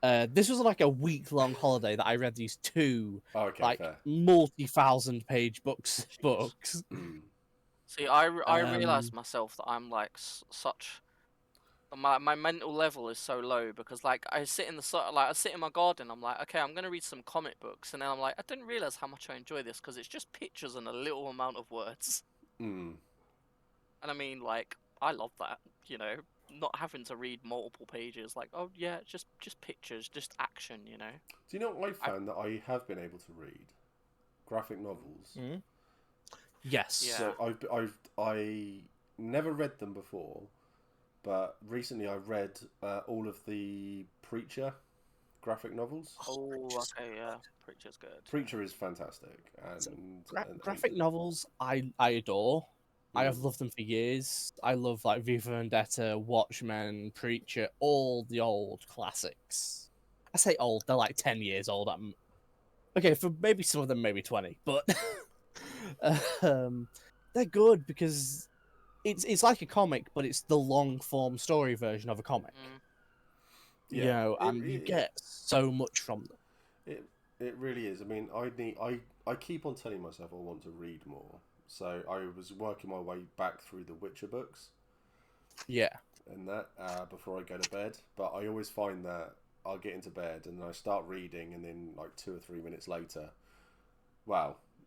This was like a week-long holiday that I read these 2 fair. multi-thousand page books. See, I realized myself that I'm like such. My mental level is so low because like I sit in my garden. I'm like, okay, I'm gonna read some comic books, and then I'm like, I didn't realize how much I enjoy this because it's just pictures and a little amount of words. And I mean, like, I love that, not having to read multiple pages. Like, oh yeah, just pictures, just action, Do you know what I found that I have been able to read? Graphic novels. Yes. Yeah. So I never read them before, but recently I read all of the Preacher graphic novels. Oh, okay, yeah. Preacher's good. Preacher is fantastic. Graphic novels, I adore. I have loved them for years. I love like V for Vendetta, Watchmen, Preacher, all the old classics. I say old, they're like 10 years old. Okay, for maybe some of them, maybe 20, but they're good because it's like a comic, but it's the long form story version of a comic. And you get so much from them. It really is. I mean, I keep on telling myself I want to read more. So I was working my way back through the Witcher books. Yeah. And that before I go to bed. But I always find that I'll get into bed and I start reading, and then like 2 or 3 minutes later,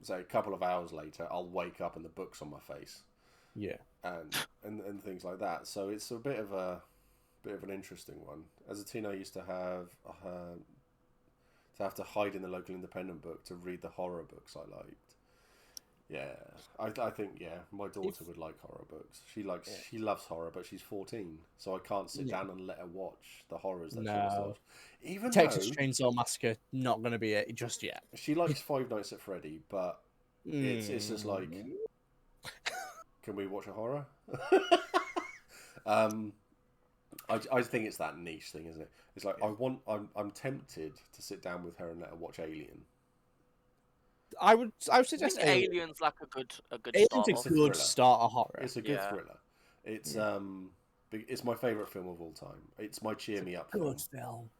say a couple of hours later, I'll wake up and the book's on my face. Yeah. And things like that. So it's a bit of an interesting one. As a teen, I used to have to hide in the local independent book to read the horror books I liked. Yeah, I think my daughter would like horror books. She loves horror, but she's 14, so I can't sit down and let her watch the horrors that she wants to watch. Even Texas Chainsaw Massacre, not going to be it just yet. She likes Five Nights at Freddy, but it's just like, can we watch a horror? I think it's that niche thing, isn't it? It's like I'm tempted to sit down with her and let her watch Alien. I would suggest Alien's like a good Alien's a good starter horror. It's a good thriller. It's it's my favourite film of all time. It's my cheer me up good film. film.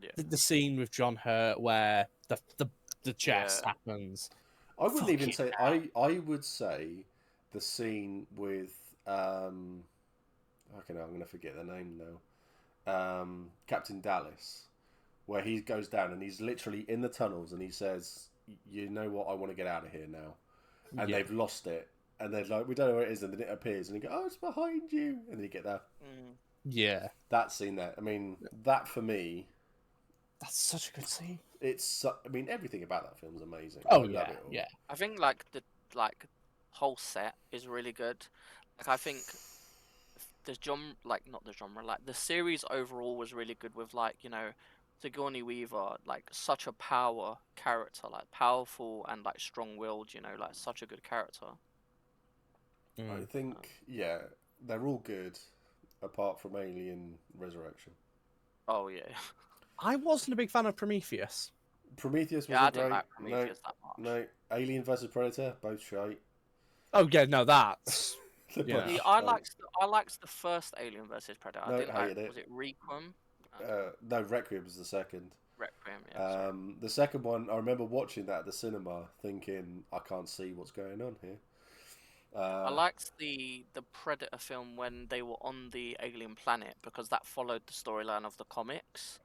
Yeah. The scene with John Hurt where the chest happens. I wouldn't even say I would say the scene with Okay, I'm going to forget the name now. Captain Dallas, where he goes down and he's literally in the tunnels and he says, "You know what? I want to get out of here now," and they've lost it. And they're like, "We don't know where it is," and then it appears, and you go, "Oh, it's behind you," and then you get there. Yeah, That scene there. I mean, that for me, that's such a good scene. I mean, everything about that film is amazing. Oh I love yeah, it all. yeah. I think like the whole set is really good. Like I think the genre, like not the genre, like the series overall was really good with like, you know, Sigourney Weaver, like such a power character, like powerful and like strong-willed, you know, like such a good character. I think, yeah, they're all good, apart from Alien Resurrection. Oh yeah. I wasn't a big fan of Prometheus. Prometheus Yeah, I wasn't didn't great. like Prometheus that much. No. Alien versus Predator, both shite. Oh yeah, no, that's They're Yeah. both See, shite. I liked the first Alien versus Predator. No, I didn't hated like. it. Was it Requiem? No, Requiem was the second. Requiem. Yeah. Sorry. The second one, I remember watching that at the cinema, thinking, I can't see what's going on here. I liked the Predator film when they were on the alien planet because that followed the storyline of the comics.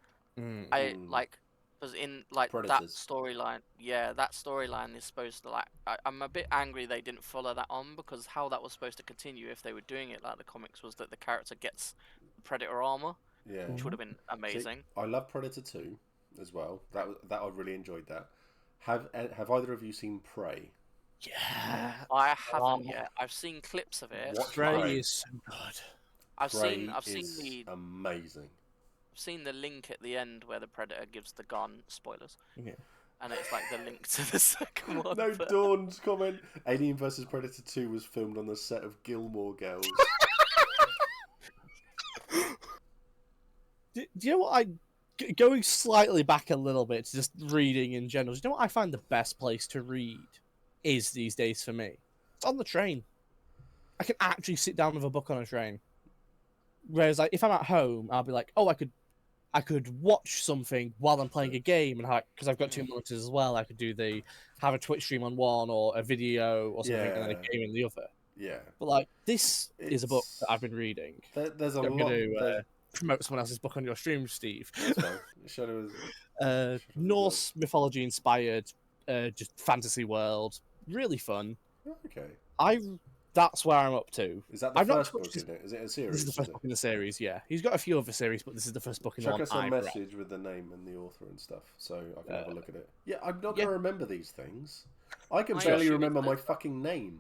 I like because in like that Predators. storyline, yeah, that storyline is supposed to like. I'm a bit angry they didn't follow that on because how that was supposed to continue if they were doing it like the comics was that the character gets Predator armor, Yeah. which would have been amazing. See, I love Predator 2 as well. That I really enjoyed that. Have either of you seen Prey? yeah. I haven't yet. I've seen clips of it. Watch Prey Prey. is so good. I've Prey seen is the amazing. I've seen the link at the end where the Predator gives the gun. Spoilers. Yeah. And it's like the link to the second one. No, but- Dawn's comment. Alien vs Predator 2 was filmed on the set of Gilmore Girls. Do you know what going slightly back a little bit to just reading in general? Do you know what I find the best place to read is these days for me? It's on the train. I can actually sit down with a book on a train. Whereas, like, if I'm at home, I'll be like, oh, I could watch something while I'm playing a game, and because I've got two monitors as well, I could have a Twitch stream on one or a video or something, and then a game in the other. Yeah. But like, this is a book that I've been reading. There's a I'm lot. going to promote someone else's book on your stream, Steve. That's fine. Shadow is... Norse mythology inspired, just fantasy world, really fun. Okay. That's where I'm up to. Is that the I've not first book, touched isn't it? Is it a series? This is the first book in the series, yeah. He's got a few other series, but this is the first book in the Chuck one us a I've read. message with the name and the author and stuff, so I can have a look at it. Yeah, I'm not going to remember these things. I can I barely assume remember it's my the- fucking name.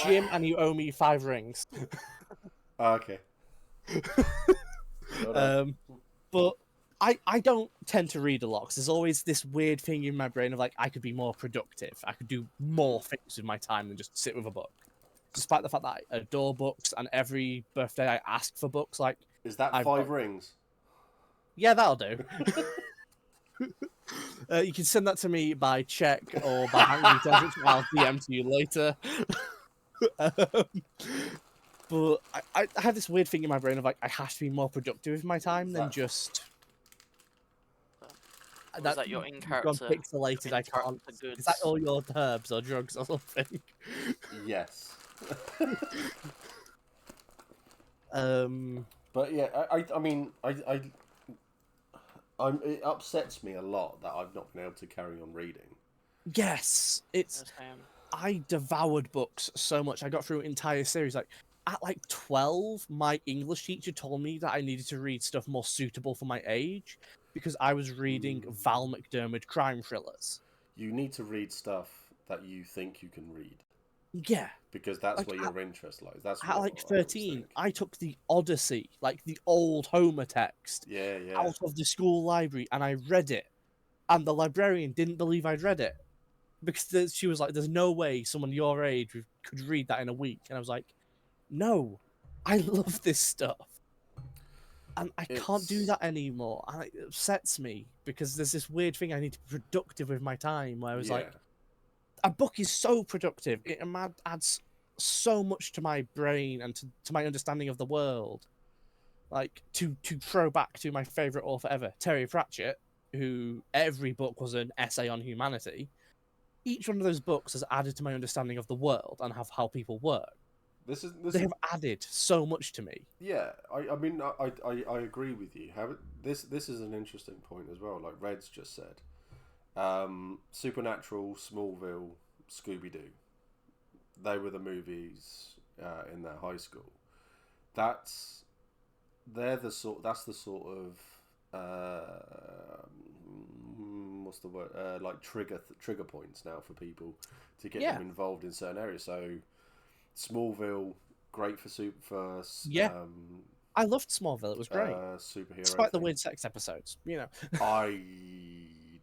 Jim, and you owe me 5 rings. Okay. But I don't tend to read a lot because there's always this weird thing in my brain of like, I could be more productive. I could do more things with my time than just sit with a book. Despite the fact that I adore books and every birthday I ask for books, like... Is that I've 5 got- rings? Yeah, that'll do. You can send that to me by check or by bank details, which I'll DM to you later. But I have this weird thing in my brain of like, I have to be more productive with my time than just... Was that your in-character? Gone pixelated, I can't... goods? Is that all your herbs or drugs or something? Yes. Um... But yeah, I mean, it upsets me a lot that I've not been able to carry on reading. Yes, it's... I devoured books so much. I got through an entire series. Like, at like 12, my English teacher told me that I needed to read stuff more suitable for my age because I was reading Val McDermid crime thrillers. You need to read stuff that you think you can read. Yeah. Because that's Like, where your interest lies. That's At what like I always 13, think. I took the Odyssey, like the old Homer text, Yeah. out of the school library and I read it. And the librarian didn't believe I'd read it. Because she was like, there's no way someone your age could read that in a week. And I was like, no, I love this stuff. And I can't do that anymore. And it upsets me because there's this weird thing I need to be productive with my time where I was like, a book is so productive. It adds so much to my brain and to my understanding of the world. Like, to throw back to my favourite author ever, Terry Pratchett, who every book was an essay on humanity. Each one of those books has added to my understanding of the world and how people work. They have added so much to me. Yeah, I mean, I agree with you. This is an interesting point as well. Like Red's just said, Supernatural, Smallville, Scooby Doo. They were the movies in their high school. That's That's the sort of what's the word? Like trigger points now for people to get them involved in certain areas. So Smallville, great for I loved Smallville. It was great, superhero. despite the weird sex episodes. You know, I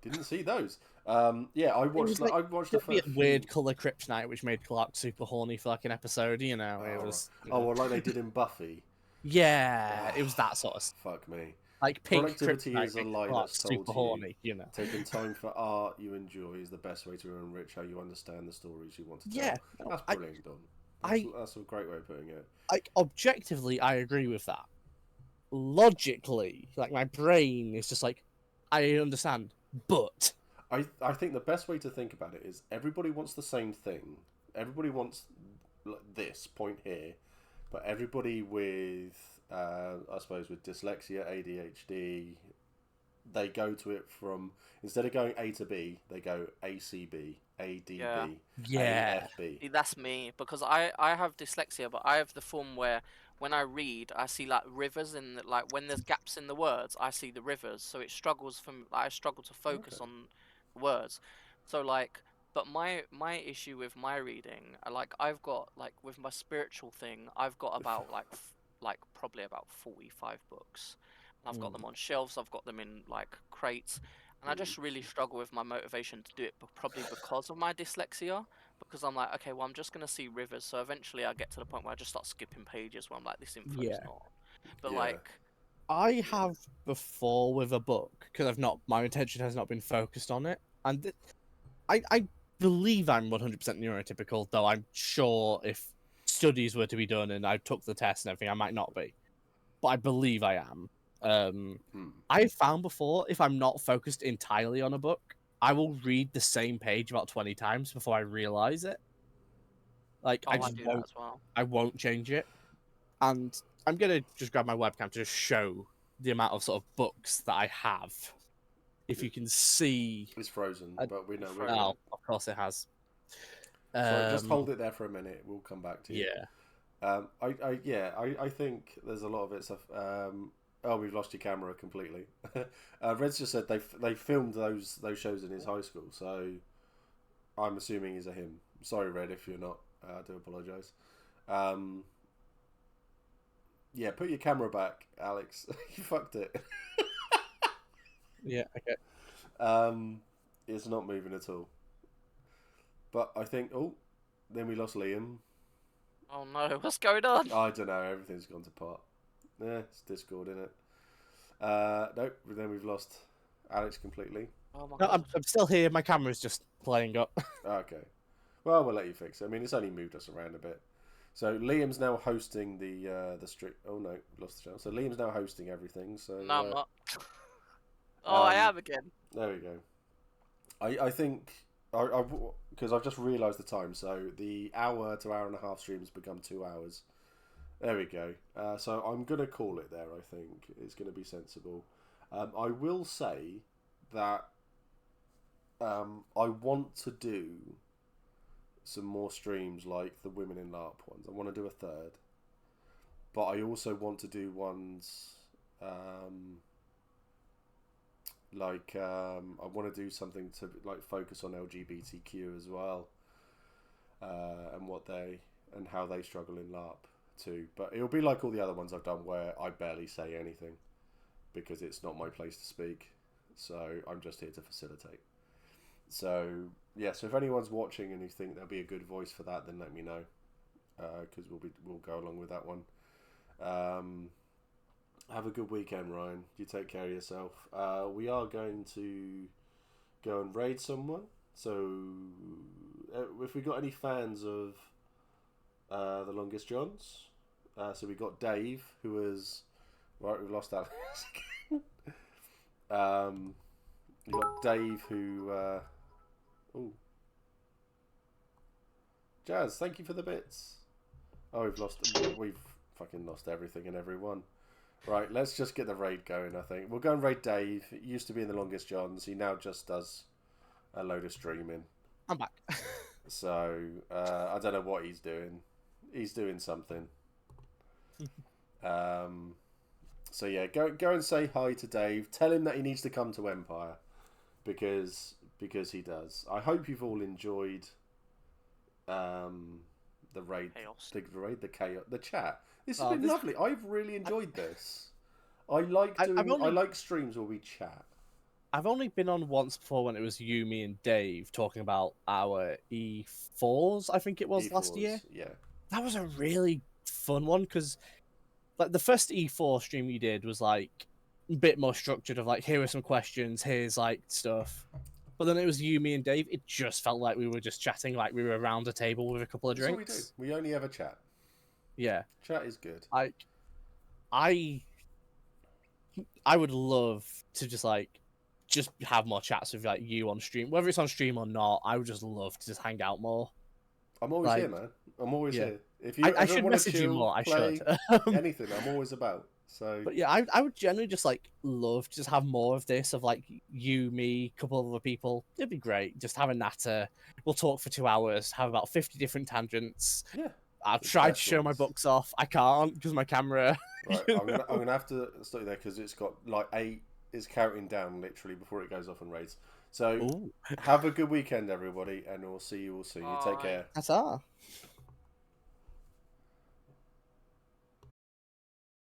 didn't see those. Yeah, I watched. I watched the first weird color kryptonite, which made Clark super horny for like an episode. You know, it was. Oh, well, like they did in Buffy. Yeah, it was that sort of. Fuck me. Like pink Productivity kryptonite is a makes lie Clark that's told super to horny. you. You know, Taking time for art you enjoy is the best way to enrich how you understand the stories you want to tell. Yeah, That's brilliant, Don. That's a great way of putting it. Like objectively, I agree with that. Logically, like my brain is just like, I understand, but I think the best way to think about it is everybody wants the same thing. Everybody wants this point here, but everybody with, I suppose, with dyslexia, ADHD, they go to it from, instead of going A to B, they go ACB, ADB, AFB. See, that's me, because I have dyslexia, but I have the form where when I read, I see like rivers in the, like when there's gaps in the words, I see the rivers. So it struggles from I struggle to focus on words. So like, but my issue with my reading, like I've got like with my spiritual thing, I've got about like probably about 45 books. I've got them on shelves. I've got them in like crates. And I just really struggle with my motivation to do it, but probably because of my dyslexia. Because I'm like, okay, well, I'm just gonna see rivers. So eventually, I get to the point where I just start skipping pages where I'm like, this info's not. But like, I have before with a book because my attention has not been focused on it, and I believe I'm 100% neurotypical. Though I'm sure if studies were to be done and I took the test and everything, I might not be, but I believe I am. I've found before, if I'm not focused entirely on a book, I will read the same page about 20 times before I realize it. Like, I do that as well. I won't change it. And I'm going to just grab my webcam to just show the amount of sort of books that I have. If you can see... It's frozen, but we know. Oh, of course it has. So just hold it there for a minute. We'll come back to you. Yeah. I think there's a lot of it stuff. Oh, we've lost your camera completely. Red's just said they filmed those shows in his high school, so I'm assuming he's a him. Sorry, Red, if you're not. I do apologise. Yeah, put your camera back, Alex. You fucked it. Yeah, okay. It's not moving at all. But I think, then we lost Liam. Oh no, what's going on? I don't know, everything's gone to pot. Yeah, it's Discord, isn't it? Nope, then we've lost Alex completely. Oh my No, God. I'm still here. My camera's just playing up. Okay. Well, we'll let you fix it. I mean, it's only moved us around a bit. So Liam's now hosting the stream. Oh no, lost the channel. So Liam's now hosting everything. So No, I'm not. Oh, I am again. There we go. I think because I've just realised the time. So the hour to hour and a half stream has become 2 hours. There we go. So I'm gonna call it there. I think it's gonna be sensible. I will say that I want to do some more streams like the Women in LARP ones. I want to do a third, but I also want to do ones I want to do something to like focus on LGBTQ as well, and how they struggle in LARP too. But it'll be like all the other ones I've done where I barely say anything because it's not my place to speak. So I'm just here to facilitate. So yeah, so if anyone's watching and you think there'll be a good voice for that, then let me know, because we'll go along with that one. Have a good weekend, Ryan. You take care of yourself. We are going to go and raid someone. So if we got any fans of The Longest Johns, so we got Dave, who is right. We've lost Alex again. You got Dave, who. Jazz, thank you for the bits. Oh, we've fucking lost everything and everyone. Right, let's just get the raid going, I think. We'll go and raid Dave. He used to be in the Longest Johns. He now just does a load of streaming. I'm back. So, I don't know what he's doing. He's doing something. So yeah, go and say hi to Dave. Tell him that he needs to come to Empire. Because he does. I hope you've all enjoyed the raid, the chaos, the chat. This has been lovely. I've really enjoyed this. I like streams where we chat. I've only been on once before when it was you, me, and Dave talking about our E4s. I think it was E4s, last year. Yeah, that was a really fun one because, like, the first E4 stream we did was like a bit more structured. Of like, here are some questions, here's like stuff. But then it was you, me, and Dave. It just felt like we were just chatting, like we were around a table with a couple of drinks. That's all we do. We only ever chat. Yeah, chat is good. I would love to just have more chats with like you on stream, whether it's on stream or not. I would just love to just hang out more. I'm always here, man. I'm always here. If you I should message you more. I should. Anything. I'm always about. So. But yeah, I would generally just like love to just have more of this of like you, me, a couple of other people. It'd be great. Just have a natter. We'll talk for 2 hours. Have about 50 different tangents. Yeah. I'll try to show my books off. I can't because my camera. Right, I'm gonna have to stop you there because it's got like 8. It's counting down literally before it goes off and raids. So have a good weekend, everybody, and we'll see you all soon. You take care. Ta-ta.